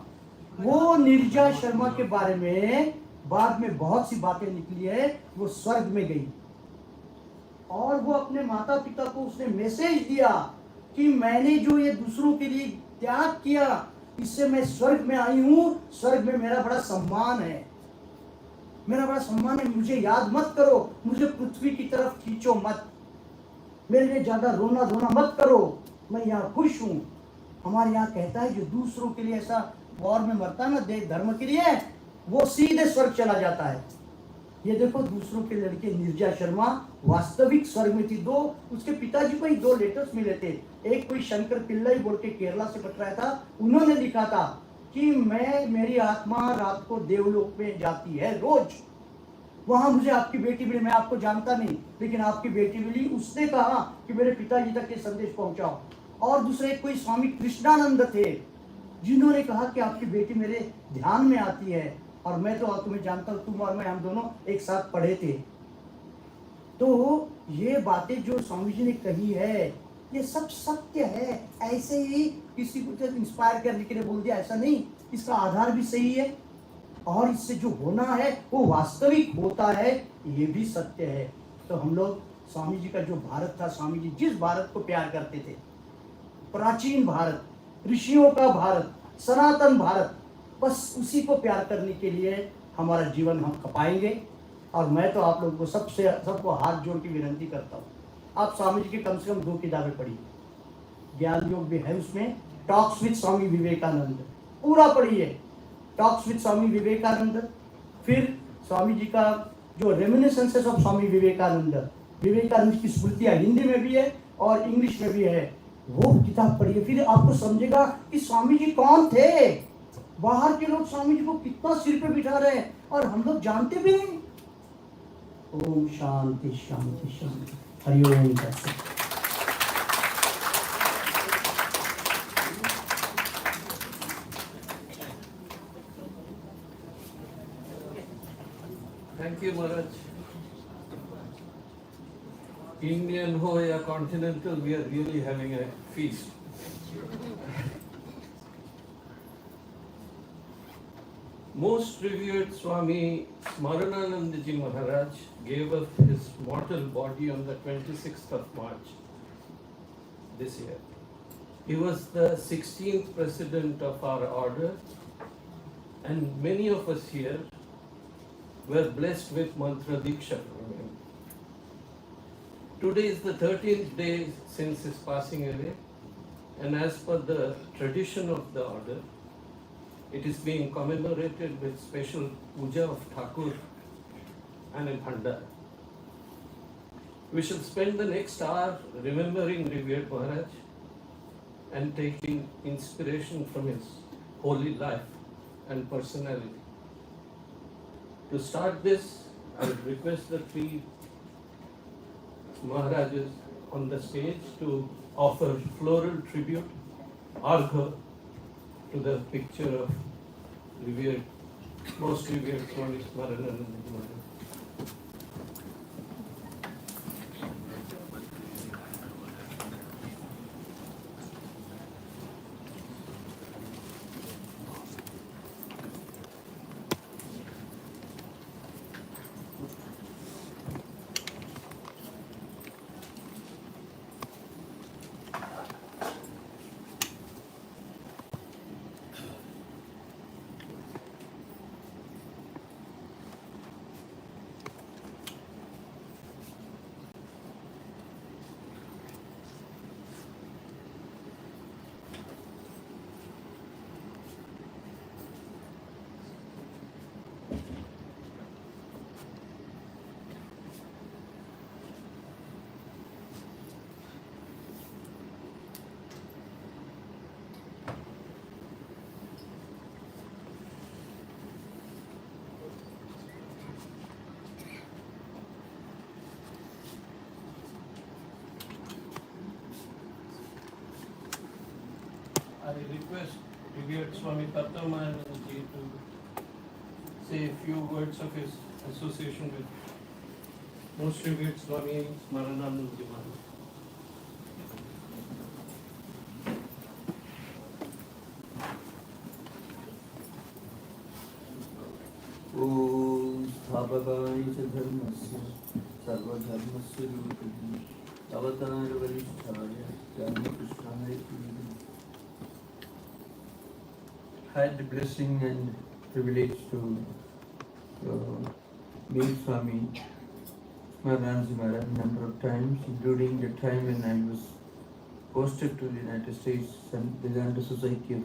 वो नीरजा शर्मा के बारे में बाद में बहुत सी बातें निकली है। वो स्वर्ग में गई और वो अपने माता पिता को उसने मैसेज दिया कि मैंने जो ये दूसरों के लिए त्याग किया, इससे मैं स्वर्ग में आई हूं, स्वर्ग में मेरा बड़ा सम्मान है, मेरा बड़ा सम्मान है, मुझे याद मत करो, मुझे पृथ्वी की तरफ खींचो मत, मेरे लिए ज्यादा रोना धोना मत करो, मैं यहाँ खुश हूँ। हमारे यहाँ कहता है जो दूसरों के लिए ऐसा वॉर में मरता है ना, देश धर्म के लिए, वो सीधे स्वर्ग चला जाता है। ये देखो दूसरों के लड़के नीरजा शर्मा वास्तविक स्वर्ग में थी। दो उसके पिताजी को ही 2 लेटर्स मिले थे। एक कोई शंकर पिल्लई बोल के केरला से पटराया था, उन्होंने लिखा था कि मेरी आत्मा रात को देवलोक में जाती है रोज, वहां मुझे आपकी बेटी मिली, मैं आपको जानता नहीं लेकिन आपकी बेटी मिली, उसने कहा कि मेरे पिताजी तक ये संदेश पहुंचाओ। और दूसरे कोई स्वामी कृष्णानंद थे जिन्होंने कहा कि आपकी बेटी मेरे ध्यान में आती है और मैं तो तुम्हें जानता हूं, तुम और मैं, हम दोनों एक साथ पढ़े थे। तो ये बातें जो स्वामी जी ने कही है ये सब सत्य है, ऐसे ही किसी को इंस्पायर करने के लिए बोल दिया ऐसा नहीं, इसका आधार भी सही है और इससे जो होना है वो वास्तविक होता है, ये भी सत्य है। तो हम लोग स्वामी जी का जो भारत था, स्वामी जी जिस भारत को प्यार करते थे, प्राचीन भारत, ऋषियों का भारत, सनातन भारत, बस उसी को प्यार करने के लिए हमारा जीवन हम खपाएंगे। और मैं तो आप लोगों को सबको हाथ जोड़ के विनती करता हूँ, आप स्वामी जी की कम से कम 2 किताबें पढ़िए, ज्ञान योग भी है उसमें, टॉक्स विद स्वामी विवेकानंद पूरा पढ़िए, टॉक्स विद स्वामी विवेकानंद। फिर स्वामी जी का जो रेमिनिसेंसेस ऑफ स्वामी विवेकानंद, विवेकानंद की स्मृतियाँ हिंदी में भी है और इंग्लिश में भी है, वो किताब पढ़िए। फिर आपको समझेगा कि स्वामी जी कौन थे। बाहर के लोग स्वामी जी को कितना सिर पे बिठा रहे हैं और हम लोग जानते भी नहीं। ओम शांति शांति शांति, हरिओम तत्सत। Thank you, Maharaj. Indian ho ya continental, we are really having a feast. Most revered Swami Smaranandaji Maharaj gave up his mortal body on the 26th of March this year. He was the 16th president of our order, and many of us here were blessed with mantra diksha from him. Today is the 13th day since his passing away, and as per the tradition of the order, it is being commemorated with special puja of Thakur and a bhandara. We shall spend the next hour remembering Revered Maharaj and taking inspiration from his holy life and personality. To start this, I would request the three Maharajas on the stage to offer floral tribute, argha, to the picture of revered, most revered Swami Smaranandaji Maharaj. I request Revered Swami Tattwamayanandaji to say a few words of his association with most revered Swami Smaranandaji Maharaj. ॐ स्थापकाय च धर्मस्य सर्वधर्मस्य रूपिणे अवतारवरिष्ठाय रामकृष्णाय had the blessing and privilege to meet Swami Smaranandaji Maharaj a number of times, including the time when I was posted to the United States and Vedanta Society of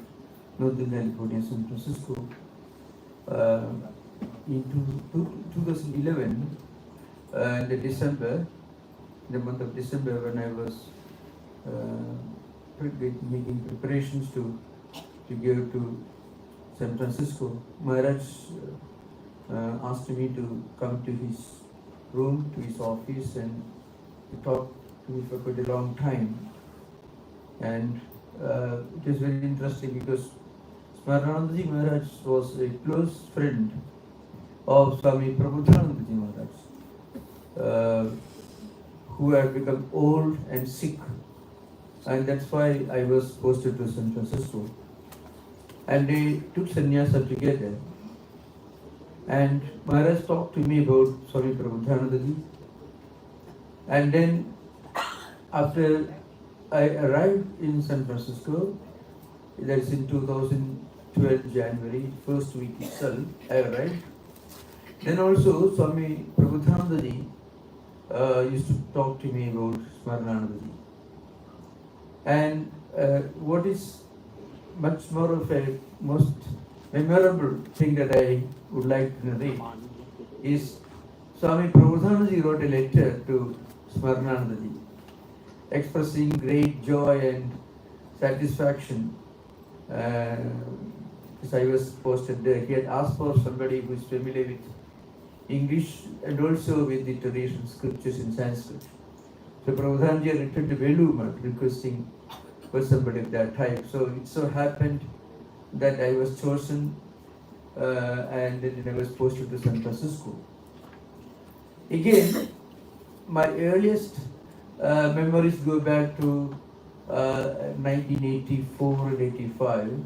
Northern California, San Francisco. In 2011, the month of December, when I was making preparations to go to San Francisco, Maharaj asked me to come to his room, to his office, and to talk to me for quite a long time. And it was very interesting because Smaranandaji Maharaj was a close friend of Swami Prabodhanandaji Maharaj, who had become old and sick, and that's why I was posted to San Francisco. And they took sannyasa together. And Maharaj talked to me about Swami Prabodhanandaji. And then after I arrived in San Francisco, that's in 2012 January, first week itself, I arrived. Then also Swami Prabodhanandaji used to talk to me about Smaranandaji. And what is much more of a most memorable thing that I would like to narrate is Swami Prabodhanandaji wrote a letter to Smaranandaji expressing great joy and satisfaction because I was posted there. He had asked for somebody who is familiar with English and also with the traditional scriptures in Sanskrit. So Prabodhanandaji had written to Velumat requesting for somebody of that type. So it so happened that I was chosen and then I was posted to San Francisco. Again, my earliest memories go back to 1984 and 85.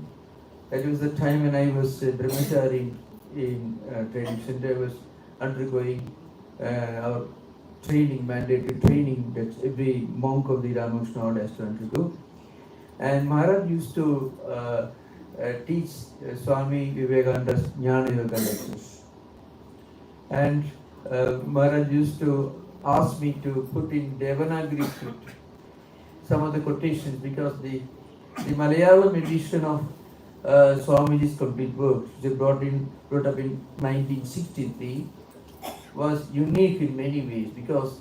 That was the time when I was a brahmachari in training center. I was undergoing our training, mandatory training that every monk of the Ramakrishna order has to undergo. And Maharaj used to teach Swami Vivekananda's Jnana Yoga lectures. And Maharaj used to ask me to put in Devanagari script some of the quotations because the Malayalam edition of Swamiji's complete work, which brought up in 1963, was unique in many ways because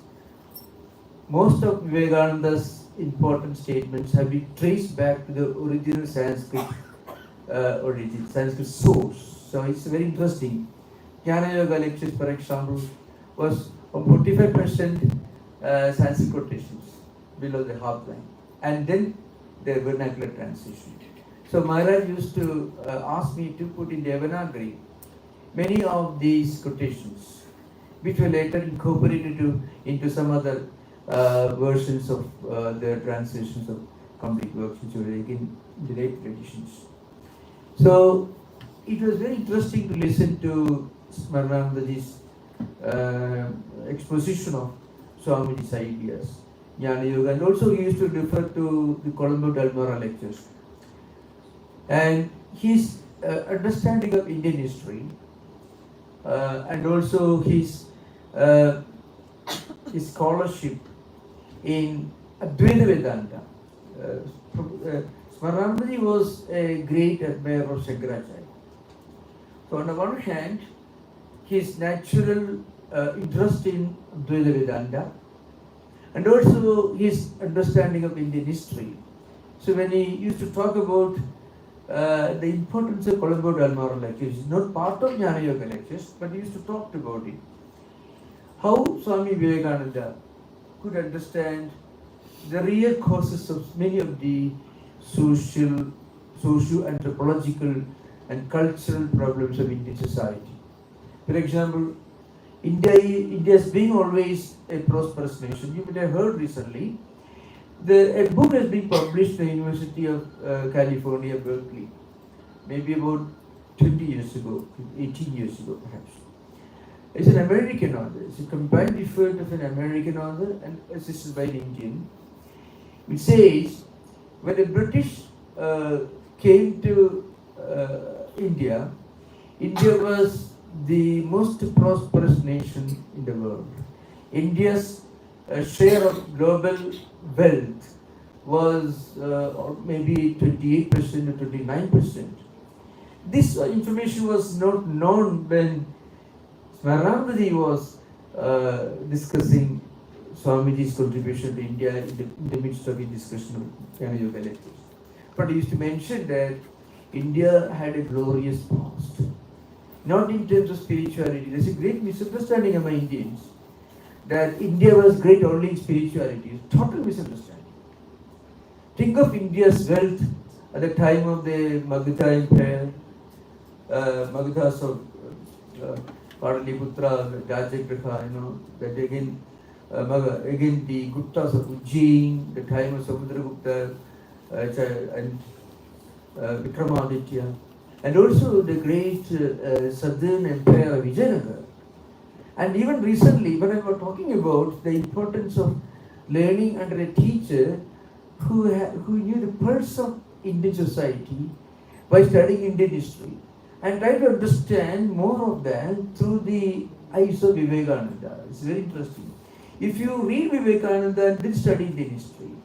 most of Vivekananda's important statements have been traced back to the original Sanskrit origin, Sanskrit source. So it's very interesting. Jnana Yoga lectures, for example, was 45% Sanskrit quotations below the half line, and then the vernacular translation. So Maharaj used to ask me to put in Devanagari many of these quotations, which were later incorporated into some other versions of the translations of complete works, which were again in the later editions. So it was very interesting to listen to Smaranandaji's exposition of Swamiji's ideas, Jnana Yoga, and also he used to refer to the Colombo Dalmara lectures. And his understanding of Indian history and also his scholarship in Advaita Vedanta. Smaranandaji was a great admirer of Shankaracharya. So on the one hand, his natural interest in Advaita Vedanta and also his understanding of Indian history. So when he used to talk about the importance of Colombo Dalmara lectures, not part of Jnana Yoga lectures, but he used to talk about it. How Swami Vivekananda could understand the real causes of many of the socio-anthropological and cultural problems of Indian society. For example, India's being always a prosperous nation. You may have heard recently, a book has been published in the University of California, Berkeley, maybe about 20 years ago, 18 years ago perhaps. It's an American author. It's a combined effort of an American author and assisted by an Indian. It says, when the British came to India, India was the most prosperous nation in the world. India's share of global wealth was maybe 28% or 29%. This information was not known when Smaranandaji was discussing Swamiji's contribution to India in the midst of his discussion of Jnana Yoga lectures. But he used to mention that India had a glorious past, not in terms of spirituality. There's a great misunderstanding among Indians that India was great only in spirituality. Total misunderstanding. Think of India's wealth at the time of the Magadha Empire, Magadhas of Pataliputra, Rajagriha, that again the Guptas of Ujjain, the time of Samudragupta and Vikramaditya, and also the great southern empire of Vijayanagar. And even recently, when I was talking about the importance of learning under a teacher who knew the pulse of Indian society by studying Indian history, and try to understand more of that through the eyes of Vivekananda. It's very interesting. If you read Vivekananda and then study Indian history,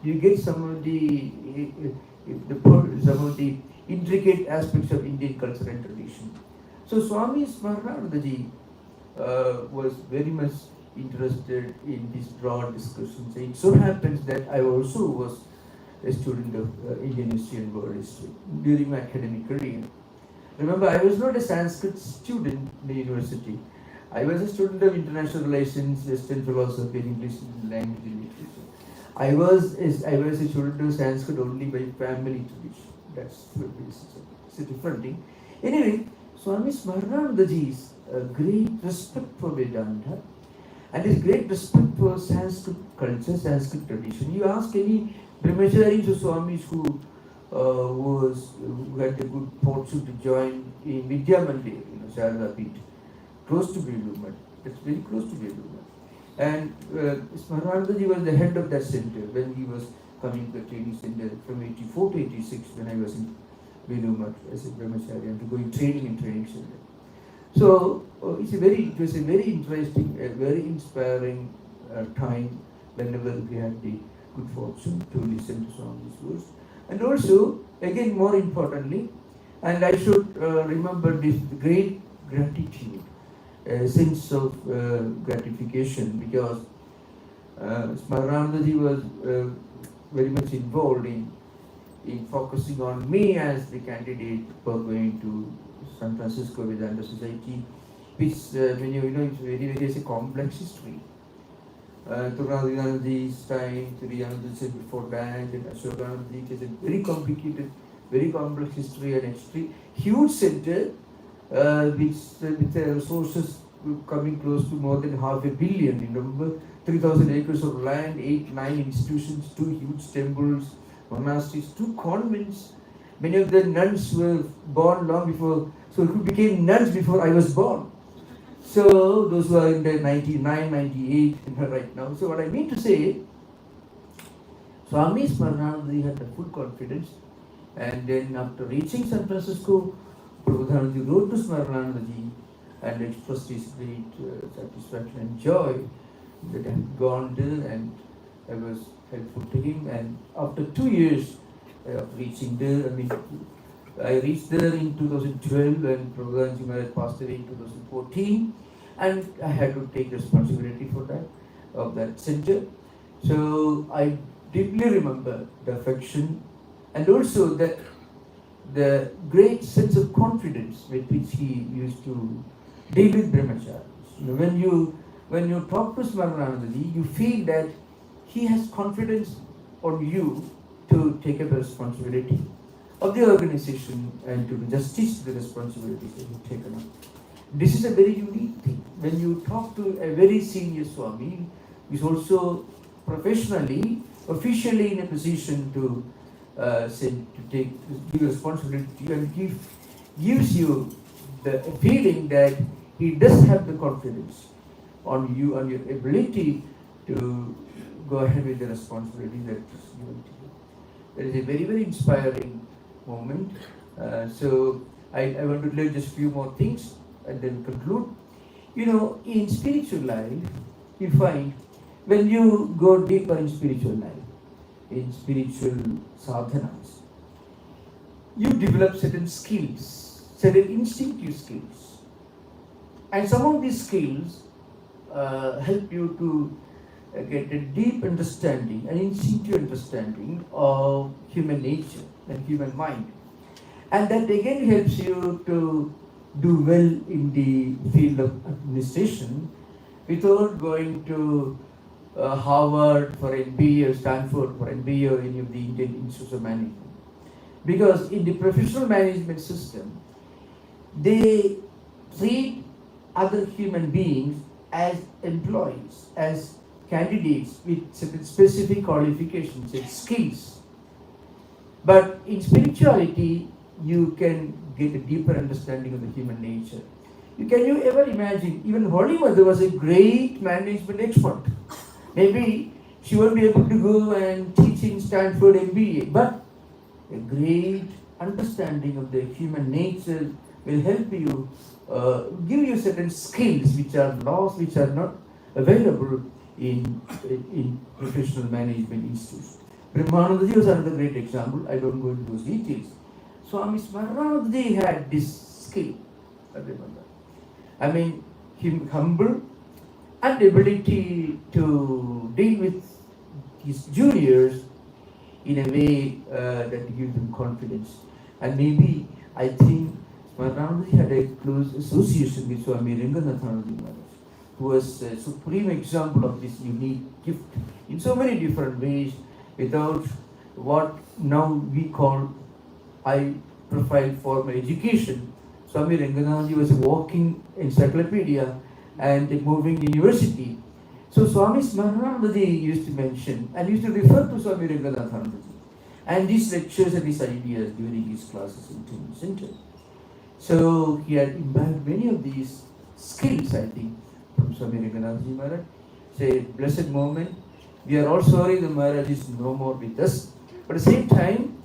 you get some of the intricate aspects of Indian culture and tradition. So Swami Smaranandaji was very much interested in these broad discussions. It so happens that I also was a student of Indian history and world history during my academic career. Remember, I was not a Sanskrit student in the university. I was a student of international relations, Western philosophy, English language and literature. I was a student of Sanskrit only by family tradition. It's a different thing. Anyway, Swami Smaranandaji's great respect for Vedanta and his great respect for Sanskrit culture, Sanskrit tradition. You ask any brahmacharis or swamis who had the good fortune to join in Vidya Mandir, Sharada Peeth, close to Velumat. That's very close to Velumat. And Smaranandaji was the head of that center when he was coming to the training center from 84 to 86 when I was in Velumat as a brahmachari and to go in training center. So it was a very interesting, very inspiring time whenever we had the good fortune to listen to some of these words. And also, again, more importantly, and I should remember this great gratitude, sense of gratification, because Smaranandaji was very much involved in in focusing on me as the candidate for going to San Francisco Vedanta Society, which when you know it's very a complex history. Tattwamayanandaji's time, Sri before that, and Ashokanandaji is a very complicated, very complex history and extreme huge center, with resources coming close to more than $500 million. Remember, 3,000 acres of land, 8-9 institutions, 2 huge temples, monasteries, 2 convents. Many of the nuns were born long before, so who became nuns before I was born. So those who are in the 99, 98 right now. So what I mean to say, Swami Smaranandaji had the full confidence, and then after reaching San Francisco, Prabhupada wrote to Smaranandaji and expressed his great satisfaction and joy that I had gone there and I was helpful to him. And after 2 years of reaching there, I reached there in 2012 and Prabhupada Maharaj passed away in 2014, and I had to take responsibility for that, of that center. So I deeply remember the affection and also the great sense of confidence with which he used to deal with brahmacharis. When you talk to Smaranandaji, you feel that he has confidence on you to take up the responsibility of the organization and to do justice to the responsibilities that you've taken up. This is a very unique thing. When you talk to a very senior Swami, who is also professionally, officially in a position to give responsibility, and gives you the feeling that he does have the confidence on you, on your ability to go ahead with the responsibility that is given to you. That is a very inspiring moment. So I want to learn just a few more things and then conclude. In spiritual life, you find when you go deeper in spiritual life, in spiritual sadhanas, you develop certain skills, certain instinctive skills. And some of these skills help you to get a deep understanding, an instinctive understanding of human nature and human mind. And that again helps you to do well in the field of administration without going to Harvard for MBA or Stanford for MBA or any of the Indian institutes of management. Because in the professional management system, they treat other human beings as employees, as candidates with certain specific qualifications and skills. But in spirituality, you can get a deeper understanding of the human nature. Can you ever imagine, even Holy Mother was a great management expert. Maybe she won't be able to go and teach in Stanford MBA, but a great understanding of the human nature will help you, give you certain skills which are lost, which are not available in professional management institutes. Brahmanandaji was another great example. I don't go into those details. Swami Smaranandaji had this skill, humble and ability to deal with his juniors in a way that gives them confidence. And maybe I think Smaranandaji had a close association with Swami Raghavendranandaji, who was a supreme example of this unique gift in so many different ways, without what now we call high-profile formal education. Swami Raghavendranandaji was a walking encyclopedia and a moving university. So Swami Smaranandaji used to mention and used to refer to Swami Raghavendranandaji and his lectures and his ideas during his classes in Temple Center. So he had imbibed many of these skills, I think, from Swami Raghavendranandaji Maharaj. It's a blessed moment. We are all sorry the Maharaj is no more with us, but at the same time,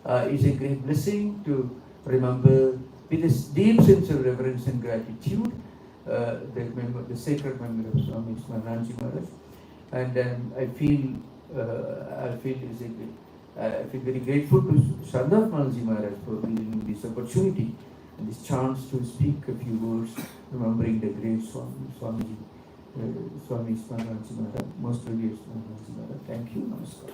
it's a great blessing to remember with this deep sense of reverence and gratitude the sacred memory of Swami Smaranandaji Maharaj. And I feel very grateful to Tattwamayanandaji Maharaj for giving me this opportunity and this chance to speak a few words remembering the great Swami Smaranandaji Maharaj, most revered Smaranandaji Maharaj. Thank you. Namaskar.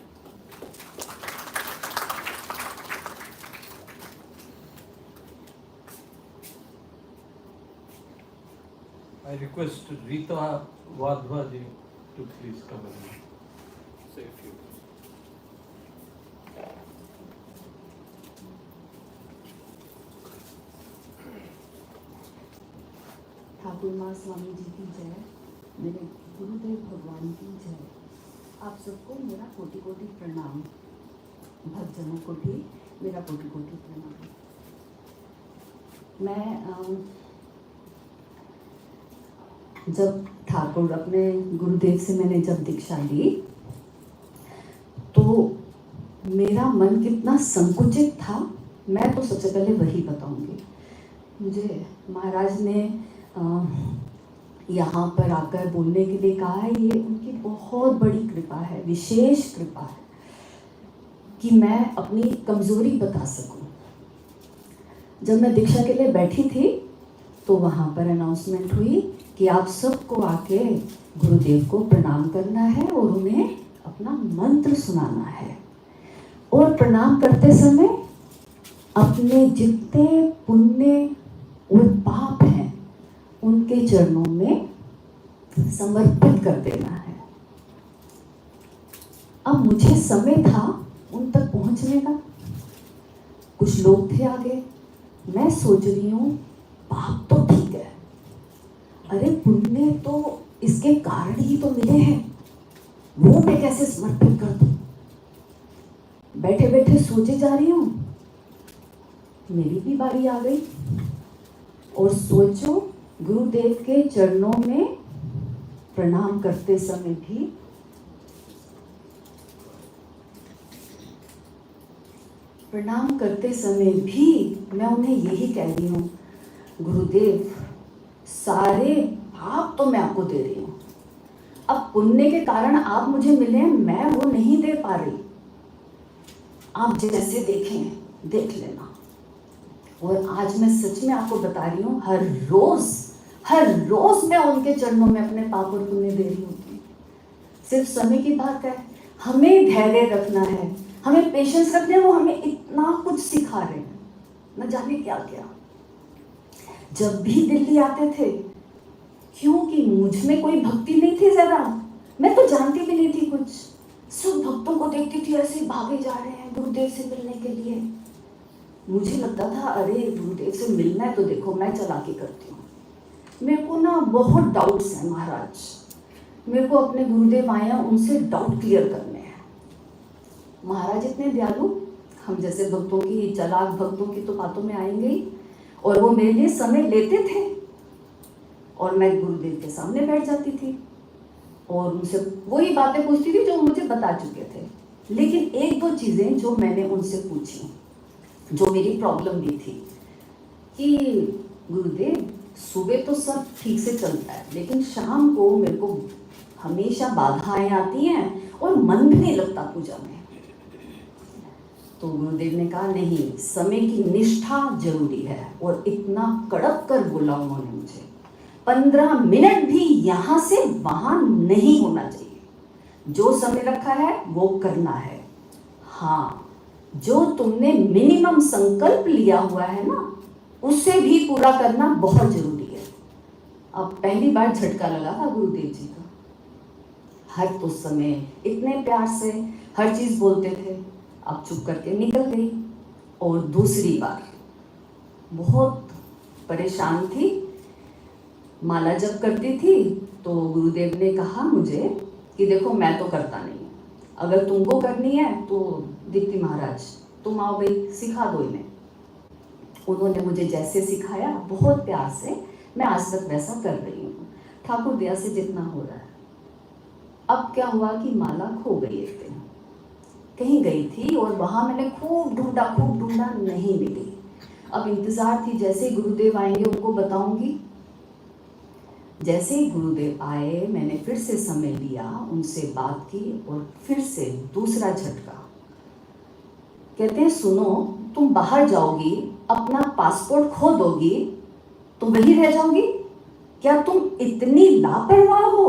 I request Rita Wadhwaji to please come and say a few words. Thakur माँ स्वामी जी की जय, मेरे गुरुदेव भगवान की जय। आप सबको मेरा कोटि कोटि प्रणाम। भक्तजनों को भी मेरा कोटि कोटि प्रणाम। मैं जब ठाकुर अपने गुरुदेव से मैंने जब दीक्षा ली तो मेरा मन कितना संकुचित था, मैं तो सबसे पहले वही बताऊंगी। मुझे महाराज ने यहाँ पर आकर बोलने के लिए कहा है, ये उनकी बहुत बड़ी कृपा है, विशेष कृपा है कि मैं अपनी कमजोरी बता सकूं। जब मैं दीक्षा के लिए बैठी थी तो वहाँ पर अनाउंसमेंट हुई कि आप सबको आके गुरुदेव को प्रणाम करना है और उन्हें अपना मंत्र सुनाना है। और प्रणाम करते समय अपने जितने पुण्य और पाप हैं उनके चरणों में समर्पित कर देना है। अब मुझे समय था उन तक पहुंचने का। कुछ लोग थे आगे, मैं सोच रही हूँ पाप तो ठीक है, अरे पुण्य तो इसके कारण ही तो मिले हैं, वो मैं कैसे समर्पित कर दूं। बैठे बैठे सोचे जा रही हूँ, मेरी भी बारी आ गई। और सोचो गुरुदेव के चरणों में प्रणाम करते समय भी मैं उन्हें यही कह रही हूँ, गुरुदेव सारे पाप तो मैं आपको दे रही हूँ, अब पुण्य के कारण आप मुझे मिले हैं, मैं वो नहीं दे पा रही, आप जैसे देखें देख लेना। और आज मैं सच में आपको बता रही हूँ, हर रोज मैं उनके चरणों में अपने पाप और पुण्य दे रही होती। सिर्फ समय की बात है, हमें धैर्य रखना है, हमें पेशेंस रखना है। वो हमें इतना कुछ सिखा रहे हैं, न जाने क्या क्या। जब भी दिल्ली आते थे, क्योंकि मुझ में कोई भक्ति नहीं थी ज़रा, मैं तो जानती भी नहीं थी कुछ। सब भक्तों को देखती थी ऐसे भागे जा रहे हैं गुरुदेव से मिलने के लिए। मुझे लगता था अरे गुरुदेव से मिलना है तो देखो मैं चालाकी करती हूँ। मेरे को ना बहुत डाउट्स हैं महाराज, मेरे को अपने गुरुदेव आए हैं उनसे डाउट क्लियर करने हैं। महाराज इतने दयालु, हम जैसे भक्तों की, चालाक भक्तों की तो बातों में आएंगे ही। और वो मेरे लिए समय लेते थे और मैं गुरुदेव के सामने बैठ जाती थी और उनसे वही बातें पूछती थी जो मुझे बता चुके थे। लेकिन एक दो चीज़ें जो मैंने उनसे पूछी, जो मेरी प्रॉब्लम भी थी, कि गुरुदेव सुबह तो सब ठीक से चलता है लेकिन शाम को मेरे को हमेशा बाधाएं आती हैं और मन भी नहीं लगता पूजा में। तो गुरुदेव ने कहा नहीं, समय की निष्ठा जरूरी है। और इतना कड़क कर बोला उन्होंने मुझे, 15 मिनट भी यहाँ से वहाँ नहीं होना चाहिए, जो समय रखा है वो करना है। हाँ, जो तुमने मिनिमम संकल्प लिया हुआ है ना, उसे भी पूरा करना बहुत जरूरी है। अब पहली बार झटका लगा था गुरुदेव जी का। हर तो समय इतने प्यार से हर चीज़ बोलते थे, अब चुप करके निकल गई। और दूसरी बार बहुत परेशान थी, माला जप करती थी तो गुरुदेव ने कहा मुझे कि देखो मैं तो करता नहीं, अगर तुमको करनी है तो दीप्ति महाराज तुम आओ भाई, सिखा दो इन्हें। उन्होंने मुझे जैसे सिखाया बहुत प्यार से, मैं आज तक वैसा कर रही हूँ, ठाकुर दया से जितना हो रहा है। अब क्या हुआ कि माला खो गई एक दिन, कहीं गई थी और वहाँ मैंने खूब ढूंढा, नहीं मिली। अब इंतज़ार थी जैसे ही गुरुदेव आएंगे उनको बताऊंगी। जैसे ही गुरुदेव आए मैंने फिर से समय लिया, उनसे बात की और फिर से दूसरा झटका। कहते हैं सुनो, तुम बाहर जाओगी, अपना पासपोर्ट खो दोगी, तुम वहीं रह जाओगी? क्या तुम इतनी लापरवाह हो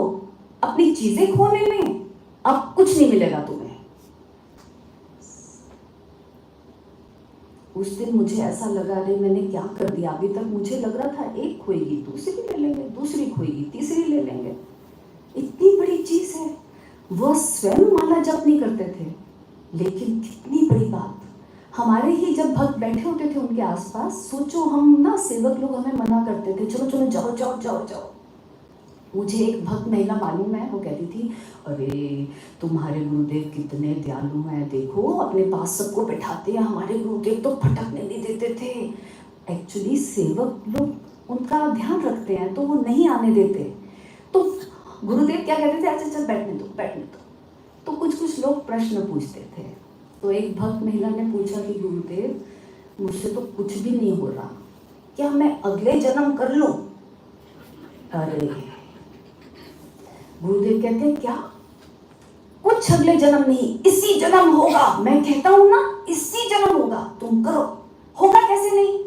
अपनी चीजें खोने में? अब कुछ नहीं मिलेगा तुम्हें। उस दिन मुझे ऐसा लगा, अरे मैंने क्या कर दिया, अभी तक मुझे लग रहा था एक खोएगी दूसरी ले लेंगे, दूसरी खोएगी तीसरी ले लेंगे, इतनी बड़ी चीज है। वह स्वयं माला जप नहीं करते थे, लेकिन कितनी बड़ी बात, हमारे ही जब भक्त बैठे होते थे उनके आसपास, सोचो हम ना सेवक लोग हमें मना करते थे, चलो चलो जाओ जाओ जाओ जाओ। मुझे एक भक्त महिला मालूम है, वो कहती थी, अरे तुम्हारे गुरुदेव कितने दयालु हैं, देखो अपने पास सबको बैठाते हैं, हमारे गुरुदेव तो फटकने नहीं देते थे। एक्चुअली सेवक लोग उनका ध्यान रखते हैं तो वो नहीं आने देते, तो गुरुदेव क्या कहते थे, अच्छा चल बैठने दो बैठने दो। तो कुछ कुछ लोग प्रश्न पूछते थे, तो एक भक्त महिला ने पूछा कि गुरुदेव मुझसे तो कुछ भी नहीं हो रहा, क्या मैं अगले जन्म कर लूं? अरे गुरुदेव कहते हैं क्या कुछ अगले जन्म नहीं, इसी जन्म होगा। मैं कहता हूं ना इसी जन्म होगा, तुम करो, होगा कैसे नहीं।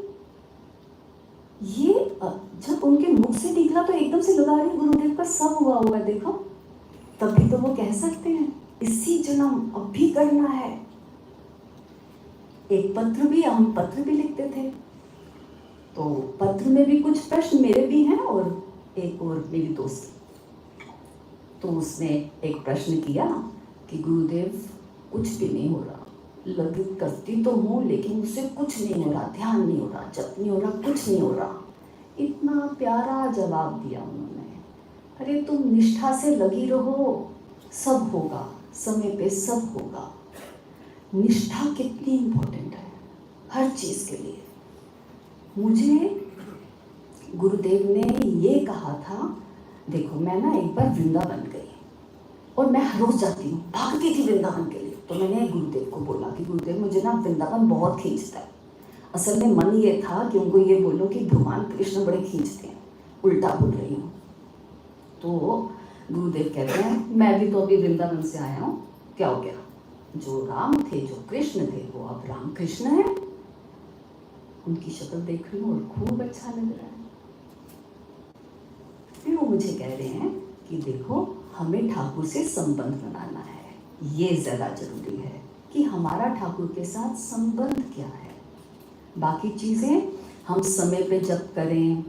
ये जब उनके मुख से निकला तो एकदम से लगा रही गुरुदेव का सब हुआ हुआ है, देखो तभी तो वो कह सकते हैं इसी जन्म अब भी करना है। एक पत्र भी, हम पत्र भी लिखते थे, तो पत्र में भी कुछ प्रश्न मेरे भी हैं और एक और मेरी दोस्त, तो उसने एक प्रश्न किया कि गुरुदेव कुछ भी नहीं हो रहा, लगित करती तो हूँ लेकिन मुझसे कुछ नहीं हो रहा, ध्यान नहीं हो रहा, जप नहीं हो रहा, कुछ नहीं हो रहा। इतना प्यारा जवाब दिया उन्होंने, अरे तुम निष्ठा से लगी रहो, सब होगा, समय पे सब होगा। निष्ठा कितनी इम्पोर्टेंट है हर चीज़ के लिए। मुझे गुरुदेव ने ये कहा था, देखो मैं ना एक बार वृंदावन गई और मैं हर रोज जाती हूँ, भागती थी वृंदावन के लिए, तो मैंने गुरुदेव को बोला कि गुरुदेव मुझे ना वृंदावन बहुत खींचता है। असल में मन ये था कि उनको ये बोलो कि भगवान कृष्ण बड़े खींचते हैं, उल्टा बोल रही हूँ। तो गुरुदेव कहते हैं मैं भी तो अभी वृंदावन से आया हूँ, क्या हो गया, जो राम थे जो कृष्ण थे वो अब राम कृष्ण है। उनकी शक्ल देख रही हूँ और खूब अच्छा लग रहा है। फिर वो मुझे कह रहे हैं कि देखो हमें ठाकुर से संबंध बनाना है, ये ज़्यादा जरूरी है कि हमारा ठाकुर के साथ संबंध क्या है। बाकी चीज़ें हम समय पे जप करें,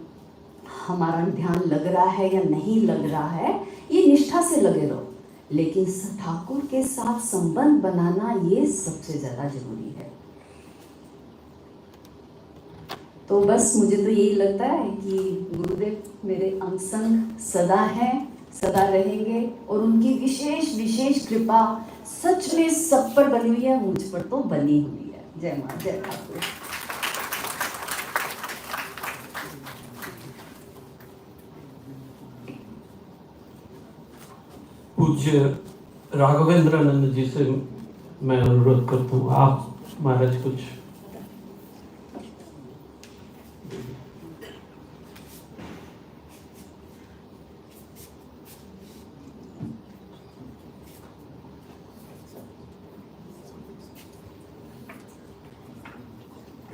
हमारा ध्यान लग रहा है या नहीं लग रहा है, ये निष्ठा से लगे रहो, लेकिन ठाकुर के साथ संबंध बनाना ये सबसे ज़्यादा जरूरी है। तो बस मुझे तो यही लगता है कि गुरुदेव मेरे अंग संग सदा हैं, सदा रहेंगे, और उनकी विशेष विशेष कृपा सच में सब पर बनी हुई है, मुझ पर तो बनी हुई है। जय मां, जय ठाकुर। पूज्य राघवेंद्रानंद जी से मैं अनुरोध करता हूँ, आप महाराज कुछ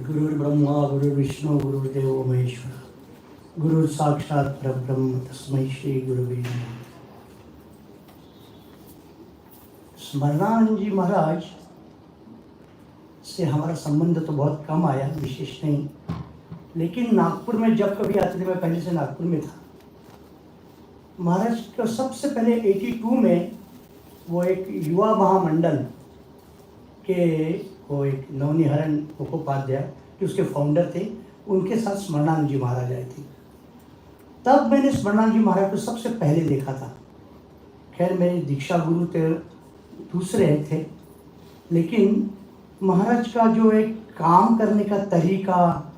गुरुर्ब्रह्मा गुरुर्विष्णु गुरुर्देवो महेश्वर, गुरु साक्षात परब्रह्म तस्मै श्री गुरुवे नमः। स्मरणानंद जी महाराज से हमारा संबंध तो बहुत कम आया, विशेष नहीं, लेकिन नागपुर में जब कभी आते थे, मैं पहले से नागपुर में था। महाराज को सबसे पहले 82 में वो एक युवा महामंडल के वो एक नवनिहरण मुखोपाध्याय जो उसके फाउंडर थे, उनके साथ स्मरणानंद जी महाराज आए थे। तब मैंने स्मरणानंद जी महाराज को सबसे पहले देखा था। खैर मेरे दीक्षा गुरु तो दूसरे थे, लेकिन महाराज का जो एक काम करने का तरीका,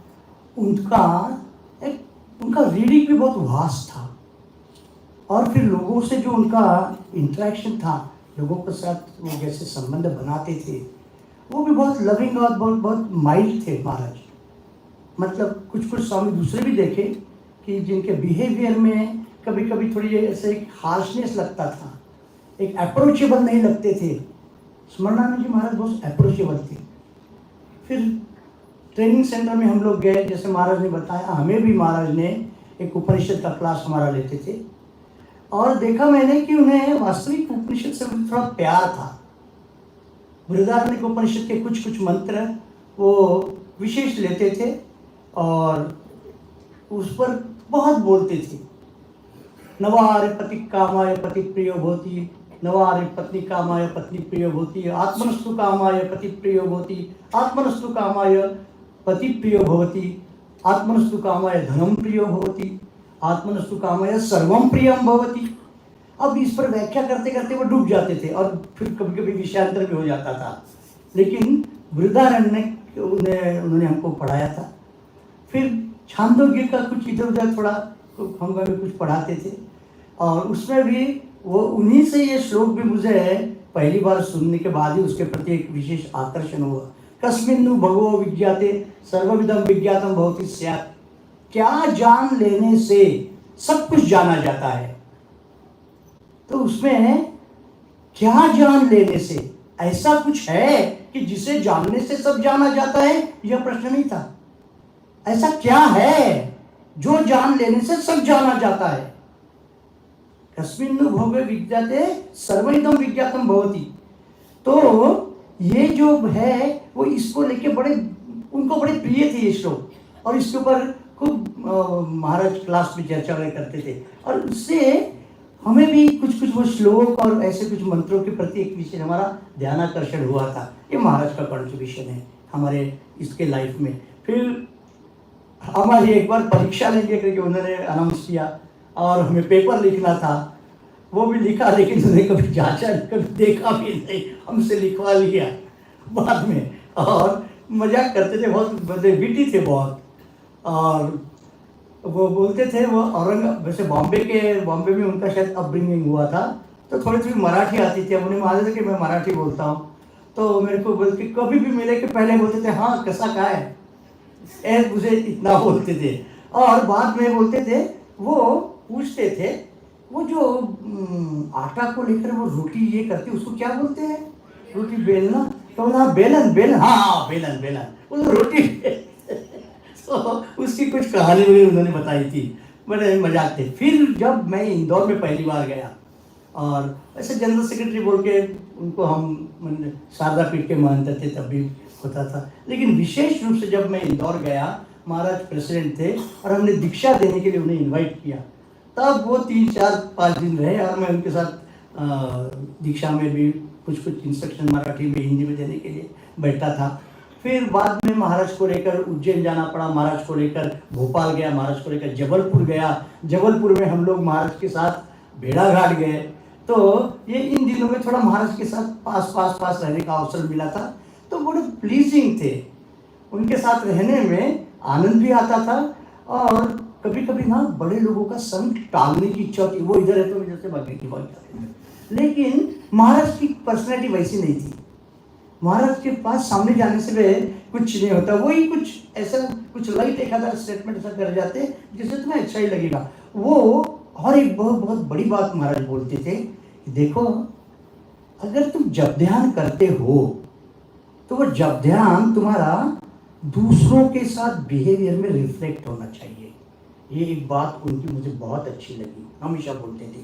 उनका रीडिंग भी बहुत वास्ट था, और फिर लोगों से जो उनका इंटरेक्शन था, लोगों के साथ वो जैसे संबंध बनाते थे, वो भी बहुत लविंग और बहुत बहुत माइल्ड थे महाराज। मतलब कुछ कुछ स्वामी दूसरे भी देखे कि जिनके बिहेवियर में कभी कभी थोड़ी ऐसे एक हार्शनेस लगता था, एक अप्रोचेबल नहीं लगते थे। स्मरणानंद जी महाराज बहुत अप्रोचेबल थे। फिर ट्रेनिंग सेंटर में हम लोग गए, जैसे महाराज ने बताया, हमें भी महाराज ने एक उपनिषद का क्लास हमारा लेते थे, और देखा मैंने कि उन्हें वास्तविक उपनिषद से थोड़ा प्यार था। बृहदारण्यक उपनिषद के कुछ कुछ मंत्र वो विशेष लेते थे और उस पर बहुत बोलते थे। नवारे पति कामाय पति प्रियो भवति, नवारे पत्नी कामाय पत्नी प्रियो भवति, आत्मनस्तु कामाय पति प्रियो भवति, आत्मनस्तु कामाय पति प्रियो भवति, आत्मनस्तु कामाय धनम प्रियो भवति, आत्मनस्तु कामाय सर्वम प्रियम भवति। अब इस पर व्याख्या करते करते वो डूब जाते थे और फिर कभी कभी विषयांतर भी हो जाता था, लेकिन वृद्धारण्य उन्होंने हमको पढ़ाया था। फिर छांदोग्य का कुछ इधर उधर थोड़ा हम कुछ पढ़ाते थे और उसमें भी वो उन्हीं से ये श्लोक भी मुझे पहली बार सुनने के बाद ही उसके प्रति एक विशेष आकर्षण हुआ। कस्मिन्नु भगवो विज्ञाते सर्वविदं विज्ञातम भवति स्यात्। क्या जान लेने से सब कुछ जाना जाता है। तो उसमें क्या जान लेने से ऐसा कुछ है कि जिसे जानने से सब जाना जाता है, यह प्रश्न नहीं था। ऐसा क्या है जो जान लेने से सब जाना जाता है। कस्मिन्नु भगवे विज्ञाते सर्वइदं विज्ञातम भवति। तो ये जो है वो इसको लेके उनको बड़े प्रिय थे ये श्लोक और इसके ऊपर खूब महाराज क्लास में चर्चा करते थे और उससे हमें भी कुछ कुछ वो श्लोक और ऐसे कुछ मंत्रों के प्रति एक विषय हमारा ध्यानाकर्षण हुआ था। ये महाराज का कंट्रीब्यूशन है हमारे इसके लाइफ में। फिर हमारी एक बार परीक्षा लेके करके उन्होंने अनाउंस किया और हमें पेपर लिखना था, वो भी लिखा लेकिन उन्होंने कभी जांचा कभी देखा भी नहीं, हमसे लिखवा लिया बाद में और मजाक करते थे, बहुत विटी थे बहुत। और वो बोलते थे वो वैसे बॉम्बे में उनका शायद अपब्रिंगिंग हुआ था तो थोड़ी थोड़ी मराठी आती थी। अब उन्हें मालूम था कि मैं मराठी बोलता हूँ तो मेरे को बोल के कभी भी मिले के पहले बोलते थे हाँ कैसा का है, मुझे इतना बोलते थे। और बाद में बोलते थे वो पूछते थे वो जो आटा को लेकर वो रोटी ये करते उसको क्या बोलते हैं, रोटी बेलना, तो हाँ बेलन, हाँ बेलन वो रोटी तो उसकी कुछ कहानी भी उन्होंने बताई थी, बड़े मजाक थे। फिर जब मैं इंदौर में पहली बार गया और ऐसे जनरल सेक्रेटरी बोल के उनको हम शारदा पीठ के मानते थे तब भी होता था, लेकिन विशेष रूप से जब मैं इंदौर गया महाराज प्रेसिडेंट थे और हमने दीक्षा देने के लिए उन्हें इनवाइट किया, तब वो 3-4-5 दिन रहे और मैं उनके साथ दीक्षा में भी कुछ इंस्ट्रक्शन मराठी में हिंदी में देने के लिए बैठा था। फिर बाद में महाराज को लेकर उज्जैन जाना पड़ा, महाराज को लेकर भोपाल गया, महाराज को लेकर जबलपुर गया, जबलपुर में हम लोग महाराज के साथ भेड़ाघाट गए। तो ये इन दिनों में थोड़ा महाराज के साथ पास रहने का अवसर मिला था तो बड़े प्लीजिंग थे, उनके साथ रहने में आनंद भी आता था और कभी कभी ना बड़े लोगों का संग टालने की इच्छा होती, वो इधर है तो इधर से भागने की बात करते हैं। लेकिन महाराज की पर्सनैलिटी वैसी नहीं थी। महाराज के पास सामने जाने से वे कुछ नहीं होता, वही कुछ ऐसा कुछ लाइट एक आधा स्टेटमेंट ऐसा कर जाते जिससे तुम्हें अच्छा ही लगेगा वो। और एक बहुत बड़ी बात महाराज बोलते थे, देखो अगर तुम जब ध्यान करते हो तो वो जब ध्यान तुम्हारा दूसरों के साथ बिहेवियर में रिफ्लेक्ट होना चाहिए। ये एक बात उनकी मुझे बहुत अच्छी लगी, हमेशा बोलते थे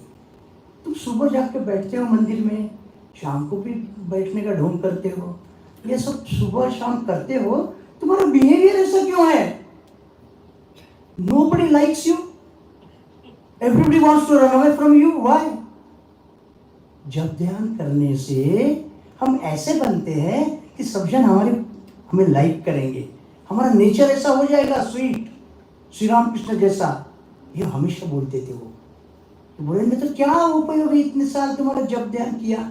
तुम सुबह जाके बैठते हो मंदिर में, शाम को भी बैठने का ढोंग करते हो, ये सब सुबह शाम करते हो, तुम्हारा बिहेवियर ऐसा क्यों है? Nobody likes you, everybody wants to run away from you, why? जब ध्यान करने से हम ऐसे बनते हैं कि सब जन हमें लाइक करेंगे, हमारा नेचर ऐसा हो जाएगा स्वीट, श्री रामकृष्ण जैसा। ये हमेशा बोलते थे वो, तो बोले में तो क्या उपयोग है, इतने साल तुम्हारा जब ध्यान किया,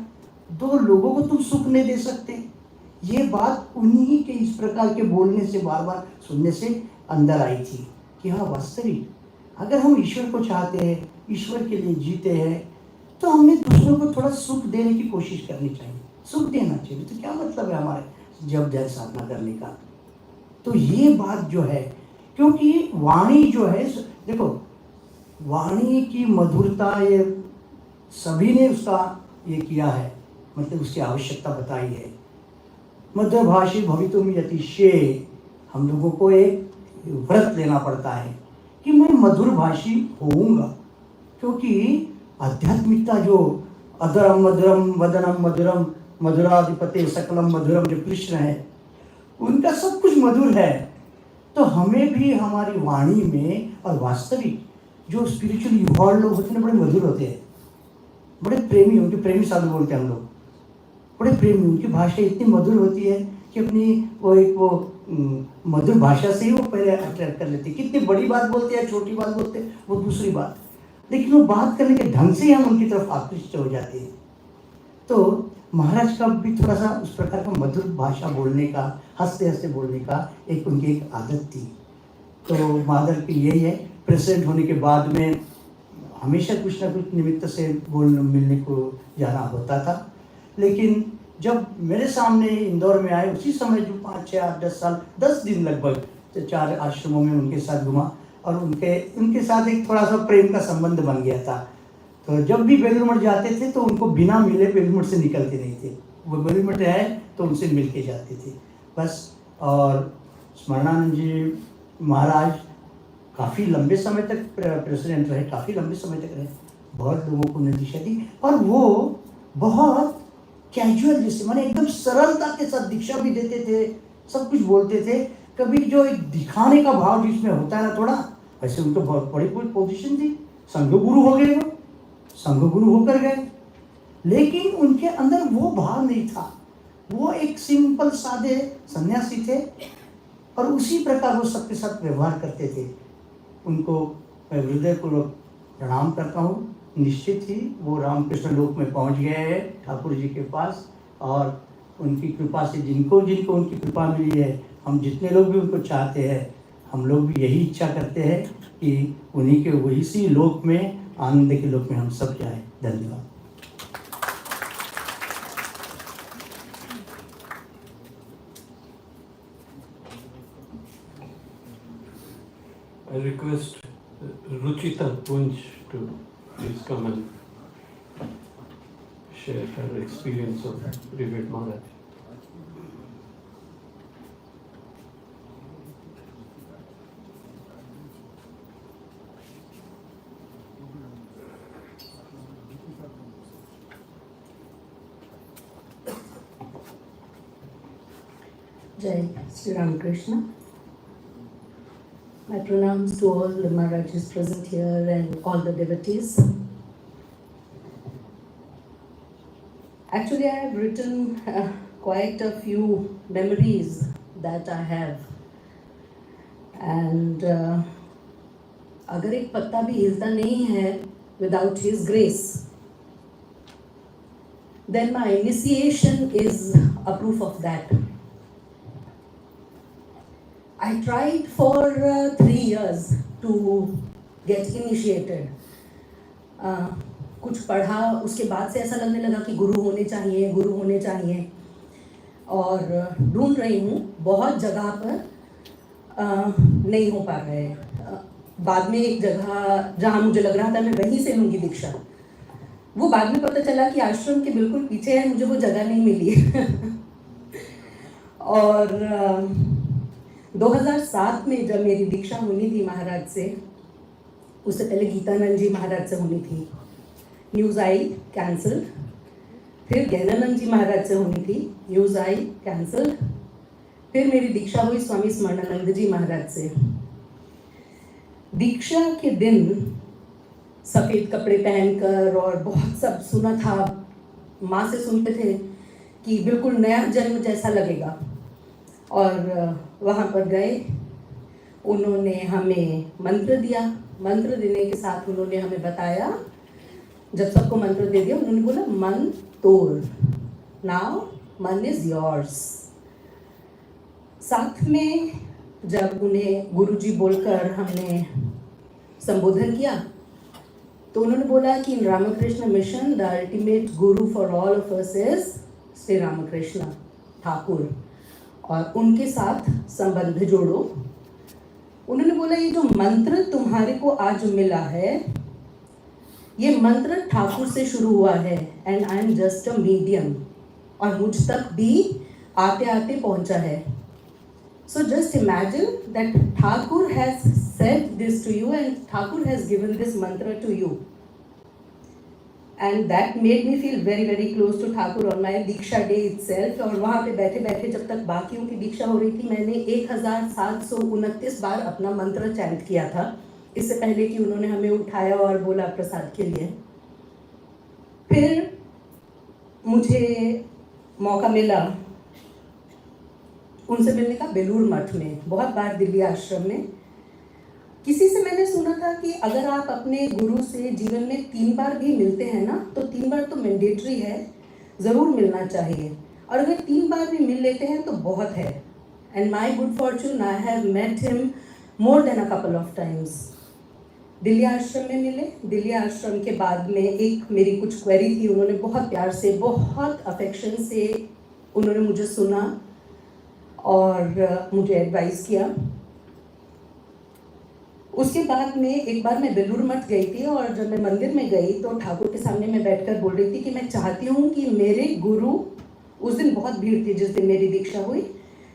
2 लोगों को तुम सुख नहीं दे सकते। ये बात उन्हीं के इस प्रकार के बोलने से बार बार सुनने से अंदर आई थी कि हाँ वास्तविक अगर हम ईश्वर को चाहते हैं, ईश्वर के लिए जीते हैं, तो हमें दूसरों को थोड़ा सुख देने की कोशिश करनी चाहिए, सुख देना चाहिए। तो क्या मतलब है हमारे जब ध्यान साधना करने का? तो ये बात जो है, क्योंकि वाणी जो है, देखो वाणी की मधुरता ये सभी ने उसका ये किया है, मतलब उसकी आवश्यकता बताई है। मधुरभाषी भवितुम यतिष्ये, हम लोगों को एक व्रत लेना पड़ता है कि मैं मधुरभाषी होऊंगा, क्योंकि आध्यात्मिकता जो अधरम मधुरम वदनम मधुरम मधुराधिपते सकलम मधुरम जो कृष्ण है, उनका सब कुछ मधुर है, तो हमें भी हमारी वाणी में, और वास्तविक जो स्पिरिचुअली इवॉल्व लोग होते हैं बड़े मधुर होते हैं, बड़े प्रेमी, उनके प्रेमी साधु बोलते हैं हम लोग, बड़े प्रेमी, उनकी भाषा इतनी मधुर होती है कि अपनी मधुर भाषा से ही वो पहले अट्रैक्ट कर लेते हैं। कितनी बड़ी बात बोलते हैं, छोटी बात बोलते हैं, वो दूसरी बात, लेकिन वो बात करने के ढंग से ही हम उनकी तरफ आकृष्ट हो जाते हैं। तो महाराज का भी थोड़ा सा उस प्रकार का मधुर भाषा बोलने का, हंसते हंसते बोलने का उनकी एक आदत थी। तो महाराज की यही है, प्रेसिडेंट होने के बाद में हमेशा कुछ ना कुछ निमित्त से बोलने मिलने को जाना होता था। लेकिन जब मेरे सामने इंदौर में आए, उसी समय जो 5, 6, 8, 10 साल, 10 दिन लगभग, तो 4 आश्रमों में उनके साथ घुमा, और उनके साथ एक थोड़ा सा प्रेम का संबंध बन गया था। तो जब भी बेलूर मठ जाते थे तो उनको बिना मिले बेलूर मठ से निकलते नहीं थे, वो बेलूर मठ आए तो उनसे मिल के जाते थे बस। और स्मरणानंद जी महाराज काफ़ी लंबे समय तक प्रेसिडेंट रहे, काफ़ी लंबे समय तक रहे, बहुत लोगों को उन्हें दीक्षा दी, और वो बहुत कैजुअल, जैसे माने एकदम सरलता के साथ दीक्षा भी देते थे, सब कुछ बोलते थे। कभी जो एक दिखाने का भाव जिसमें होता है ना थोड़ा, वैसे उनको बहुत बड़ी कोई पोजीशन थी, संघ गुरु हो गए, वो संघ गुरु होकर गए, लेकिन उनके अंदर वो भाव नहीं था। वो एक सिंपल सादे सन्यासी थे, और उसी प्रकार वो सबके साथ व्यवहार करते थे। उनको मैं हृदयपूर्वक प्रणाम करता हूँ। निश्चित ही वो रामकृष्ण लोक में पहुँच गए हैं, ठाकुर जी के पास, और उनकी कृपा से जिनको जिनको उनकी कृपा मिली है, हम जितने लोग भी उनको चाहते हैं, हम लोग भी यही इच्छा करते हैं कि उन्हीं के वही सी लोक में, आनंद के लोक में हम सब जाएं। धन्यवाद। I request Ruchita Punj to please come and share her experience of Revered Maharaj. Jai Sri Ramakrishna. My pranams to all the Maharajas present here and all the devotees. Actually, I have written quite a few memories that I have. And अगर एक पत्ता भी हिलता नहीं है without His grace, then my initiation is a proof of that. I tried for 3 years to get initiated. कुछ पढ़ा, उसके बाद से ऐसा लगने लगा कि गुरु होने चाहिए, गुरु होने चाहिए, और ढूंढ रही हूँ बहुत जगह पर, नहीं हो पा रहे। बाद में एक जगह जहाँ मुझे लग रहा था मैं वहीं से लूँगी दीक्षा, वो बाद में पता चला कि आश्रम के बिल्कुल पीछे है, मुझे वो जगह नहीं मिली। और 2007 में जब मेरी दीक्षा होनी थी महाराज से, उससे पहले गीतानंद जी महाराज से होनी थी, न्यूज़ आई कैंसिल। फिर ज्ञानानंद जी महाराज से होनी थी, न्यूज़ आई कैंसिल। फिर मेरी दीक्षा हुई स्वामी स्मरणानंदजी महाराज से। दीक्षा के दिन सफ़ेद कपड़े पहनकर, और बहुत सब सुना था, माँ से सुनते थे कि बिल्कुल नया जन्म जैसा लगेगा। और वहाँ पर गए, उन्होंने हमें मंत्र दिया। मंत्र देने के साथ उन्होंने हमें बताया, जब सबको मंत्र दे दिया, उन्होंने बोला मन तोड़, नाउ मन इज योर्स। साथ में जब उन्हें गुरुजी बोलकर हमने संबोधन किया, तो उन्होंने बोला कि in Ramakrishna mission the ultimate guru for all of us is Shri Ramakrishna Thakur, और उनके साथ संबंध जोड़ो। उन्होंने बोला ये जो मंत्र तुम्हारे को आज मिला है, ये मंत्र ठाकुर से शुरू हुआ है, and I am just a medium, और मुझ तक भी आते आते पहुंचा है। So just imagine that Thakur has said this to you, and Thakur has given this mantra to you, and that made me feel very very close to Thakur on my diksha day itself. और वहाँ पे बैठे बैठे जब तक बाकियों की दीक्षा हो रही थी, मैंने 1729 बार अपना मंत्र चैंट किया था, इससे पहले कि उन्होंने हमें उठाया और बोला प्रसाद के लिए। फिर मुझे मौका मिला उनसे मिलने का बेलूर मठ में, बहुत बार दिल्ली आश्रम में। किसी से मैंने सुना था कि अगर आप अपने गुरु से जीवन में 3 बार भी मिलते हैं ना, तो 3 बार तो मैंडेटरी है, ज़रूर मिलना चाहिए। और अगर 3 बार भी मिल लेते हैं तो बहुत है। And my good fortune, I have met him more than a couple of times. Delhi आश्रम में मिले। दिल्ली आश्रम के बाद में एक मेरी कुछ क्वेरी थी, उन्होंने बहुत प्यार से, बहुत अफेक्शन से उन्होंने मुझे सुना और मुझे एडवाइस किया। उसके बाद में एक बार मैं बेलूर मठ गई थी, और जब मैं मंदिर में गई तो ठाकुर के सामने मैं बैठकर बोल रही थी कि मैं चाहती हूँ कि मेरे गुरु, उस दिन बहुत भीड़ थी जिस दिन मेरी दीक्षा हुई,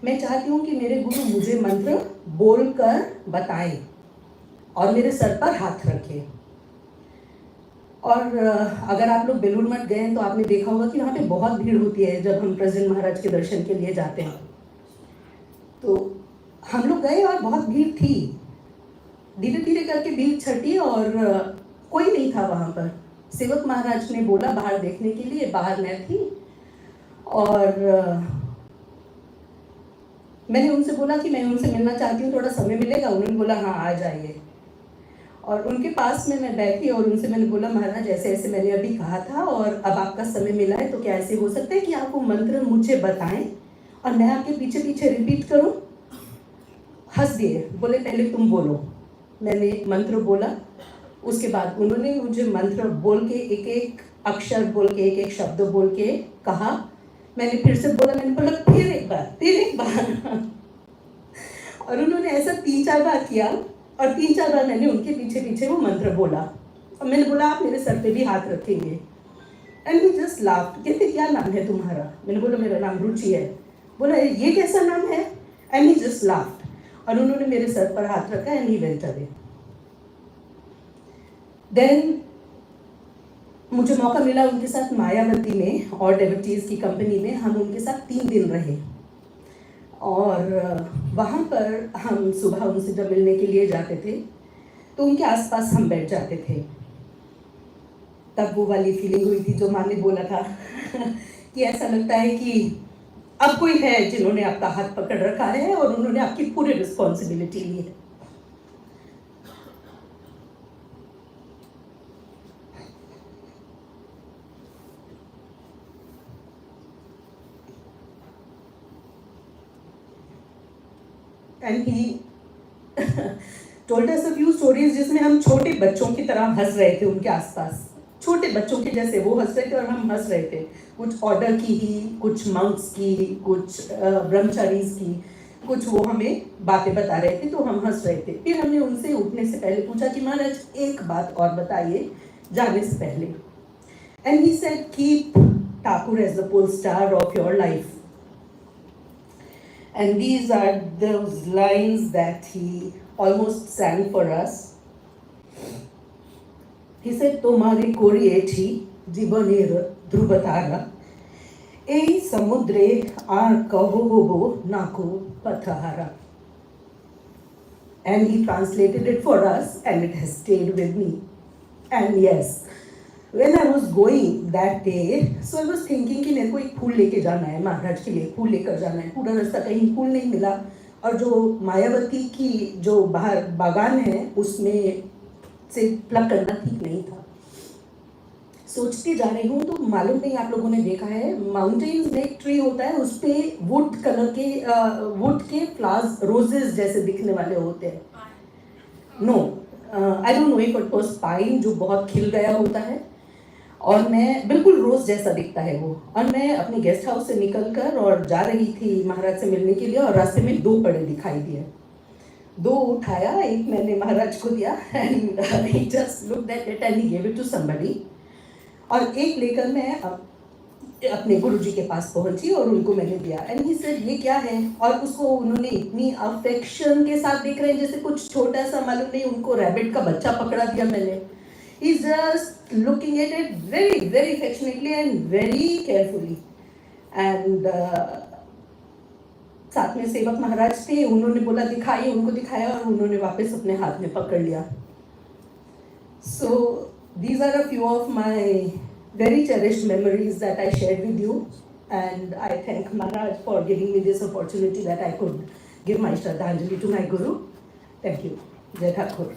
मैं चाहती हूँ कि मेरे गुरु मुझे मंत्र बोलकर बताएं और मेरे सर पर हाथ रखें। और अगर आप लोग बेलूर मठ गए हैं तो आपने देखा होगा कि वहाँ पे बहुत भीड़ होती है जब हम प्रेसिडेंट महाराज के दर्शन के लिए जाते हैं। तो हम लोग गए और बहुत भीड़ थी, धीरे धीरे करके भीड़ छटी और कोई नहीं था वहाँ पर। सेवक महाराज ने बोला बाहर देखने के लिए, बाहर मैं थी, और मैंने उनसे बोला कि मैं उनसे मिलना चाहती हूँ, थोड़ा समय मिलेगा? उन्होंने बोला हाँ आ जाइए। और उनके पास में मैं बैठी और उनसे मैंने बोला महाराज ऐसे ऐसे मैंने अभी कहा था और अब आपका समय मिला है, तो क्या ऐसे हो सकता है कि आप वो मंत्र मुझे बताएं और मैं आपके पीछे पीछे रिपीट करूं? हंस दिए, बोले पहले तुम बोलो। मैंने मंत्र बोला, उसके बाद उन्होंने मुझे मंत्र बोल के एक एक अक्षर बोल के, एक एक शब्द बोल के कहा। मैंने फिर से बोला, मैंने बोला फिर एक बार और उन्होंने ऐसा 3-4 बार किया और 3-4 बार मैंने उनके पीछे पीछे वो मंत्र बोला। और मैंने बोला आप मेरे सर पे भी हाथ रखेंगे। And he just laughed. कहते क्या नाम है तुम्हारा? मैंने बोला मेरा नाम रुचि है। बोला ये कैसा नाम है? And he just laughed. और उन्होंने मेरे सर पर हाथ रखा and he went away. Then मुझे मौका मिला उनके साथ मायावती में और डेवोटीज की कंपनी में, हम उनके साथ 3 दिन रहे। और वहाँ पर हम सुबह उनसे जब मिलने के लिए जाते थे तो उनके आसपास हम बैठ जाते थे। तब वो वाली फीलिंग हुई थी जो माँ ने बोला था कि ऐसा लगता है कि अब कोई है जिन्होंने आपका हाथ पकड़ रखा है और उन्होंने आपकी पूरी रिस्पॉन्सिबिलिटी ली है। And he told us a few stories जिसमें हम छोटे बच्चों की तरह हंस रहे थे उनके आसपास, छोटे बच्चों के जैसे वो हंस रहे थे और हम हंस रहे थे। कुछ ऑर्डर की ही, कुछ मंक्स की, कुछ ब्रह्मचारीज की, कुछ वो हमें बातें बता रहे थे तो हम हंस रहे थे। फिर हमने उनसे उठने से पहले पूछा कि महाराज एक बात और बताइए जाने से पहले। And he said keep Thakur as the pole star of your life. And these are those lines that he almost sang for us. He said, "Tomare koriyechi jiboner dhrubataara, ei samudre ar kahobo nako pathahara." And he translated it for us, and it has stayed with me. And yes, when I was going that day, so I was thinking कि मेरे को एक फूल लेके जाना है, महाराज के लिए फूल लेकर जाना है। पूरा रास्ता कहीं फूल नहीं मिला, और जो मायावती की जो बाहर बागान है उसमें से प्लग करना ठीक नहीं था। सोचती जा रही हूँ तो मालूम नहीं आप लोगों ने देखा है, माउंटेन्स में एक ट्री होता है, उस पर वुड कलर के वुड के फ्लावर्स रोजेस जैसे दिखने वाले होते हैं। No, I don't know if it was pine, जो बहुत खिल गया होता है, और मैं बिल्कुल रोज जैसा दिखता है वो। और मैं अपने गेस्ट हाउस से निकलकर और जा रही थी महाराज से मिलने के लिए, और रास्ते में 2 पड़े दिखाई दिए। 2 उठाया, एक मैंने महाराज को दिया and he just looked at it and he give it to somebody, और एक लेकर मैं अपने गुरुजी के पास पहुंची और उनको मैंने दिया। एंड ही सेड ये क्या है? और उसको उन्होंने इतनी अफेक्शन के साथ देख रहे हैं जैसे कुछ छोटा सा, मालूम नहीं उनको रैबिट का बच्चा पकड़ा दिया मैंने। He just looking at it very, very affectionately and very carefully. And साथ में सेवक महाराज थे, उन्होंने बोला दिखाइए, उनको दिखाया और उन्होंने वापस अपने हाथ में पकड़ लिया. So these are a few of my very cherished memories that I shared with you, and I thank Maharaj for giving me this opportunity that I could give my Shraddhanjali to my Guru. Thank you. Jai Thakur.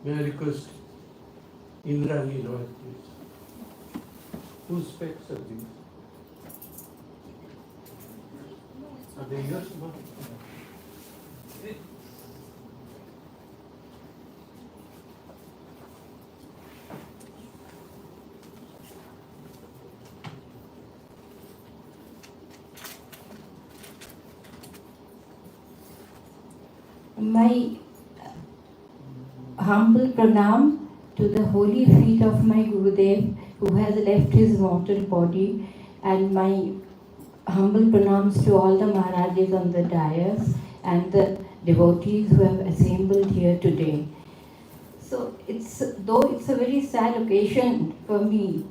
May I request Indrani Roy, please? Whose specs are these? Are they yours? No? My humble pranam to the holy feet of my Gurudev who has left his mortal body, and my humble pranams to all the Maharajas on the dais and the devotees who have assembled here today. So though it's a very sad occasion for me,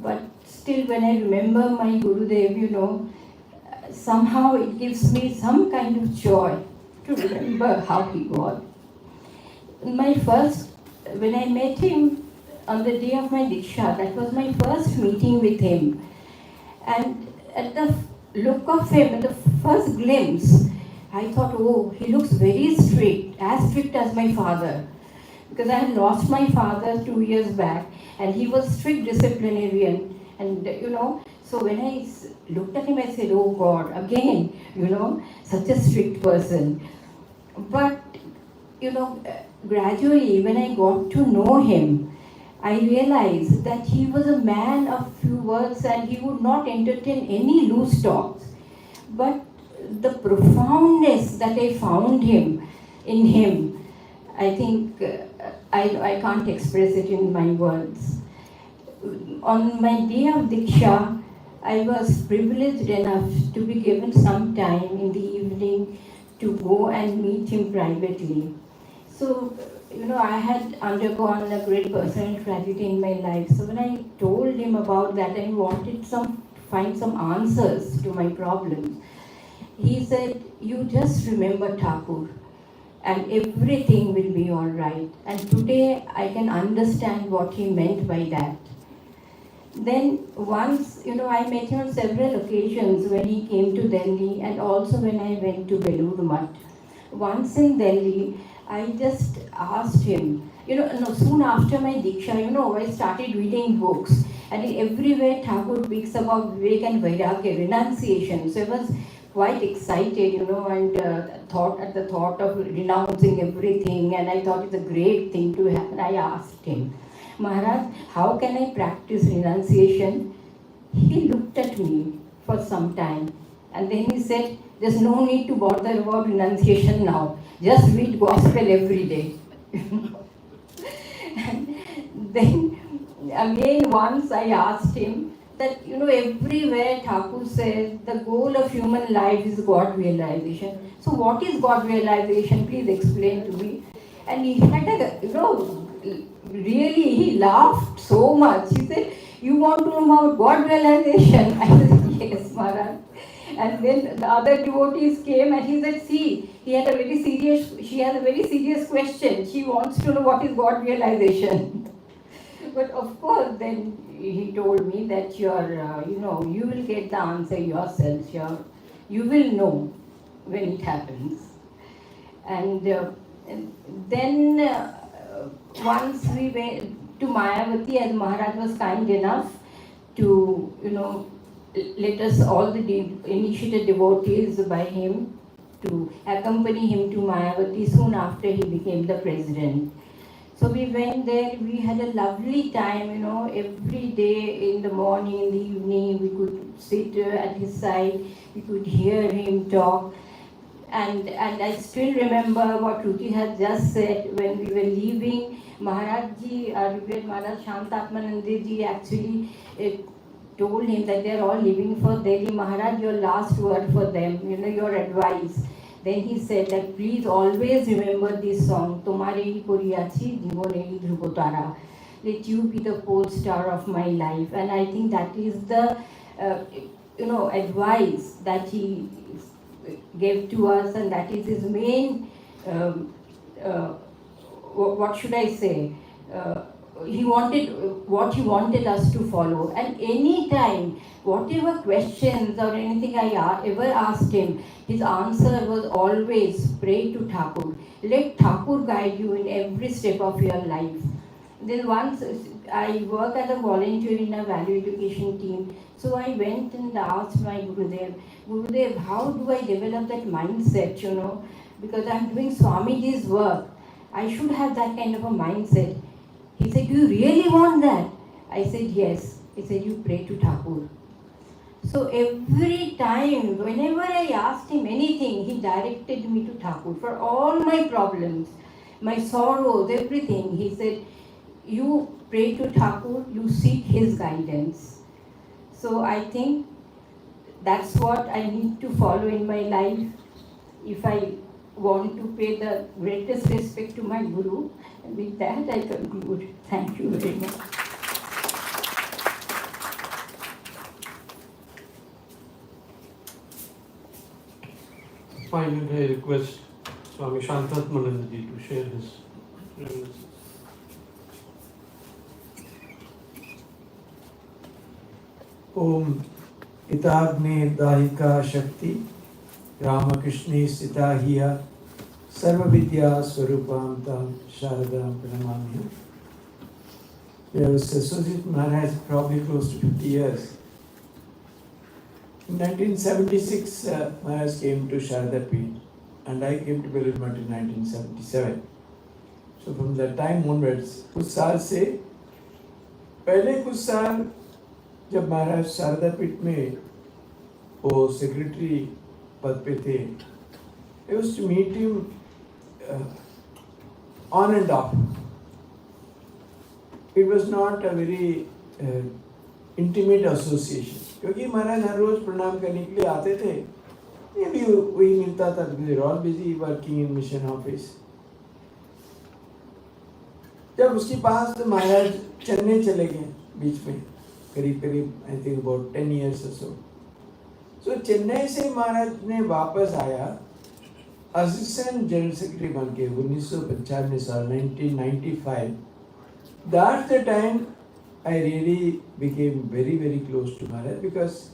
but still when I remember my Gurudev, somehow it gives me some kind of joy to remember how he was. When I met him on the day of my Diksha, that was my first meeting with him. And at the look of him, at the first glimpse, I thought, oh, he looks very strict, as strict as my father. Because I had lost my father 2 years back, and he was strict disciplinarian. And so when I looked at him, I said, oh God, again, such a strict person. But, gradually when I got to know him, I realized that he was a man of few words and he would not entertain any loose talks. But the profoundness that I found in him, I think I can't express it in my words. On my day of Diksha, I was privileged enough to be given some time in the evening to go and meet him privately. So, I had undergone a great personal tragedy in my life. So when I told him about that and wanted find some answers to my problems, he said, you just remember Thakur and everything will be all right. And today I can understand what he meant by that. Then once, I met him on several occasions when he came to Delhi and also when I went to Belur Math. Once in Delhi, I just asked him, soon after my Diksha, I started reading books. And everywhere Thakur speaks about Vivek and Vairagya, renunciation. So I was quite excited, and at the thought of renouncing everything. And I thought it's a great thing to happen. I asked him, Maharaj, how can I practice renunciation? He looked at me for some time. And then he said, there's no need to bother about renunciation now. Just read gospel every day. And then again once I asked him that, everywhere Thakur says the goal of human life is God realization. So what is God realization? Please explain to me. And he had really he laughed so much. He said, you want to know about God realization? I said, yes, Maharaj. And then the other devotees came and he said, see, she has a very serious question. She wants to know what is God realization. But of course, then he told me that you will get the answer yourself. You will know when it happens. And then once we went to Mayavati, as Maharaj was kind enough to, let us all the initiated devotees by him to accompany him to Mayavati soon after he became the president. So we went there, we had a lovely time, every day in the morning, in the evening, we could sit at his side, we could hear him talk. And I still remember what Ruti had just said when we were leaving. Maharajji, Revered Maharaj Tattwamayanandaji actually told him that they are all leaving for Delhi. Maharaj, your last word for them, your advice. then he said that please always remember this song, Tomarei Koriachi Jibonerei Dhrubotara. Let you be the pole star of my life. And I think that is the advice that he gave to us, and that is his main what should I say? He wanted us to follow. And any time, whatever questions or anything I ever asked him, his answer was always pray to Thakur. Let Thakur guide you in every step of your life. Then once I work as a volunteer in a value education team, so I went and asked my Gurudev, how do I develop that mindset, because I'm doing Swamiji's work. I should have that kind of a mindset. He said, do you really want that? I said, yes. He said, you pray to Thakur. So every time, whenever I asked him anything, he directed me to Thakur for all my problems, my sorrows, everything. He said, you pray to Thakur, you seek his guidance. So I think that's what I need to follow in my life if I want to pay the greatest respect to my Guru. And with that, I conclude. Thank you very much. Finally, I request Swami Tattwamayanandaji to share his reminiscences. ओम इताग्ने दाहिका शक्ति रामकृष्णे स्थिता हिया सर्व विद्या स्वरूपां तां शारदां प्रणमामि. I was associated with Maharaj probably close to 50 years. In 1976, Maharaj came to Sharada Peeth and I came to Vedanta in 1977. So from that time onwards, कुछ साल से पहले कुछ साल जब महाराज शारदा पीठ में वो सेक्रेटरी पद पे थे, I used to meet him on and off. It was not a very intimate association. क्योंकि महाराज हर रोज प्रणाम करने के लिए आते थे. ये भी वही मिलता था because they're all busy working in mission office. जब उसके पास महाराज चेन्नई चले गए बीच में करीब I think about 10 years or so. So Chennai से महाराज ने वापस आया असिस्टेंट जनरल सेक्रेटरी बन के 1995 साल 1995. That's the time I really became very, very close to Maharaj because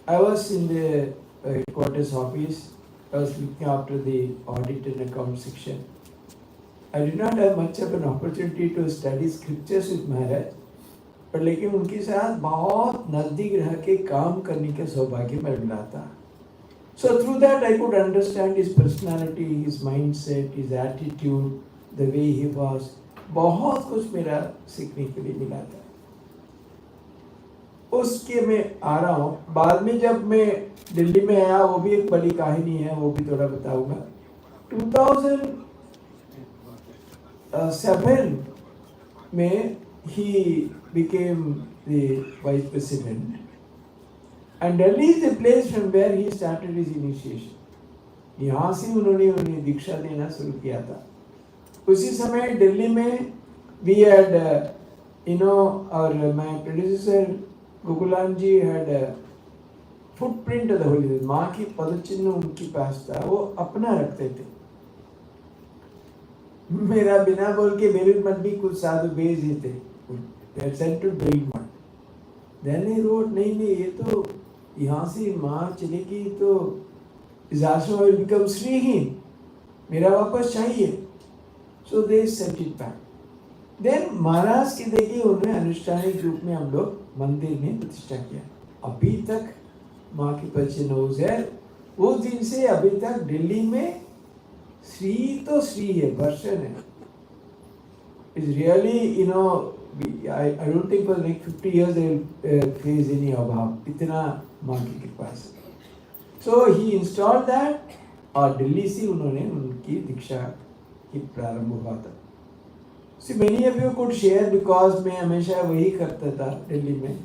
I was in the headquarters office. I was looking after the audit and account section. I did not have much of an opportunity to study scriptures with Maharaj, पर लेकिन उनके साथ बहुत नजदीक रह के काम करने का सौभाग्य मिला था. So through that I could understand his personality, his mindset, his attitude, the way he was. बहुत कुछ मेरा सीखने के लिए मिला था. उसके मैं आ रहा हूँ. बाद में जब मैं दिल्ली में आया, वो भी एक बड़ी कहानी है, वो भी थोड़ा बताऊंगा. 2007 में he became the vice president, and Delhi is the place from where he started his initiation. यहाँ से उन्होंने उन्हें दीक्षा देना शुरू किया था. उसी समय दिल्ली में we had our my predecessor Gokulan ji had a footprint of the Holy Spirit. माँ की पदचिन्ह उनके पास था, वो अपना रखते थे. मेरा बिना बोल के मेरे मत भी कुछ साधु भेज देते. They had sent to bring one. Then he wrote, नहीं ये तो यहाँ से माँ चलेगी तो इस आश्रम will become श्रीहीन, मेरा वापस चाहिए. So they sent it back. Then महाराज के देखिए उन्होंने अनुष्ठानिक रूप में हम लोग मंदिर में प्रतिष्ठा किया. अभी तक माँ की पदचिन्ह हो जाए, उस दिन से अभी तक दिल्ली में श्री तो श्री है, वर्षन है. It's really I don't think for the next 50 years they will face any अभाव. इतना माँ की कृपा से. So he installed that और दिल्ली से उन्होंने उनकी दीक्षा की प्रारंभ हुआ था. See, many of you could share because मैं हमेशा वही करता था दिल्ली में.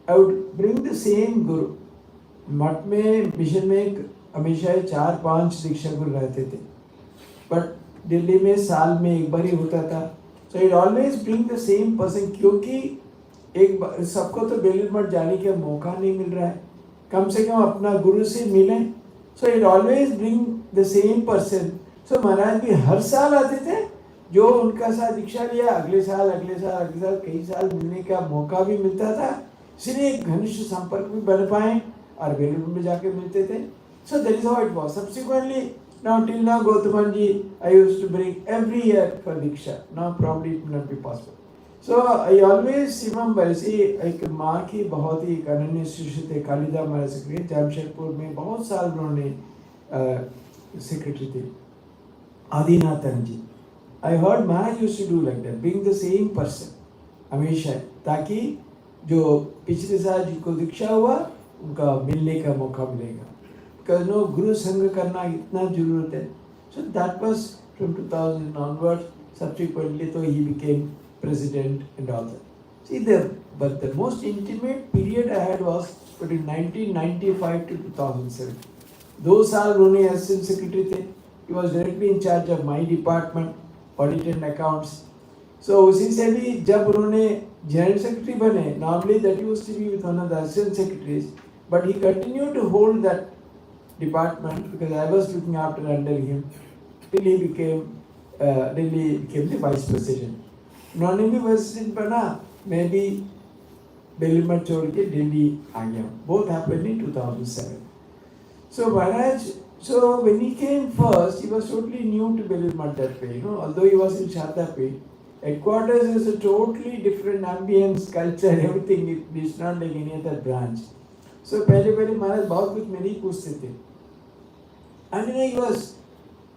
I would bring the same guru. मठ में मिशन में एक हमेशा 4-5 दीक्षा गुरु रहते थे, बट दिल्ली में साल में एक बार ही होता था। सो it always bring the same person, क्योंकि एक बार सबको तो बेलूर मठ जाने का मौका नहीं मिल रहा है, कम से कम अपना गुरु से मिलें। So it always bring the same person. So Maharaj भी हर साल आते थे, जो उनका साथ दीक्षा लिया अगले साल कई साल मिलने का मौका भी मिलता था, इसलिए एक घनिष्ठ संपर्क भी बन पाए और बेलूर में जाके मिलते थे। So that is how it was. Subsequently now till now Gautamji I used to bring every year for Diksha. Now probably it will not be possible. So I always remember, see, एक माँ की बहुत ही अनन्य शिष्य थे कालिदास महाराज secretary, Jamshedpur में बहुत साल उन्होंने सेक्रेटरी थे आदिनाथन जी। I heard Maharaj used to do like that, bring the same person हमेशा, ताकि जो पिछले साल जिनको दीक्षा हुआ उनका मिलने का मौका मिलेगा। Because no guru संग करना इतना जरूरत है। So that was from 2000 onwards. Subsequently, so he became president and all that. See, but the most intimate period I had was between 1995 to 2007. 2 साल उन्होंने assistant secretary थे. He was directly in charge of my department, audit and accounts. So उसी से भी जब उन्होंने general secretary बने, normally that used to be with one of the assistant secretaries, but he continued to hold that department because I was looking after under him till he became the vice president. उन्होंने भी president बना, मैं भी बेलूर मठ छोड़ के दिल्ली आ गया। Both happened in 2007. So Maharaj, so when he came first, he was totally new to Belur Math that way, although he was in Shardapet. Headquarters is a totally different ambience, culture, everything. It is not like any other branch. So पहले महाराज बहुत कुछ मेरे ही पूछते थे। And he was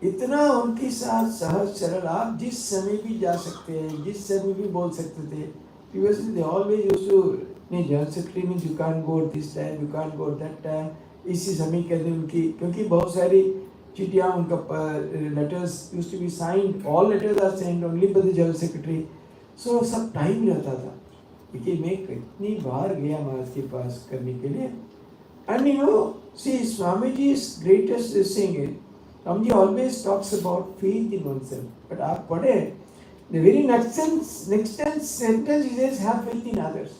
इतना उनके साथ सहज सरल, आप जिस समय भी जा सकते हैं, जिस समय भी बोल सकते थे। Previously they always used to, नहीं जनरल सेक्रेटरी में you can't go this time, you can't go that time, इसी समय कहते उनकी, क्योंकि बहुत सारी चिट्ठियाँ उनका letters used to be signed, all letters are signed only by the general secretary. So सब टाइम रहता था। देखिए मैं कितनी बार गया महाराज के पास करने के लिए। And see, Swamiji's greatest thing is, Swamiji always talks about faith in oneself. But आप पढ़े, the very next sentence he says, have faith in others.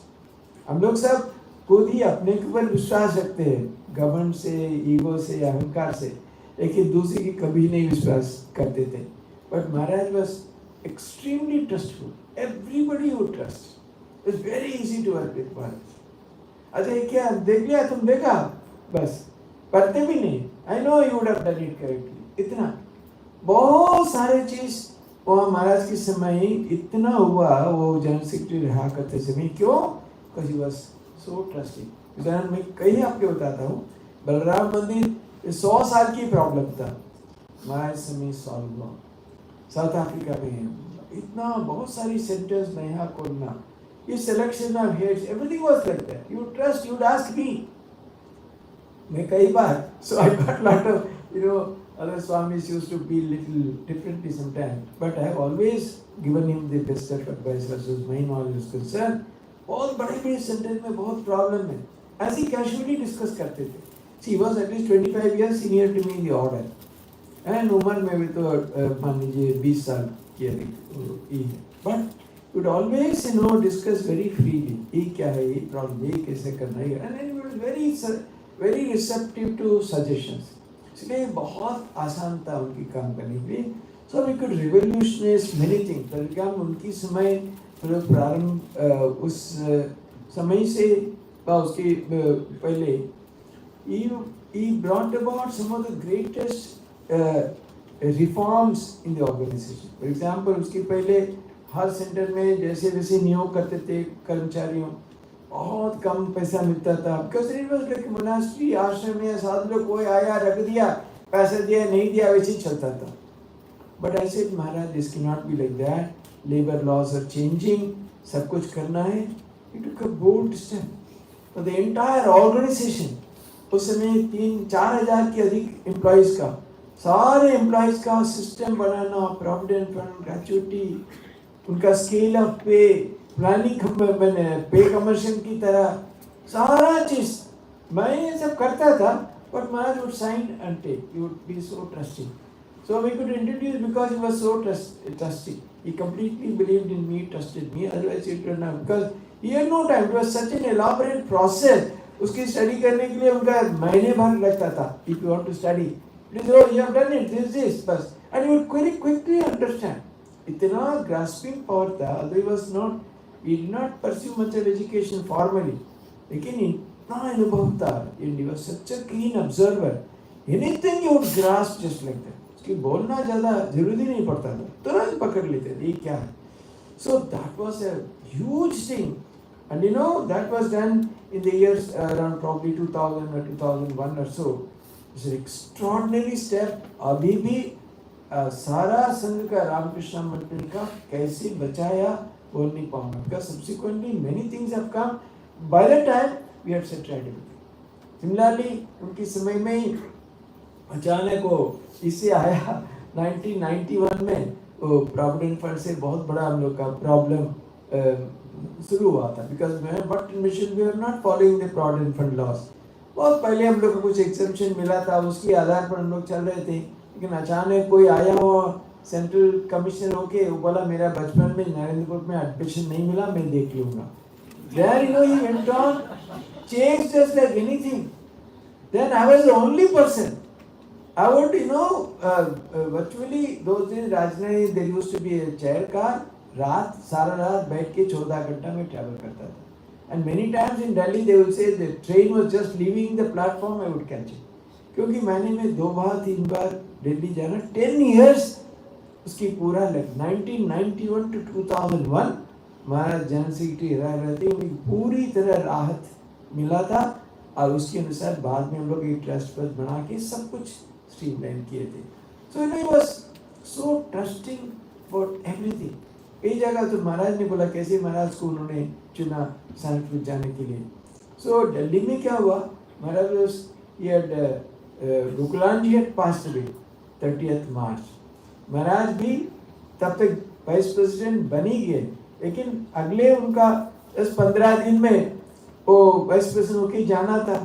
हम लोग सब खुद ही अपने के ऊपर विश्वास रखते हैं, घमंड से, ईगो से, अहंकार से, लेकिन दूसरे की कभी नहीं विश्वास करते थे। But Maharaj was extremely trustful. Everybody would trust. It's very easy to work with Maharaj. अच्छा क्या देख लिया, तुम देखा, बस पढ़ते भी नहीं। I know you would have done it correctly. इतना बहुत सारे चीज वहाँ महाराज के समय इतना हुआ, वो जनरल सेक्रेटरी रहा करते समय। क्यों? Because he was so trusting. उदाहरण मैं कहीं आपको बताता हूँ, बलराम मंदिर 100 साल की प्रॉब्लम था, महाराज समय सॉल्व हुआ। साउथ अफ्रीका में इतना बहुत सारी सेंटर्स नया खोलना, ये selection of heads, everything was like that. You trust, you'd ask me. मैं कई बार, so I got lot of, other Swamis used to be little differently sometimes, but I have always given him the best of advice as far as my knowledge is concerned. बहुत बड़े centre में बहुत problem है, ऐसे casually discuss करते थे। See, he was at least 25 years senior to me in the order, and उम्र में भी तो मान लीजिए 20 साल की है, but would always discuss very freely, ये क्या है, ये प्रॉब्लम, ये कैसे करना है, and then he was very receptive to suggestions. इसलिए बहुत आसान था उनकी काम करने के लिए। So we could revolutionize many things. पर उनकी समय प्रारंभ उस समय से उसके पहले he brought about some of the greatest reforms in the organization. For example, उसके पहले हर सेंटर में जैसे वैसे नियोग करते थे कर्मचारियों, बहुत कम पैसा मिलता था। Because it was like monastery, आश्रम में साधु लोग कोई आया रख दिया, पैसा दिया नहीं दिया, वैसे ही चलता था। But I said Maharaj this can not be like that, labour laws are changing, सब कुछ करना है। It took a bold step for the entire organisation. उस समय 3-4 हज़ार के अधिक एम्प्लॉयज का, सारे एम्प्लॉयज का सिस्टम बनाना, प्रोविडेंट फंड, ग्रेचुइटी, उनका स्केल ऑफ पे, प्लानिंग पे कमर्शियल की तरह सारा चीज मैं ये सब करता था। But Maharaj would sign and take. He would be so trusting. So we could introduce because he was so trusting. He completely believed in me, trusted me. Otherwise he would not. Because he had no time. It was such an elaborate process. उसकी study करने के लिए उनका महीने भर लगता था. If you want to study, please, oh, you have done it. This, बस. And he would very quickly understand. इतना grasping power था. Although he was not, he did not pursue much of education formally. लेकिन इतना अनुभव था. And he was such a keen observer. Anything he would grasp just like that. उसकी बोलना ज़्यादा जरूरी नहीं पड़ता था. तुरंत पकड़ लेते थे. ये क्या है? So that was a huge thing. And you know, that was done in the years around probably 2000 or 2001 or so. It's an extraordinary step. अभी भी सारा संघ का रामकृष्ण मंदिर का कैसे बचाया बोल नहीं पाऊंगा. Because subsequently many things have come. By the time we had set right everything. Similarly, उनके समय में ही अचानक वो इससे आया 1991 में वो प्रोविडेंट फंड से बहुत बड़ा हम लोग का प्रॉब्लम शुरू हुआ था. Because but mission we are not following the provident fund laws. बहुत पहले हम लोग को कुछ एग्जेम्पशन मिला था, उसके आधार पर हम लोग चल रहे थे. लेकिन अचानक कोई आया हो सेंट्रल कमिश्नर होके, वो बोला मेरा बचपन में नरेंद्रपुर में एडमिशन नहीं मिला, मैं देख लूँगा. There you know he went on, changed just like anything. Then I was the only person. I would, virtually those days Rajnani there used to be a chair car. सारा रात बैठ के 14 घंटा में ट्रैवल करता था. And many times in Delhi they will say the train was just leaving the platform, I would catch it. क्योंकि मैंने में 2 बार 3 बार दिल्ली जाना. 10 years उसकी पूरा लग 1991 to 2001 महाराज जनरल सेक्रेटरी रहते हुए पूरी तरह राहत मिला था. और उसके अनुसार बाद में हम लोग एक ट्रस्ट फंड बना के सब कुछ स्ट्रीमलाइन किए थे. So he was so trusting for everything. कई जगह तो महाराज ने बोला कैसे महाराज को उन्होंने चुना सैनिटरी जाने के लिए. सो दिल्ली में क्या हुआ, महाराज रुकलान जी had passed away 30th March. महाराज भी तब तक वाइस प्रेसिडेंट बन ही गए. लेकिन अगले उनका 10-15 दिन में वो वाइस प्रेसिडेंट होके जाना था.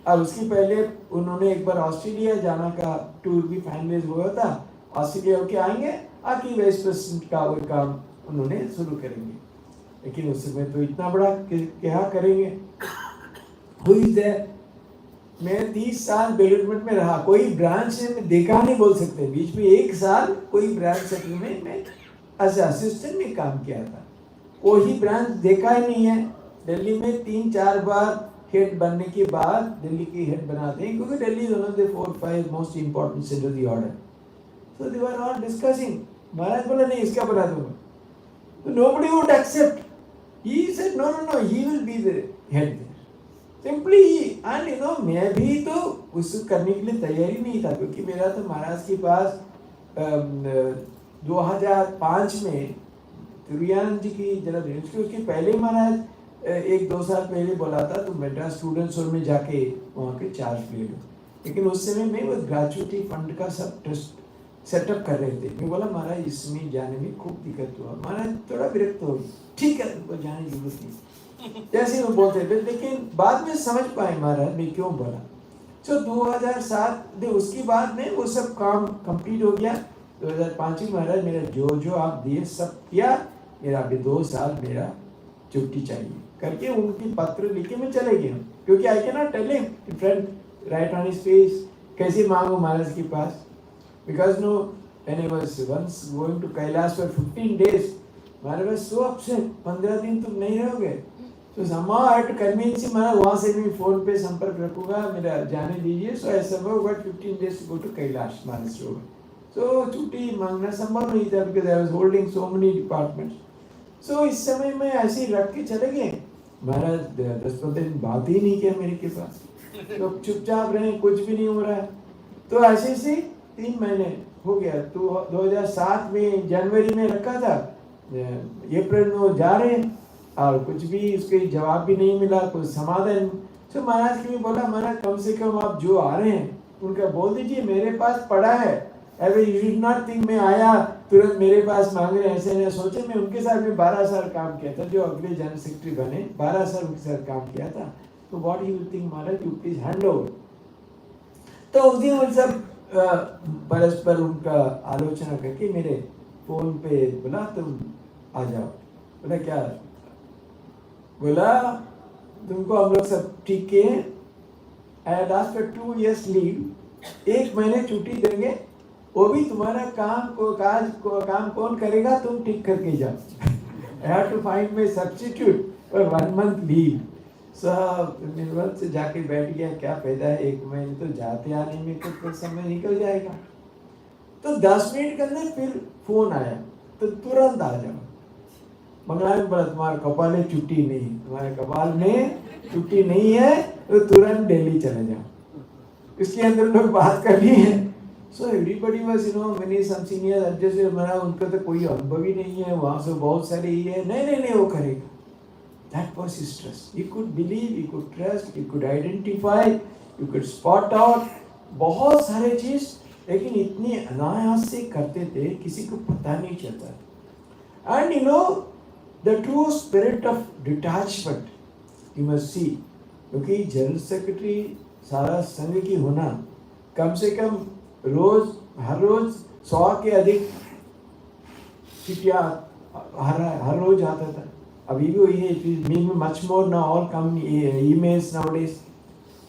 और उसके पहले उन्होंने एक बार ऑस्ट्रेलिया जाना का टूर भी फाइनलाइज हुआ था. ऑस्ट्रेलिया होके आएंगे, आके वाइस प्रेसिडेंट का वो काम उन्होंने शुरू करेंगे. लेकिन उस समय तो इतना बड़ा क्या करेंगे. Who is there? मैं 30 साल डेवलपमेंट में रहा, कोई ब्रांच में देखा नहीं बोल सकते. बीच में 1 साल कोई ब्रांच सेक्रेटरी में मैं एज असिस्टेंट में काम किया था. कोई ब्रांच देखा ही नहीं है. दिल्ली में 3-4 बार हेड बनने के बाद दिल्ली की हेड बनाते हैं, क्योंकि Delhi is one of the 4-5 most important centre of the order. So they were all discussing. Maharaj बोला नहीं इसका बना दूंगा. Nobody would accept. He said no, he will be the head there. Simply, and मैं भी तो उसको करने के लिए तैयारी नहीं था, क्योंकि मेरा तो महाराज के पास 2005 में तिरुयानंद जी की जन्मदिन, उसके पहले महाराज 1-2 साल पहले बोला था तो मेड्रास स्टूडेंट्स होल में जाके वहाँ के चार्ज ले लो. लेकिन उस समय में वो ग्रेजुएटी फंड का सब ट्रस्ट सेटअप कर रहे थे. मैं बोला महाराज इसमें जाने में खूब दिक्कत हुआ. महाराज थोड़ा विरक्त हो गए. ठीक है उनको जाने की जरूरत नहीं जैसे वो बोलते थे. लेकिन बाद में समझ पाए महाराज मैं क्यों बोला. सो 2007 उसके बाद में वो सब काम कंप्लीट हो गया. 2005 में महाराज मेरा जो आप दिए सब किया. मेरा अभी 2 साल मेरा छुट्टी चाहिए करके उनकी पत्र लिखे में चले गए. क्योंकि I can not tell him in front right on his face. कैसे मांगो महाराज के पास. Because when I was once going to Kailash for 15 days, Maharaj was so upset. 15 दिन तुम नहीं रहोगे. So somehow I had to convince him. महाराज वहाँ से भी फोन पे संपर्क रखूँगा, मेरा जाने दीजिए. So I somehow got 15 days to go to Kailash महाराज से. So छुट्टी मांगना संभव नहीं था because I was holding so many departments. So इस समय में ऐसे ही रख के चले गए. महाराज 10-15 दिन बात ही नहीं किया मेरे के पास. तो चुपचाप रहे, कुछ भी नहीं हो रहा है. तो ऐसे से 3 महीने हो गया. तो 2007 में जनवरी में रखा था. अप्रैल में वो जा रहे हैं और कुछ भी उसके जवाब भी नहीं मिला, कुछ समाधान. तो महाराज की भी बोला महाराज कम से कम आप जो आ रहे हैं उनका बोल दीजिए मेरे पास पड़ा है. अरे यू शुड नॉट थिंक मैं आया तुरंत मेरे पास मांग रहे हैं, ऐसे नहीं सोचे. मैं उनके साथ में 12 साल काम किया था. जो अगले जनरल सेक्रेटरी बने 12 साल उनके साथ काम किया था. तो what you will think Maharaj, you please hand over. तो उस दिन उन सब परस्पर उनका आलोचना करके मेरे फोन पे बोला तुम आ जाओ। बोला क्या? बोला तुमको हम लोग सब ठीक किए हैं, एंड आफ्टर 2 years लीव, 1 महीने छुट्टी देंगे, वो भी तुम्हारा काम कौन करेगा, तुम ठीक करके जाओ। I have to find my substitute for 1 month leave. निर्मल से जाके बैठ गया, क्या फायदा है, 1 महीने तो जाते आने में कुछ समय निकल जाएगा। तो 10 मिनट के अंदर फिर फोन आया, तो तुरंत आ जाओ। मंगला बोला तुम्हारे कपाल में छुट्टी नहीं, तुम्हारे कपाल में छुट्टी नहीं है, तो तुरंत दिल्ली चले जाओ। इसके अंदर लोग बात कर ली है। So everybody was, many some seniors adjusted, मेरा उनका तो कोई अनुभव ही नहीं है, वहाँ से बहुत सारे ही है, नहीं वो करेगा। That was his trust. He could believe, he could trust, he could identify, he could spot out, बहुत सारे चीज, लेकिन इतनी अनायास से करते थे, किसी को पता नहीं चलता। And the true spirit of detachment, you must see, क्योंकि जनरल सेक्रेटरी सारा संघ की होना, कम से कम हर रोज 100 के अधिक चिट्ठियाँ हर रोज आता था। अभी भी वही है, it is maybe much more now, all come emails nowadays,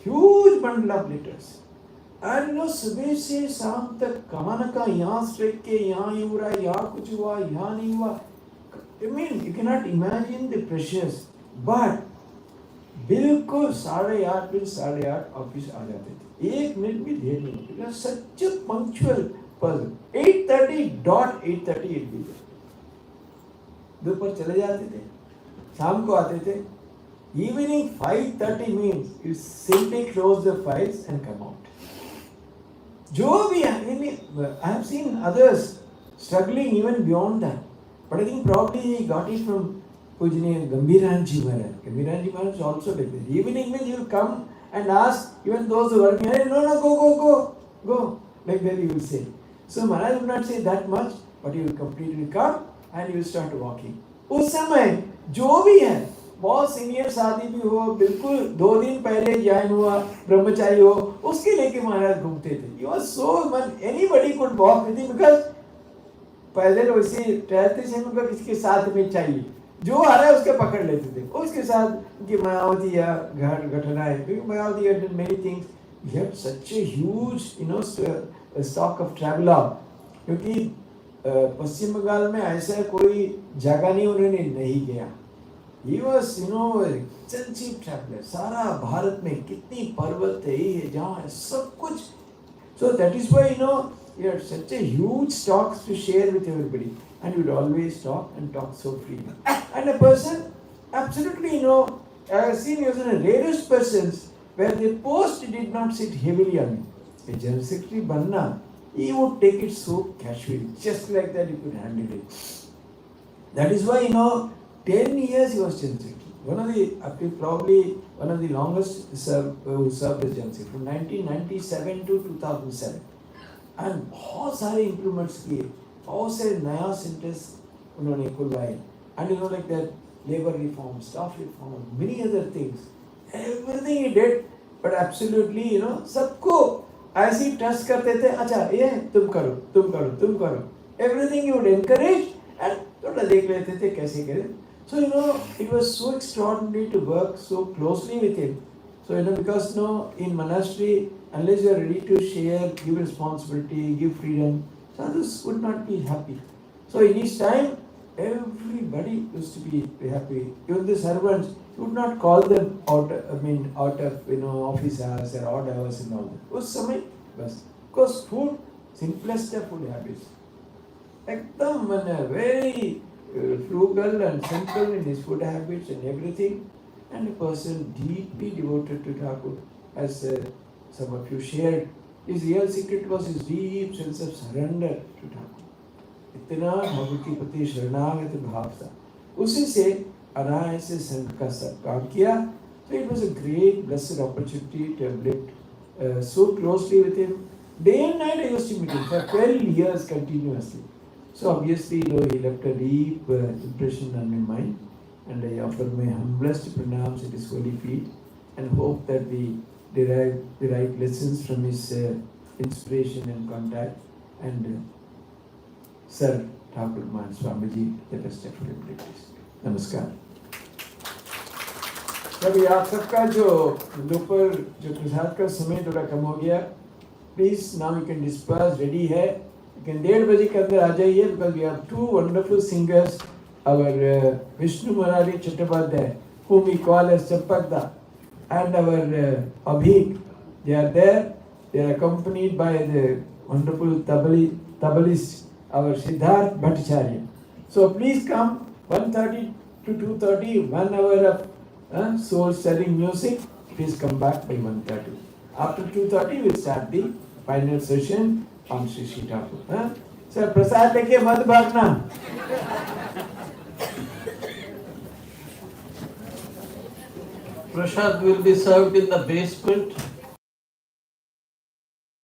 huge bundle of letters, and सुबह से शाम तक कहाँ न कहाँ, यहाँ स्ट्राइक के, यहाँ ये हो रहा है, यहाँ कुछ हुआ, यहाँ नहीं हुआ। I mean, you cannot imagine the pressures, but बिल्कुल 8:30 फिर 8:30 ऑफिस आ जाते थे, 1 मिनट भी देर नहीं होती। सच पंक्चुअल पर्सन। 8:30 दोपहर चले जाते थे, शाम को आते थे। Evening 5:30 means you simply close the files and come out. जो भी I have seen others struggling even beyond that, but I think probably he got it from Pujaniya Gambhiranji Maharaj. Gambhiranji Maharaj also like this. Evening means he will come and ask even those who are working, hey, no, go. Like that he will say. So Maharaj will not say that much, but he will completely come and he will start walking. उस समय जो भी है, बहुत senior शादी भी हो, बिल्कुल 2 दिन पहले ज्वाइन हुआ ब्रह्मचारी हो, उसके लेके महाराज घूमते थे। He was so much, anybody could walk with him because पैदल वैसे टहलते समय उनका किसी के साथ में चाहिए, जो आ रहा है उसके पकड़ लेते थे, उसके साथ कि मायावती या घटनाएं, क्योंकि Mayawati had done many things. He had such a huge stock of traveler, क्योंकि पश्चिम बंगाल में ऐसा कोई जगह नहीं उन्होंने नहीं गया। He was extensive traveler, सारा भारत में कितनी पर्वत है जहाँ है सब कुछ। So that is why he had such a huge stocks to share with everybody, and he would always talk and talk so freely. And a person, absolutely, I have seen he was one of the rarest persons where the post did not sit heavily on him. A general secretary banna, he would take it so casually, just like that he could handle it. That is why 10 years he was general secretary. Probably one of the longest who served as general secretary, from 1997 to 2007. And बहुत सारे improvements किए, बहुत सारे नया centers उन्होंने खुलवाए, and like that labor reform, staff reform, many other things, everything he did, but absolutely सबको ऐसे ही trust करते थे, अच्छा ये तुम करो, everything he would encourage and थोड़ा देख लेते थे कैसे करें। So it was so extraordinary to work so closely with him. So because in monastery, unless you are ready to share, give responsibility, give freedom, sadhus would not be happy. So in his time, everybody used to be happy. Even the servants, you would not call them out of office hours or odd hours and all that. Us samay bas. Because food, simplest of food habits. Ekdam very frugal and simple in his food habits and everything. And a person deeply devoted to Thakur, as some of you shared. His real secret was his deep sense of surrender to Thakur. इतना भगवती पति शरणागत भाव था, उसी से अनायास से संघ का सब काम किया। So it was a great blessed opportunity to have lived so closely with him. Day and night I used to meet him for 12 years continuously. So obviously he left a deep impression on my mind. And I offer my humblest pranams at his holy feet and hope that the derive the right lessons from his inspiration and contact. And Sir Tattwamayanandaji Swamiji, the best of your abilities. Namaskar. अभी आप सबका जो दोपहर जो प्रसाद का समय थोड़ा कम हो गया, please now you can disperse, ready है, यू कैन 1:30 बजे के अंदर आ जाइए, because we have 2 wonderful singers, our Vishnu Murari Chattopadhyay, whom we call as Chappakda, and our Abhik. They are there. They are accompanied by the wonderful Tabalist, our Siddharth Bhattacharya. So please come 1:30 to 2:30, 1 hour of soul-stirring music. Please come back by 1:30. After 2:30, we'll start the final session on Sri Sri Thakur. Sir, prasad leke mat bhagna. Prasad will be served in the basement.